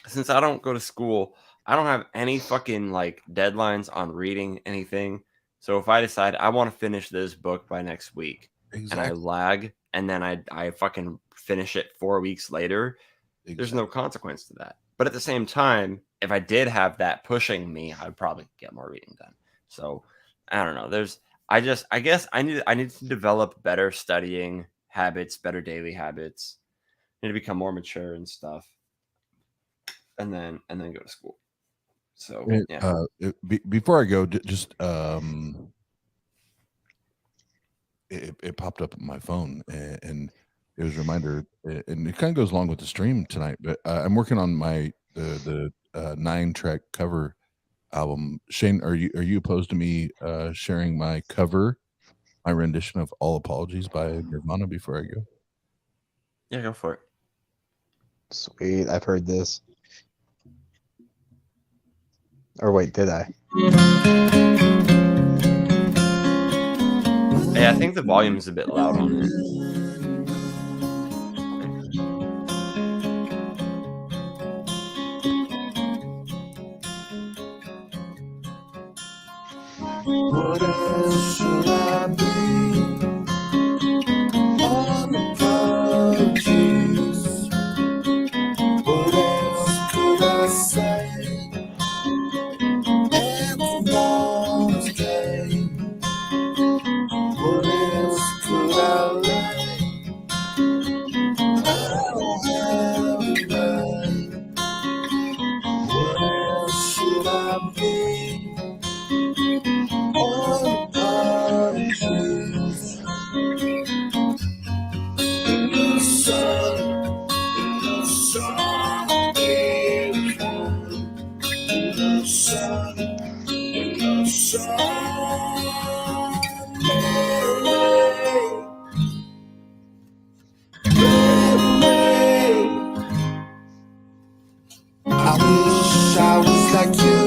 since I don't go to school, I don't have any fucking like deadlines on reading anything. So if I decide I want to finish this book by next week and I Exactly. lag and then I fucking finish it 4 weeks later, there's no consequence to that. But at the same time, if I did have that pushing me, I'd probably get more reading done. So I don't know. I guess I need to develop better studying habits, better daily habits. I need to become more mature and stuff. And then go to school. So yeah. Before I go, just it popped up on my phone and it was a reminder, and it kind of goes along with the stream tonight. But I'm working on the 9-track cover album. Shane, are you opposed to me sharing my rendition of "All Apologies" by Nirvana before I go? Yeah, go for it. Sweet, I've heard this. Or wait, did I? Hey, I think the volume is a bit loud on it. What else should I be? All apologies. What else could I say? Everyone's day. What else could I lay? I don't have a name. What else should I be? All apologies. In the sun, in the sun, in the sun. I wish I was like you,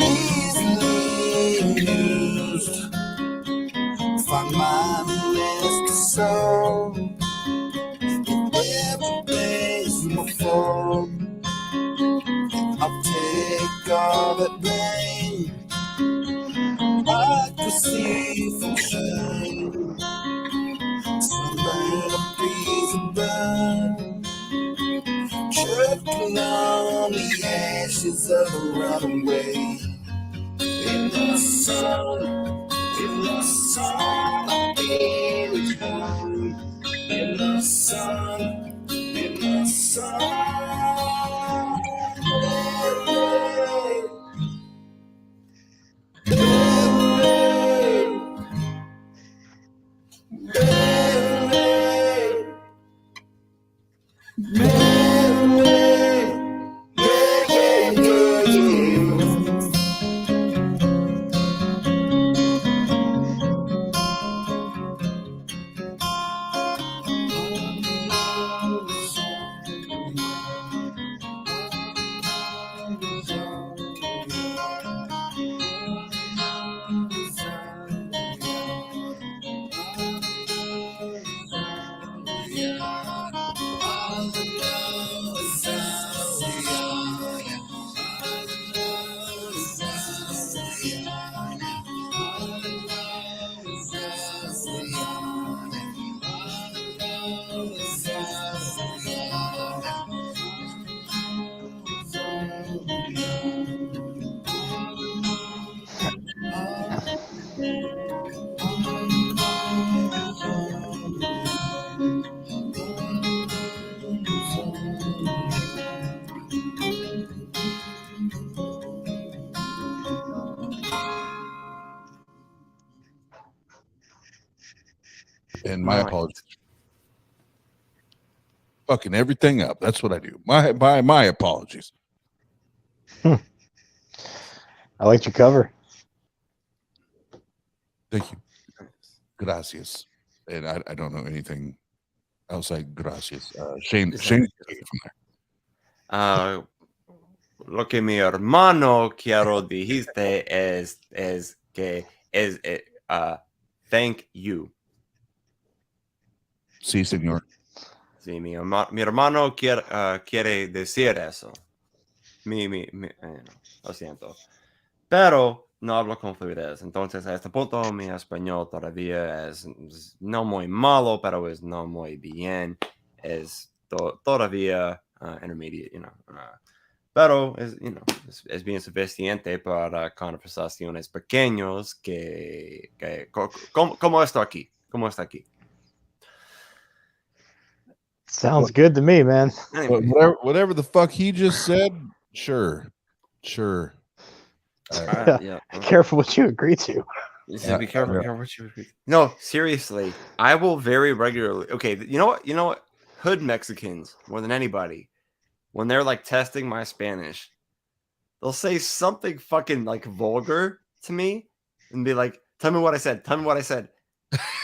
easily used. Find my nest soul. Everything's my fault. I'll take all that blame. I can see from shame. Somebody breathe and burn. Trickling on the ashes of a runaway. In the sun, I'll be returned. In the sun, and my Nice. apologies. Fucking everything up. That's what I do. My apologies. I liked your cover. Thank you. Gracias. And I don't know anything outside gracias. Shane, Is that- Shane, take it from there. Lo que mi hermano quiero dijiste es que es thank you. Sí, señor. Sí, mi hermano quiere decir eso. Lo siento. Pero no hablo con fluidez. Entonces, a este punto, mi español todavía es no muy malo, pero es no muy bien. Es todavía intermediate, pero es bien suficiente para conversaciones pequeños ¿cómo está aquí? ¿Cómo está aquí? Sounds good to me, man. Anyway, Whatever the fuck he just said, sure. yeah. Careful what you agree to. So be careful. Yeah. Careful what you repeat. No, seriously, I will very regularly. Okay, you know what? Hood Mexicans more than anybody, when they're like testing my Spanish, they'll say something fucking like vulgar to me and be like, "Tell me what I said. Tell me what I said,"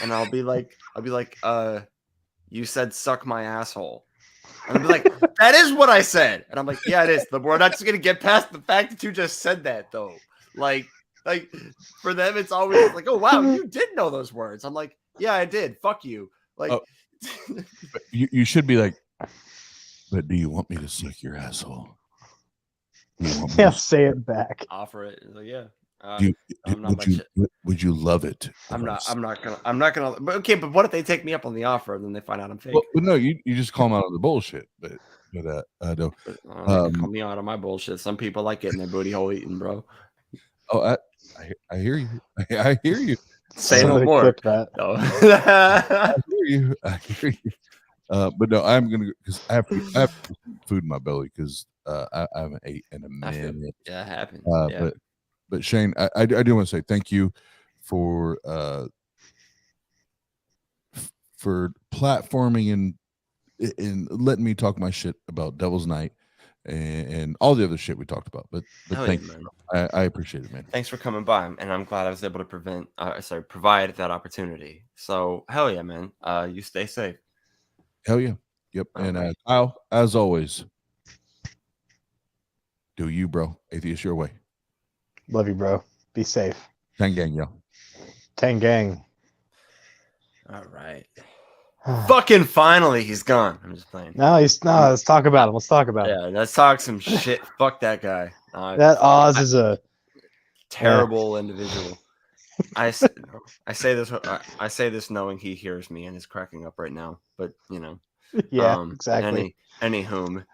and I'll be like, "You said suck my asshole." And I'll be like, "That is what I said," and I'm like, "Yeah, it is." We're not just gonna get past the fact that you just said that though, like for them, it's always like, "Oh wow, you did know those words." I'm like, "Yeah, I did. Fuck you." Like, Oh. You should be like, but do you want me to suck your asshole? Do you want me Yeah, to say it back. offer it. It's like, yeah. Do you, I'm not much. would you love it? I'm not gonna. But okay, but what if they take me up on the offer and then they find out I'm fake? Well, no, you just call them out on the bullshit. But I don't. Call me out on my bullshit. Some people like getting their booty hole eaten, bro. Oh, I hear you. I hear you. Say no Somebody more. clip that. No. I hear you. I hear you. But no, I'm gonna because I have food in my belly because I haven't ate in a I feel- minute. yeah, it happens. Yeah. But Shane, I do want to say thank you for platforming and letting me talk my shit about Devil's Night and all the other shit we talked about. But Hell thank yeah, you. man. I appreciate it, man. Thanks for coming by, and I'm glad I was able to provide that opportunity. So hell yeah, man. You stay safe. Hell yeah. Yep. All And right. Kyle, as always, do you, bro? Atheist your way. Love you, bro. Be safe. Gang gang, yo. Tang gang. All right. Fucking finally, he's gone. I'm just playing. No, let's talk about him. Let's talk about him. Yeah, let's talk some shit. Fuck that guy. That Oz is a Terrible individual. I say this knowing he hears me and is cracking up right now. But yeah, exactly. Any whom,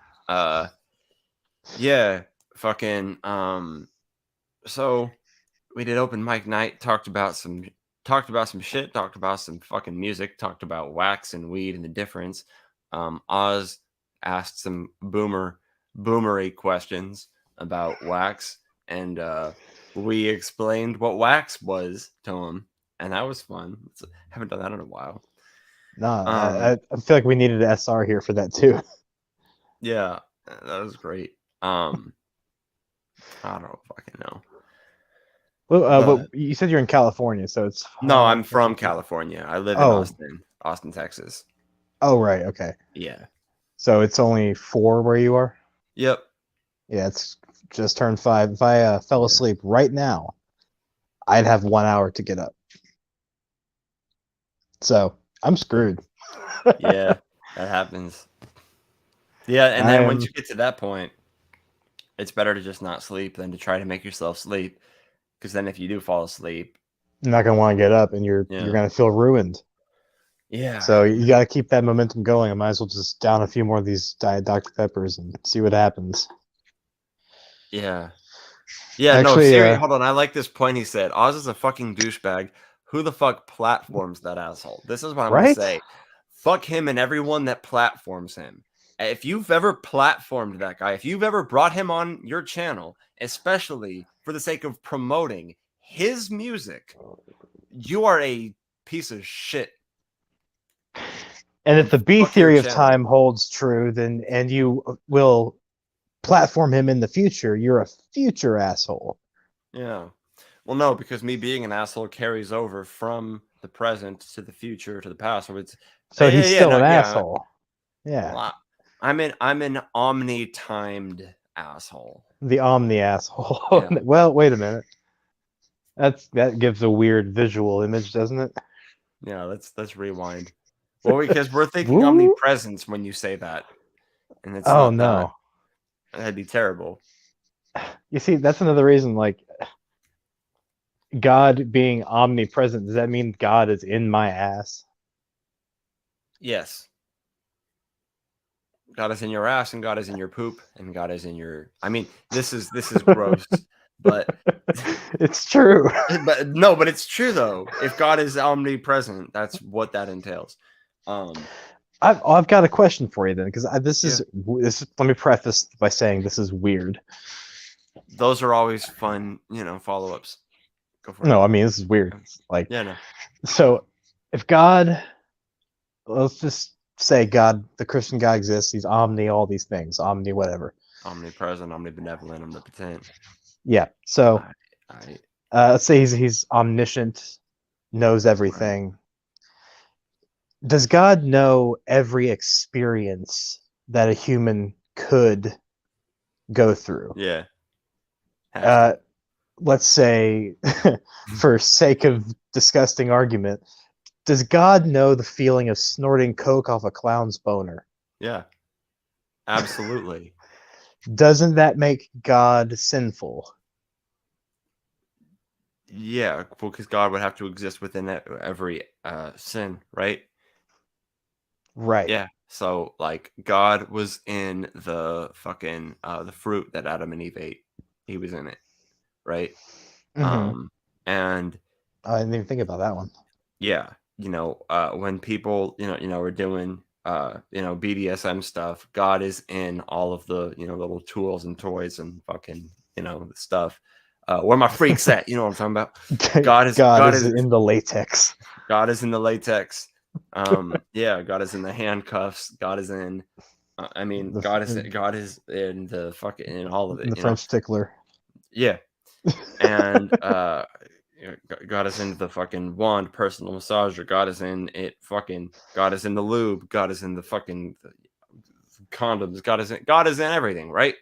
yeah, fucking. So we did open mic night. Talked about some shit. Talked about some fucking music. Talked about wax and weed and the difference. Oz asked some boomery questions about wax, and we explained what wax was to him, and that was fun. Haven't done that in a while. No, I feel like we needed an SR here for that too. Yeah, that was great. I don't fucking know. Well, but you said you're in California, so it's No, I'm from California. I live in Austin, Texas. Oh, right. Okay. Yeah. So it's only 4 where you are? Yep. Yeah, it's just turned 5. If I fell asleep right now, I'd have 1 hour to get up. So I'm screwed. Yeah, that happens. Yeah, and then once you get to that point, it's better to just not sleep than to try to make yourself sleep. Because then if you do fall asleep, You're not gonna want to get up, and you're gonna feel ruined. yeah. So you got to keep that momentum going. I might as well just down a few more of these Diet Dr Peppers and see what happens. Yeah. Yeah, Actually, no, seriously, hold on. I like this point he said. Oz is a fucking douchebag. Who the fuck platforms that asshole? This is what I'm going to say. Fuck him and everyone that platforms him. If you've ever platformed that guy, if you've ever brought him on your channel, especially for the sake of promoting his music, you are a piece of shit. And if the B Fuck your theory of channel. time holds true, then and you will platform him in the future, you're a future asshole. Yeah. Well, no, because me being an asshole carries over from the present to the future to the past. So it's So yeah, he's yeah, still no, an yeah. asshole. Yeah. Well, I'm an omni-timed asshole. The Omni asshole. Yeah. Well, wait a minute. That gives a weird visual image, doesn't it? Yeah, let's rewind. Well, because we're thinking Woo. omnipresence when you say that, and it's Oh not no. that. That'd be terrible. You see, that's another reason, like God being omnipresent, does that mean God is in my ass? Yes. God is in your ass, and God is in your poop, and God is in your. I mean, this is gross, but It's true. but no, but it's true though. If God is omnipresent, that's what that entails. I've got a question for you then, because this Yeah. is. Let me preface by saying this is weird. Those are always fun, follow-ups. Go for it. No, I mean this is weird. Like, Yeah, no. so if God, let's just say God, the Christian God exists. He's omni, all these things, omni, whatever. Omnipresent, omnibenevolent, omnipotent. Yeah. So I let's say he's omniscient, knows everything. Does God know every experience that a human could go through? yeah. Has to. Let's say, for sake of disgusting argument, does God know the feeling of snorting coke off a clown's boner? Yeah. Absolutely. Doesn't that make God sinful? Yeah, because God would have to exist within every sin, right? Right. Yeah. So like God was in the fucking the fruit that Adam and Eve ate. He was in it, right? Mhm. And I didn't even think about that one. yeah, when people, are doing BDSM stuff, God is in all of the, little tools and toys and fucking, the stuff. Where my freaks at? You know what I'm talking about? God is in the latex. God is in the latex. Yeah, God is in the handcuffs. God is in. God is in the fucking in all of it. The French tickler. Yeah, and God is in the fucking wand, personal massager. God is in it. Fucking God is in the lube. God is in the fucking condoms. God is in everything, right?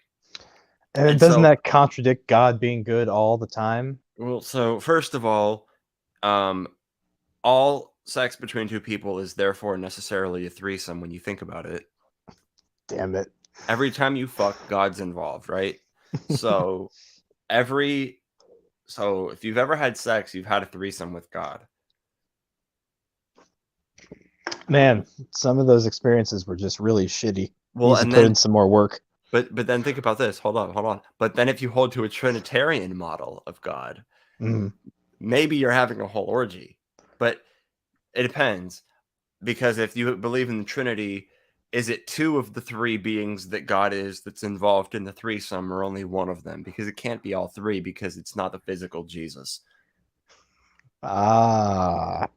And doesn't that contradict God being good all the time? Well, so first of all sex between two people is therefore necessarily a threesome when you think about it. Damn it. Every time you fuck, God's involved, right? So if you've ever had sex, you've had a threesome with God. Man, some of those experiences were just really shitty. Well, Needs to put in some more work. But then think about this. Hold on. But then if you hold to a Trinitarian model of God, maybe you're having a whole orgy. But it depends. Because if you believe in the Trinity, is it two of the three beings that God is that's involved in the threesome, or only one of them? Because it can't be all three, because it's not the physical Jesus. And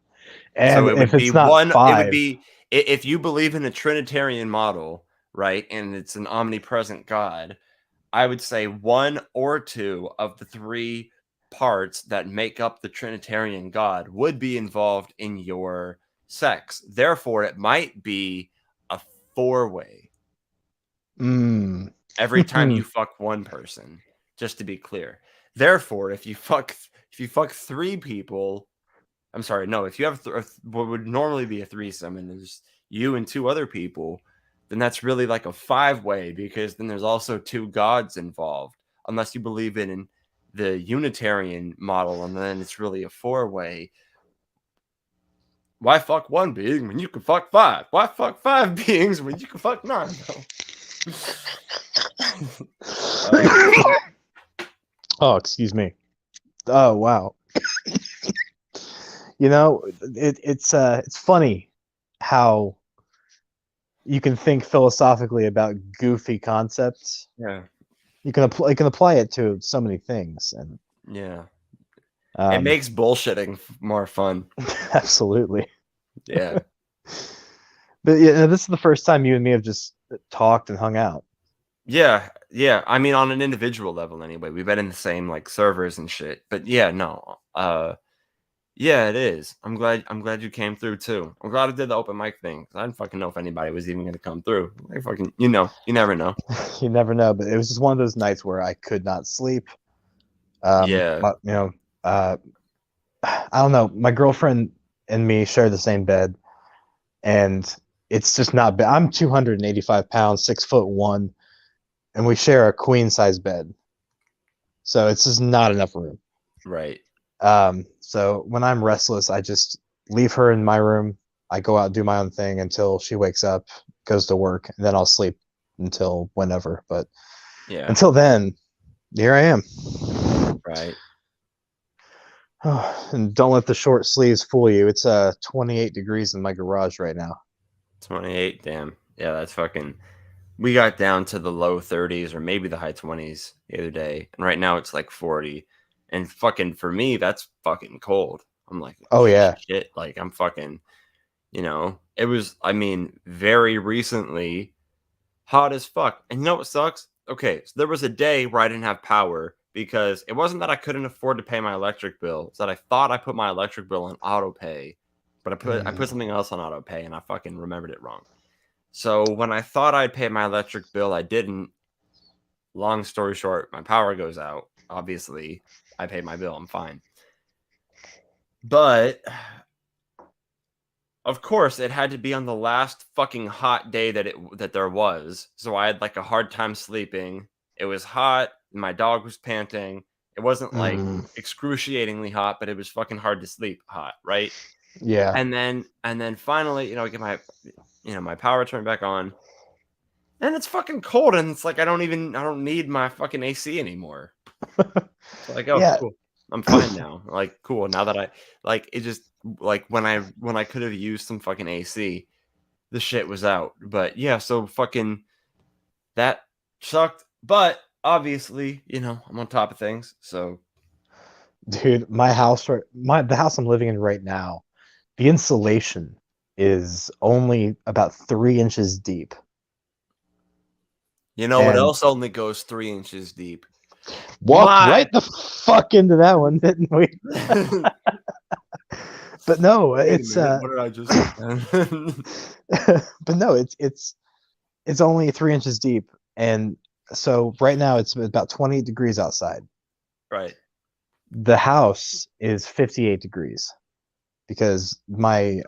so it would if it's be not one. 5, It would be, if you believe in a Trinitarian model, right, and it's an omnipresent God, I would say one or two of the three parts that make up the Trinitarian God would be involved in your sex. Therefore, it might be a 4-way. Every time you fuck one person, just to be clear. Therefore, if you fuck 3 people, I'm sorry, no, if you have what would normally be a threesome and there's you and 2 other people, then that's really like a 5-way, because then there's also 2 gods involved, unless you believe in the Unitarian model, and then it's really a 4-way. Why fuck 1 being when you can fuck 5? Why fuck 5 beings when you can fuck 9? Oh, excuse me. Oh, wow. It's funny how you can think philosophically about goofy concepts. Yeah. You can apply it to so many things, and yeah, it makes bullshitting more fun. Absolutely. Yeah. But yeah, this is the first time you and me have just talked and hung out. Yeah, yeah. I mean, on an individual level, anyway. We've been in the same like servers and shit. But yeah, no. Yeah, it is. I'm glad you came through too. I'm glad I did the open mic thing. 'Cause I didn't fucking know if anybody was even gonna come through. Like fucking, you never know. You never know, but it was just one of those nights where I could not sleep. Yeah. But, I don't know. My girlfriend and me share the same bed, and it's just not bad. I'm 285 pounds, 6'1", and we share a queen size bed, so it's just not enough room. Right. So when I'm restless, I just leave her in my room. I go out and do my own thing until she wakes up, goes to work, and then I'll sleep until whenever. But Yeah. until then, here I am. Right. And don't let the short sleeves fool you. It's 28 degrees in my garage right now. 28. Damn. Yeah, that's fucking. We got down to the low 30s or maybe the high 20s the other day, and right now it's like 40. And fucking for me, that's fucking cold. I'm like, Oh yeah. shit. Like I'm fucking. It was. I mean, very recently, hot as fuck. And you know what sucks? Okay, so there was a day where I didn't have power because it wasn't that I couldn't afford to pay my electric bill. It's that I thought I put my electric bill on auto pay, but I put something else on auto pay and I fucking remembered it wrong. So when I thought I'd pay my electric bill, I didn't. Long story short, my power goes out. Obviously, I paid my bill. I'm fine. But of course, it had to be on the last fucking hot day that there was. So I had like a hard time sleeping. It was hot. My dog was panting. It wasn't like excruciatingly hot, but it was fucking hard to sleep hot, right? Yeah. And then finally, I get my power turned back on. And it's fucking cold, and it's like I don't need my fucking AC anymore. So like, oh, Yeah. cool. I'm fine now. Like, cool. Now that it just like when I could have used some fucking AC, the shit was out. But yeah, so fucking that sucked. But obviously, I'm on top of things. So Dude, the house I'm living in right now, the insulation is only about 3 inches deep. what And- else only goes 3 inches deep? Walked right the fuck into that one, didn't we? But no, Wait a it's minute, what did I just but no, it's only 3 inches deep, and so right now it's about 28 degrees outside. Right. The house is 58 degrees because my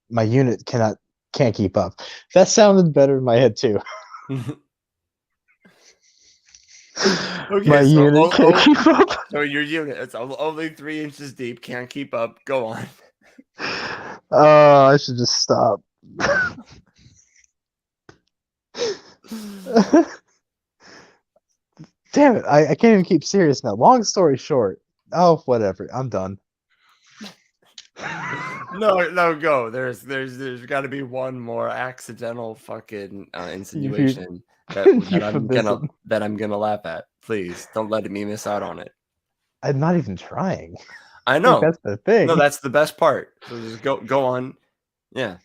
unit can't keep up. That sounded better in my head too. Okay, My so unit can't keep up. So your unit, it's only 3 inches deep, can't keep up. Go on. Oh, I should just stop. Damn it, I can't even keep serious now. Long story short, oh, whatever, I'm done. No, go. There's got to be one more accidental fucking insinuation that I'm gonna laugh at. Please don't let me miss out on it. I'm not even trying. I know. That's the thing. No, that's the best part. So just go on. Yeah.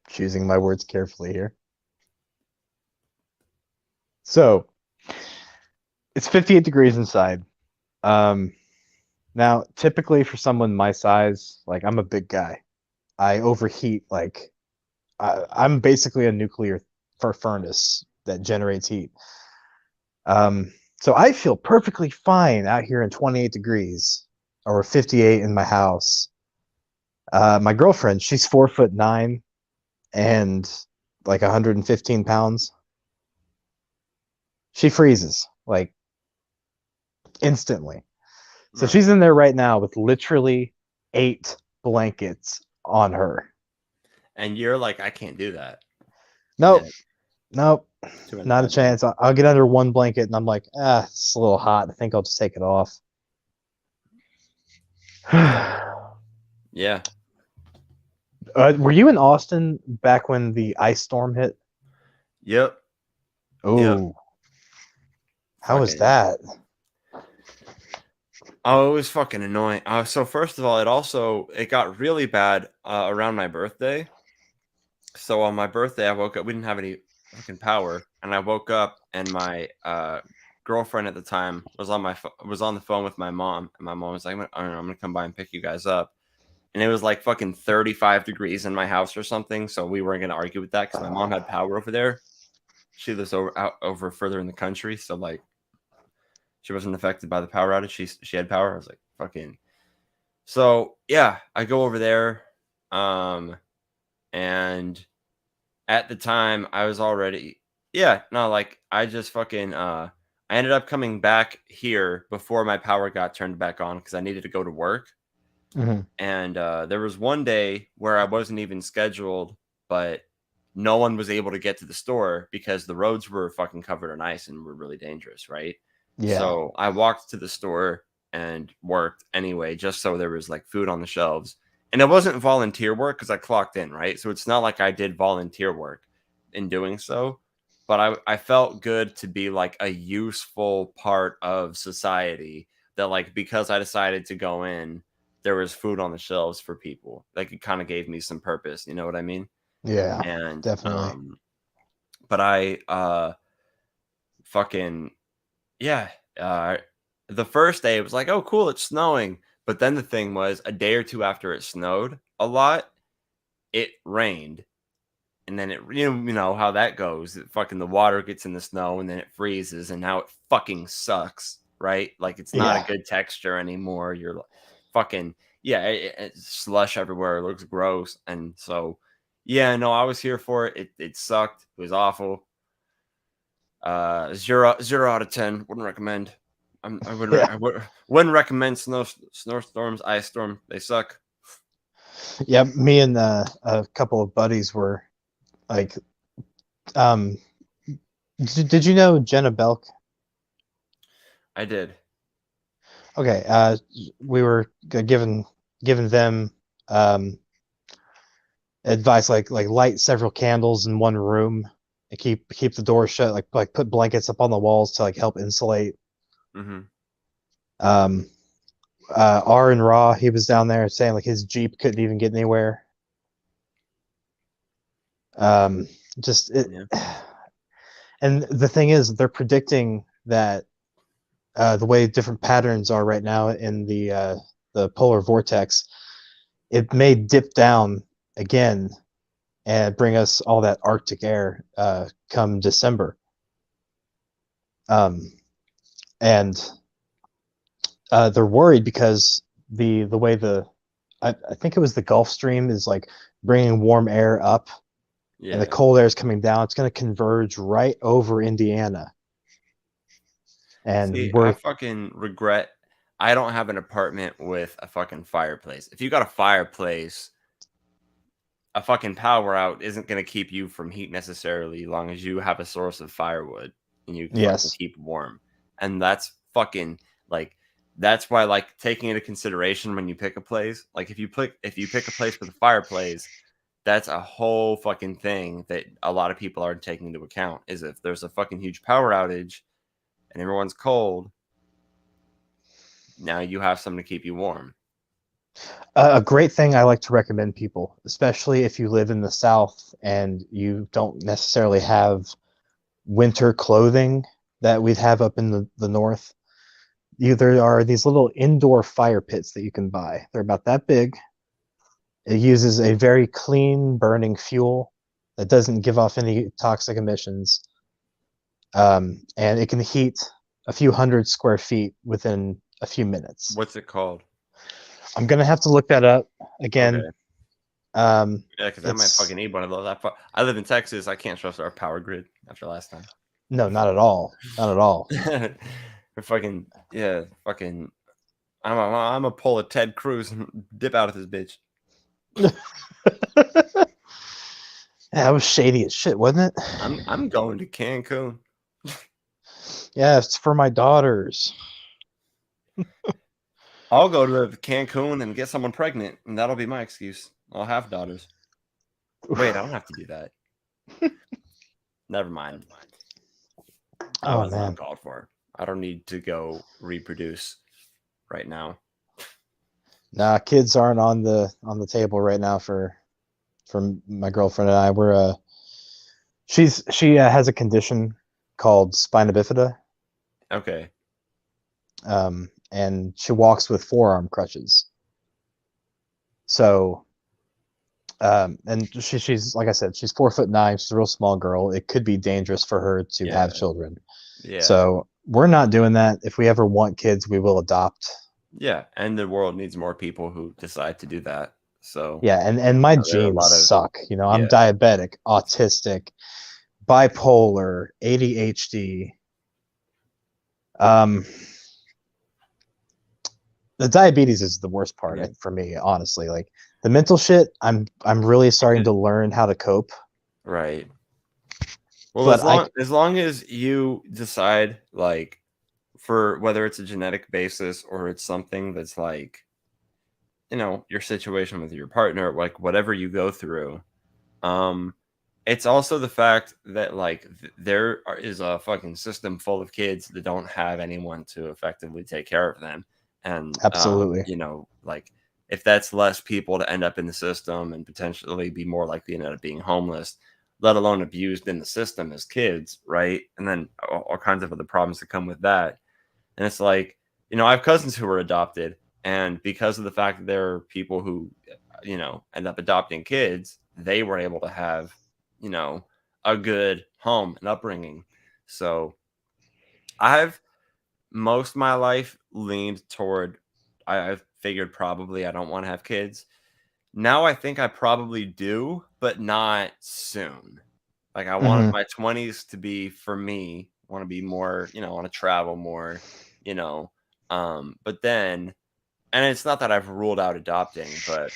Choosing my words carefully here. So it's 58 degrees inside. Now, typically for someone my size, like I'm a big guy, I overheat. Like I'm basically a nuclear furnace that generates heat. So I feel perfectly fine out here in 28 degrees or 58 in my house. My girlfriend, she's 4'9" and like 115 pounds. She freezes like instantly. So she's in there right now with literally 8 blankets on her. And you're like, I can't do that. Nope. Yeah. Nope. Too Not a chance. I'll get under one blanket and I'm like, it's a little hot. I think I'll just take it off. Yeah. Were you in Austin back when the ice storm hit? Yep. Oh. How was Fucking- that? Oh, it was fucking annoying. So first of all, it got really bad around my birthday. So on my birthday, I woke up. We didn't have any fucking power, and I woke up, and my girlfriend at the time was on was on the phone with my mom, and my mom was like, I'm gonna come by and pick you guys up." And it was like fucking 35 degrees in my house or something. So we weren't gonna argue with that because my mom had power over there. She lives over further in the country, so like she wasn't affected by the power outage. She had power. I was like, fucking. So yeah, I go over there, and at the time I was already like I just fucking I ended up coming back here before my power got turned back on because I needed to go to work. Mhm. And there was one day where I wasn't even scheduled, but no one was able to get to the store because the roads were fucking covered in ice and were really dangerous, right? Yeah. So I walked to the store and worked anyway, just so there was like food on the shelves. And it wasn't volunteer work because I clocked in, right? So it's not like I did volunteer work in doing so, but I felt good to be like a useful part of society that like because I decided to go in, there was food on the shelves for people. Like it kind of gave me some purpose, you know what I mean? Yeah. And Definitely. but I fucking yeah, the first day it was like, "Oh cool, it's snowing." But then the thing was a day or two after it snowed a lot, it rained. And then you know how that goes. Fucking the water gets in the snow and then it freezes and now it fucking sucks, right? Like it's not a Yeah. good texture anymore. You're fucking it's slush everywhere. It looks gross. And so yeah, no, I was here for it. It sucked. It was awful. 0 out of 10. Wouldn't recommend. I wouldn't. Yeah. Wouldn't recommend snowstorms, ice storm. They suck. Yeah. Me and a couple of buddies were like, um, did you know Jenna Belk? I did. Okay. We were given them advice like light several candles in one room and keep the door shut, like put blankets up on the walls to like help insulate. Mm-hmm. R and Raw, he was down there saying like his Jeep couldn't even get anywhere. Just it, Yeah. and the thing is, they're predicting that the way different patterns are right now in the polar vortex, it may dip down again and bring us all that Arctic air come December. And they're worried because the way I think it was the Gulf Stream is like bringing warm air up, Yeah. and the cold air is coming down. It's going to converge right over Indiana, and See, I we're fucking regret I don't have an apartment with a fucking fireplace. If you got a fireplace, a fucking power out isn't going to keep you from heat necessarily, as long as you have a source of firewood and you fucking yes, keep warm. And that's fucking like that's why like taking into consideration when you pick a place, like if you pick a place with a fireplace, that's a whole fucking thing that a lot of people aren't taking into account. Is if there's a fucking huge power outage and everyone's cold, now you have something to keep you warm. a great thing I like to recommend people, especially if you live in the South and you don't necessarily have winter clothing that we'd have up in the North. There are these little indoor fire pits that you can buy. They're about that big. It uses a very clean burning fuel that doesn't give off any toxic emissions. And it can heat a few hundred square feet within a few minutes. What's it called? I'm gonna have to look that up again. Okay. Yeah, because I might fucking need one of those. I live in Texas. I can't trust our power grid after last time. No, not at all. Not at all. We're fucking fucking. I'm a pull a Ted Cruz and dip out of this bitch. Yeah, that was shady as shit, wasn't it? I'm going to Cancun. Yeah, it's for my daughters. I'll go to Cancun and get someone pregnant, and that'll be my excuse. I'll have daughters. Wait, I don't have to do that. Never mind. Oh That was man. uncalled for. I don't need to go reproduce right now. Nah, kids aren't on the table right now for my girlfriend and I. We're she has a condition called spina bifida, Okay. and she walks with forearm crutches. So, and she's like I said, she's 4'9". She's a real small girl. It could be dangerous for her to Yeah. have children. Yeah. So we're not doing that. If we ever want kids, we will adopt. Yeah, and the world needs more people who decide to do that. So Yeah, and my there are a genes lot of- suck. You know, I'm yeah. diabetic, autistic, bipolar, ADHD. The diabetes is the worst part Yeah. for me, honestly. Like the mental shit, I'm really starting to learn how to cope. Right. Well, But as long as you decide, like, for whether it's a genetic basis or it's something that's like, you know, your situation with your partner, like whatever you go through, it's also the fact that like is a fucking system full of kids that don't have anyone to effectively take care of them, and Absolutely. you know, like if that's less people to end up in the system and potentially be more likely to end up being homeless, let alone abused in the system as kids, right? And then all kinds of other problems that come with that. And it's like, you know, I have cousins who were adopted, and because of the fact that there are people who, you know, end up adopting kids, they were able to have, you know, a good home and upbringing. So I've most of my life leaned toward, I've figured probably I don't want to have kids. Now I think I probably do, but not soon. Like I want my 20s to be for me, want to be more, you know, want to travel more, you know. But then, and it's not that I've ruled out adopting, but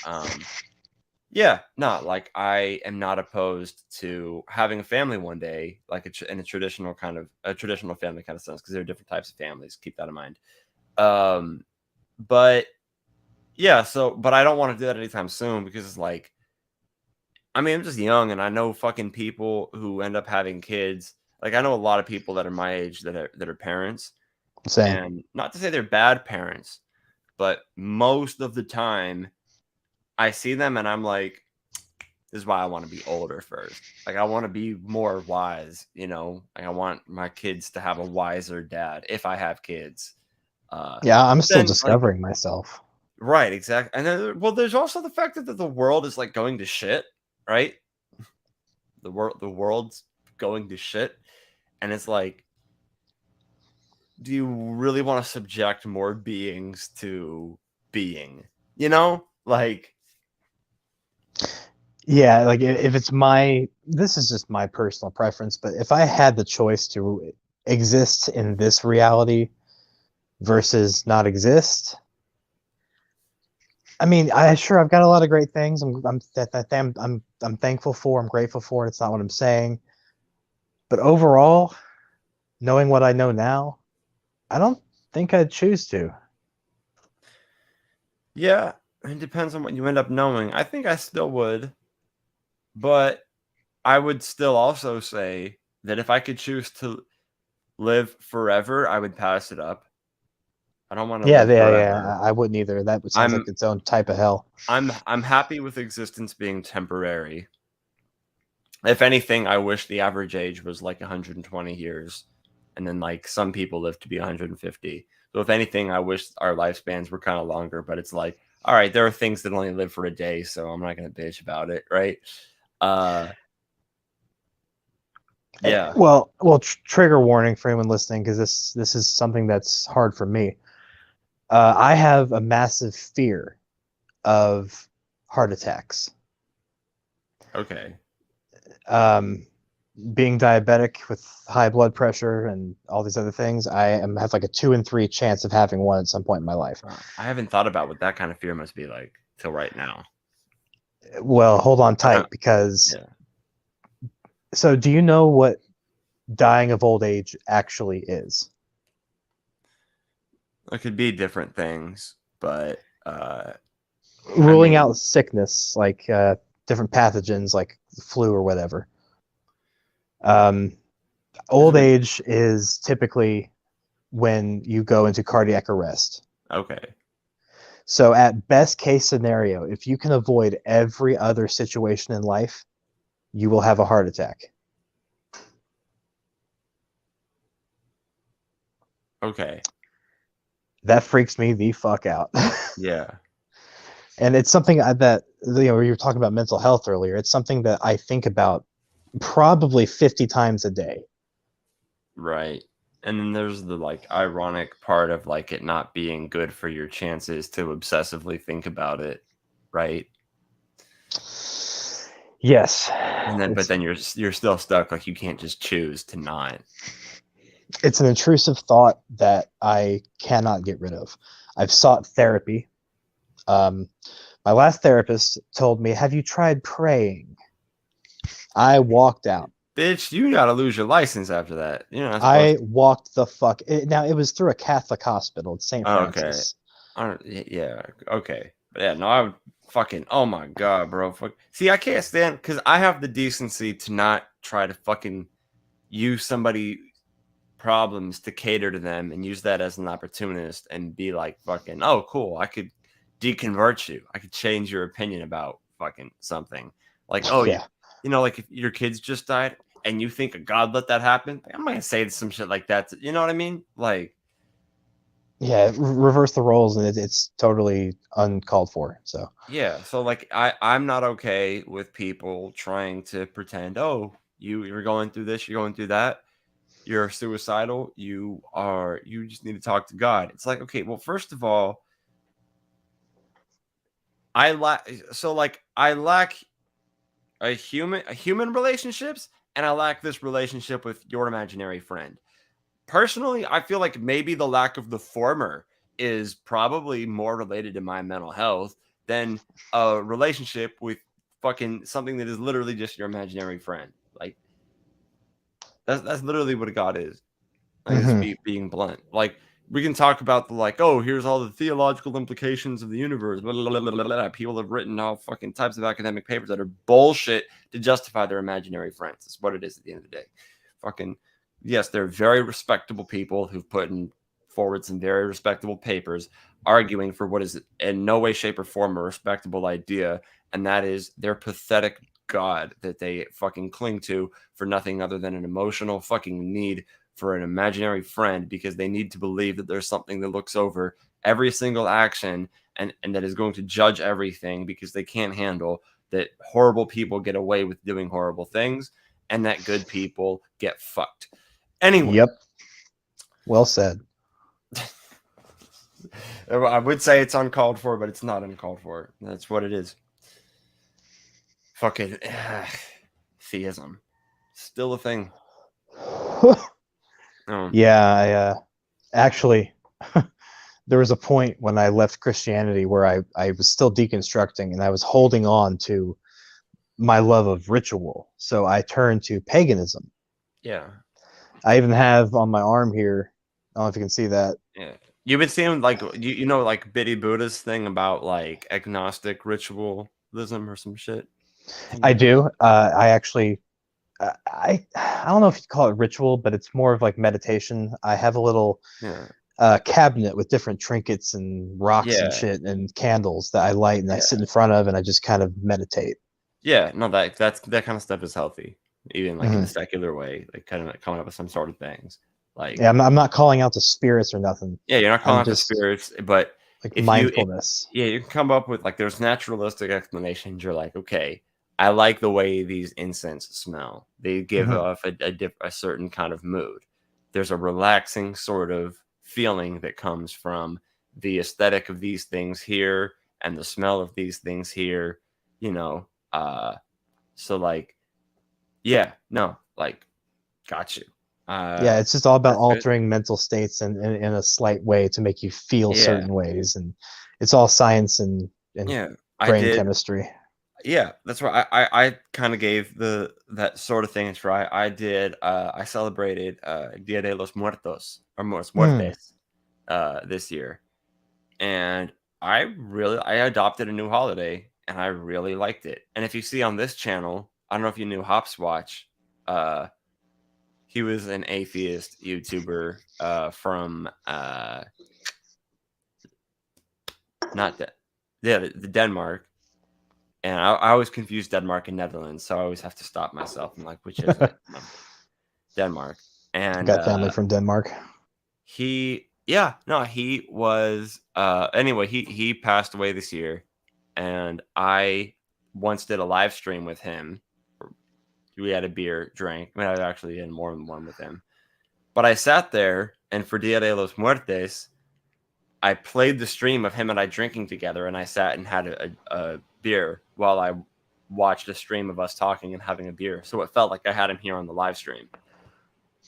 yeah, not like I am not opposed to having a family one day, like in a traditional family kind of sense, because there are different types of families. Keep that in mind. But yeah, but I don't want to do that anytime soon because it's like, I mean, I'm just young and I know fucking people who end up having kids. Like I know a lot of people that are my age that are parents. Same. And not to say they're bad parents, but most of the time I see them and I'm like, this is why I want to be older first. Like I want to be more wise, you know. Like I want my kids to have a wiser dad if I have kids. Yeah, I'm still then, discovering myself. Right, exactly. And then, well, there's also the fact that the world is like going to shit, right? The world's going to shit, and it's like, do you really want to subject more beings to being? You know, like. Yeah, like if it's this is just my personal preference, but if I had the choice to exist in this reality versus not exist, I mean, I've got a lot of great things. I'm thankful for. I'm grateful for. It's not what I'm saying, but overall, knowing what I know now, I don't think I'd choose to. Yeah, it depends on what you end up knowing. I think I still would, but I would still also say that if I could choose to live forever, I would pass it up. I don't want to live forever. Yeah. I wouldn't either. That sounds like its own type of hell. I'm happy with existence being temporary. If anything, I wish the average age was like 120 years, and then like some people live to be 150. So if anything, I wish our lifespans were kind of longer. But it's like, all right, there are things that only live for a day, so I'm not gonna bitch about it, right? Yeah. Well, trigger warning for anyone listening, because this is something that's hard for me. I have a massive fear of heart attacks. Okay. Being diabetic with high blood pressure and all these other things, I have like a 2 in 3 chance of having one at some point in my life. I haven't thought about what that kind of fear must be like till right now. Well, hold on tight, because so do you know what dying of old age actually is? It could be different things, but ruling out sickness, like different pathogens like flu or whatever. Old age is typically when you go into cardiac arrest. Okay. So at best case scenario, if you can avoid every other situation in life, you will have a heart attack. Okay. That freaks me the fuck out. Yeah. And it's something that, you were talking about mental health earlier. It's something that I think about probably 50 times a day. Right. And then there's the like ironic part of like it not being good for your chances to obsessively think about it, right? Yes. And then but then you're still stuck, like you can't just choose to not. It's an intrusive thought that I cannot get rid of. I've sought therapy. My last therapist told me, "Have you tried praying?" I walked out. Bitch, you gotta lose your license after that. You're not supposed I walked the fuck. Now it was through a Catholic hospital, St. Oh, okay. Francis. Yeah, okay. But yeah, no, I would fucking oh my god, bro. Fuck. See, I can't stand because I have the decency to not try to fucking use somebody problems to cater to them and use that as an opportunist and be like fucking oh cool, I could deconvert you. I could change your opinion about fucking something. Like, oh Yeah. you know, like if your kids just died and you think a God let that happen, I'm not gonna say some shit like that. You know what I mean? Like, Yeah, reverse the roles, and it's totally uncalled for. So yeah. So like I'm not okay with people trying to pretend, oh, you're going through this, you're going through that, you're suicidal, you just need to talk to God. It's like, okay, well, first of all, I lack a human relationships, and I lack this relationship with your imaginary friend. Personally, I feel like maybe the lack of the former is probably more related to my mental health than a relationship with fucking something that is literally just your imaginary friend. Like that's literally what a God is. Like just being blunt. Like we can talk about the like, oh, here's all the theological implications of the universe. Blah, blah, blah, blah, blah. People have written all fucking types of academic papers that are bullshit to justify their imaginary friends. That's what it is at the end of the day. Fucking yes, they're very respectable people who've put forward some very respectable papers arguing for what is in no way, shape, or form a respectable idea, and that is their pathetic God that they fucking cling to for nothing other than an emotional fucking need for an imaginary friend because they need to believe that there's something that looks over every single action and that is going to judge everything because they can't handle that horrible people get away with doing horrible things and that good people get fucked. Anyway. Yep. Well said. I would say it's uncalled for, but it's not uncalled for. That's what it is. Fucking theism. Still a thing. Oh. Yeah, actually, there was a point when I left Christianity where I was still deconstructing and I was holding on to my love of ritual. So I turned to paganism. Yeah. I even have on my arm here, I don't know if you can see that. Yeah. You've been seeing like you know like Biddy Buddha's thing about like agnostic ritualism or some shit. I do. I actually I don't know if you'd call it ritual, but it's more of like meditation. I have a little cabinet with different trinkets and rocks and shit and candles that I light and I sit in front of and I just kind of meditate. Yeah, no, that kind of stuff is healthy, even like in a secular way, like kind of coming up with some sort of things. Like, yeah, I'm not calling out the spirits or nothing. Yeah, you're not calling out the spirits, but like mindfulness. You can come up with like there's naturalistic explanations. You're like, okay, I like the way these incense smell. They give off a certain kind of mood. There's a relaxing sort of feeling that comes from the aesthetic of these things here and the smell of these things here. You know, so like, yeah, no, like, got you. Yeah, it's just all about altering mental states in a slight way to make you feel certain ways, and it's all science and brain chemistry. Yeah, that's right. I kind of gave that sort of thing a try. I celebrated Dia de los Muertos or Muertes this year, and I adopted a new holiday, and I really liked it. And if you see on this channel, I don't know if you knew Hopswatch. He was an atheist YouTuber from not the Denmark. And I always confuse Denmark and Netherlands, so I always have to stop myself. I'm like, which is it? Denmark. And Got family from Denmark. he was anyway, he passed away this year, and I once did a live stream with him. We had a beer, drank. I mean, I actually had more than one with him. But I sat there, and for Dia de los Muertes, I played the stream of him and I drinking together, and I sat and had a beer while I watched a stream of us talking and having a beer. So it felt like I had him here on the live stream.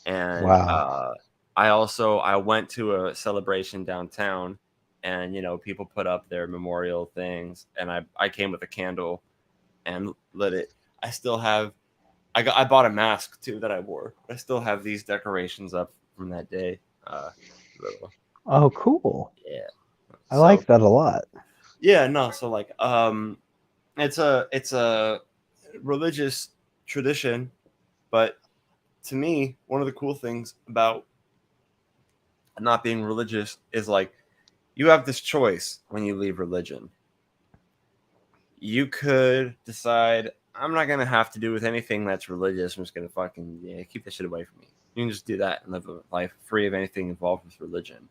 And Wow. I went to a celebration downtown, and people put up their memorial things, and I came with a candle and lit it. I still have I bought a mask too that I wore. I still have these decorations up from that day. Little. Oh, cool. Yeah. I like that a lot. Yeah, no, so like it's a religious tradition, but to me, one of the cool things about not being religious is like you have this choice when you leave religion. You could decide, I'm not gonna have to do with anything that's religious. I'm just gonna fucking keep that shit away from me. You can just do that and live a life free of anything involved with religion.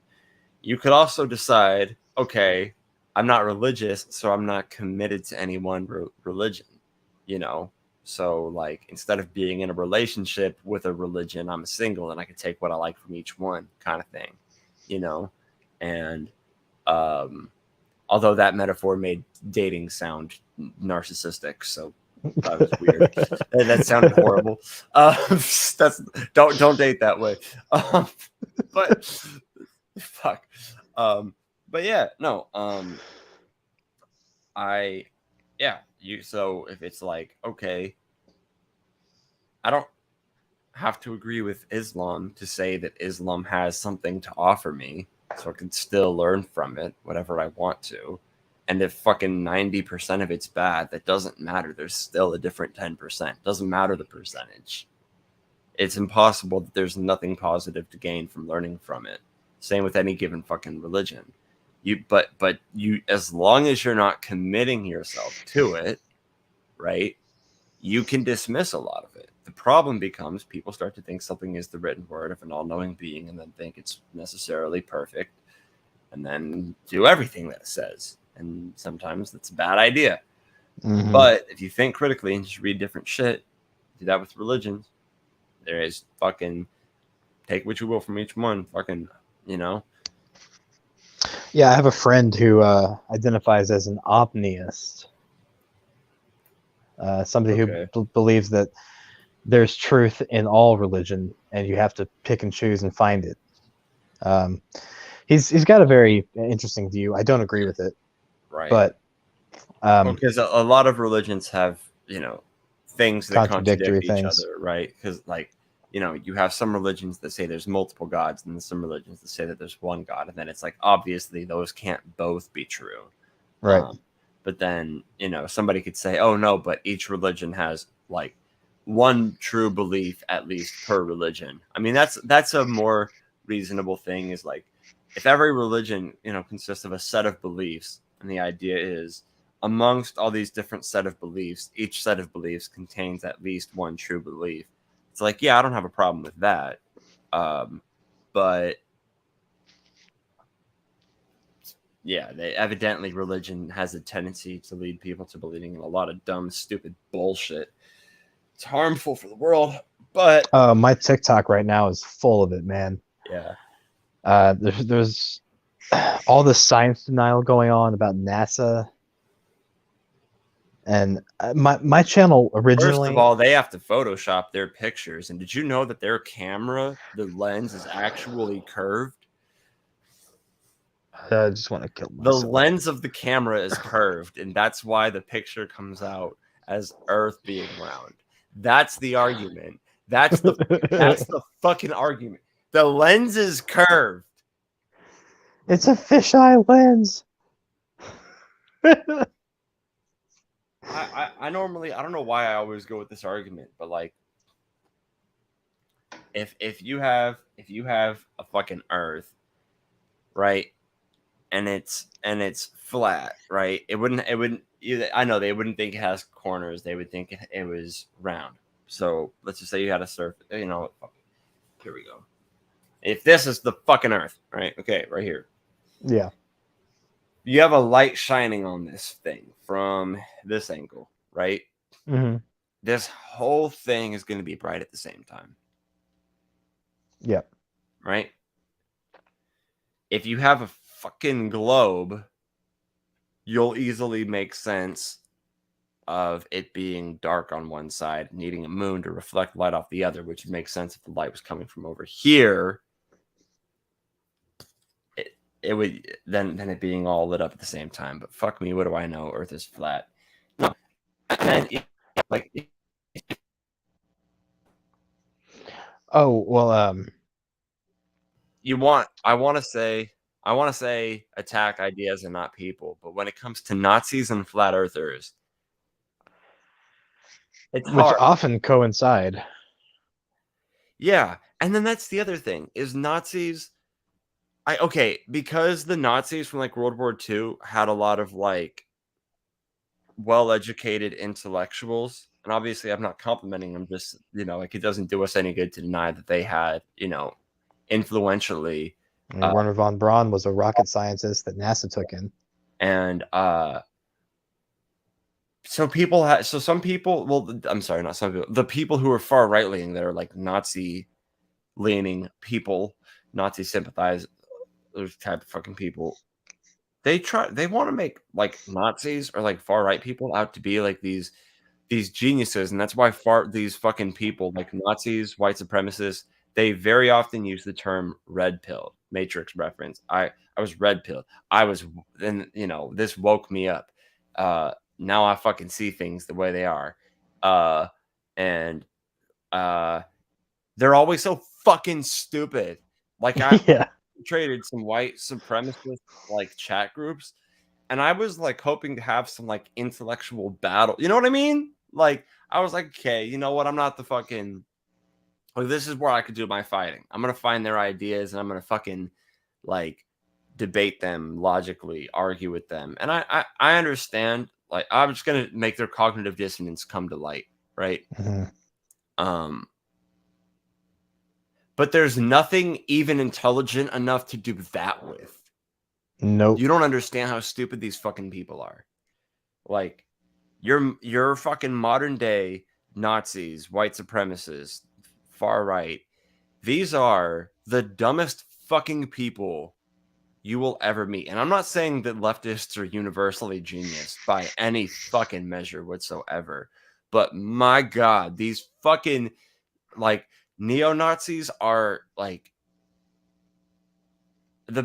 You could also decide, okay, I'm not religious, so I'm not committed to any one religion, So, like, instead of being in a relationship with a religion, I'm single and I can take what I like from each one, kind of thing, And although that metaphor made dating sound narcissistic, so that was weird. That sounded horrible. Don't date that way. But fuck. But yeah, no. So if it's like, okay, I don't have to agree with Islam to say that Islam has something to offer me, so I can still learn from it whatever I want to. And if fucking 90% of it's bad, that doesn't matter. There's still a different 10%. Doesn't matter the percentage. It's impossible that there's nothing positive to gain from learning from it. Same with any given fucking religion. But as long as you're not committing yourself to it, right, you can dismiss a lot of it. The problem becomes people start to think something is the written word of an all-knowing being and then think it's necessarily perfect and then do everything that it says. And sometimes that's a bad idea. Mhm. But if you think critically and just read different shit, do that with religions. There is fucking take what you will from each one. Fucking, Yeah, I have a friend who identifies as an omniist. Somebody Okay. who believes that there's truth in all religion, and you have to pick and choose and find it. He's got a very interesting view. I don't agree with it, Right. but because a lot of religions have, things that Contradictory contradict each things. other, right? Because like, you have some religions that say there's multiple gods, and then some religions that say that there's one God, and then it's like obviously those can't both be true. right. But then, somebody could say, oh no, but each religion has like one true belief at least per religion. I mean, that's a more reasonable thing, is like if every religion, consists of a set of beliefs, and the idea is amongst all these different set of beliefs, each set of beliefs contains at least one true belief. It's like, yeah, I don't have a problem with that. But yeah, evidently religion has a tendency to lead people to believing in a lot of dumb, stupid bullshit. It's harmful for the world, but My TikTok right now is full of it, man. yeah. There's all this science denial going on about NASA, and my channel originally. First of all, they have to Photoshop their pictures, and did you know that their camera, the lens is actually curved? I just want to kill The myself. lens of the camera is curved, and that's why the picture comes out as Earth being round. That's the argument. That's the fucking argument. The lens is curved. It's a fisheye lens. I normally, I don't know why I always go with this argument, but like if you have a fucking Earth, right? and it's flat, right? It wouldn't. I know they wouldn't think it has corners. They would think it was round. So let's just say you had a surface. You know, here we go. If this is the fucking Earth, right? Okay, right here. Yeah. You have a light shining on this thing from this angle, right? Mm-hmm. This whole thing is going to be bright at the same time. Yep. Right? If you have a fucking globe, you'll easily make sense of it being dark on one side, needing a moon to reflect light off the other, which would make sense if the light was coming from over here. It would then it being all lit up at the same time. But fuck me, what do I know? Earth is flat. No. And Oh, well, I want to say attack ideas and not people, but when it comes to Nazis and flat earthers, it's which hard. often coincide. Yeah, and then that's the other thing is Nazis. Because the Nazis from like World War II had a lot of like well-educated intellectuals, and obviously I'm not complimenting them, just like it doesn't do us any good to deny that they had influentially. I mean, Werner von Braun was a rocket scientist that NASA took in, and some people, well, I'm sorry, not some people, the people who are far right-leaning that are like Nazi-leaning people, Nazi sympathizers, those type of fucking people, they want to make like Nazis or like far right people out to be like these geniuses, and that's why these fucking people like Nazis, white supremacists, they very often use the term red pill, Matrix reference. I was red pilled. Then this woke me up. Now I fucking see things the way they are. And they're always so fucking stupid. Like I traded some white supremacist like chat groups, and I was like hoping to have some like intellectual battle. You know what I mean? Like I was like, okay, you know what? I'm not the fucking like, this is where I could do my fighting. I'm gonna find their ideas and I'm gonna fucking like debate them logically, argue with them. And I understand. Like I'm just gonna make their cognitive dissonance come to light, right? Mm-hmm. But there's nothing even intelligent enough to do that with. Nope. You don't understand how stupid these fucking people are. Like, you're fucking modern day Nazis, white supremacists, far right. These are the dumbest fucking people you will ever meet. And I'm not saying that leftists are universally genius by any fucking measure whatsoever. But my God, these fucking like neo-Nazis are like one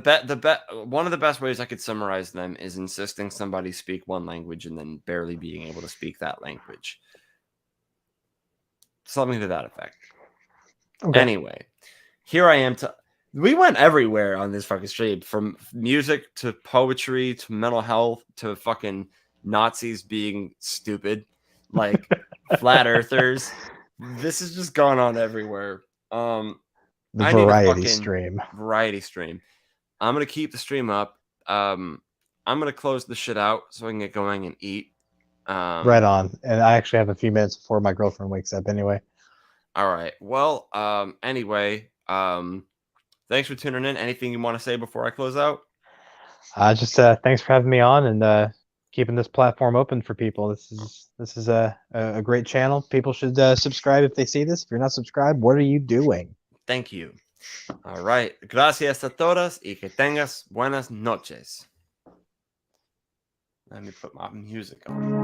of the best ways I could summarize them is insisting somebody speak one language and then barely being able to speak that language. Something to that effect. Okay. Anyway, here I am. We went everywhere on this fucking stream, from music to poetry to mental health to fucking Nazis being stupid, like flat earthers. This is just going on everywhere. The variety stream. Variety stream. I'm gonna keep the stream up. I'm gonna close the shit out so I can get going and eat. Right on. And I actually have a few minutes before my girlfriend wakes up anyway. All right. Well, anyway, thanks for tuning in. Anything you want to say before I close out? Just thanks for having me on and keeping this platform open for people. This is a great channel. People should subscribe if they see this. If you're not subscribed, what are you doing? Thank you. All right. Gracias a todas y que tengas buenas noches. Let me put my music on.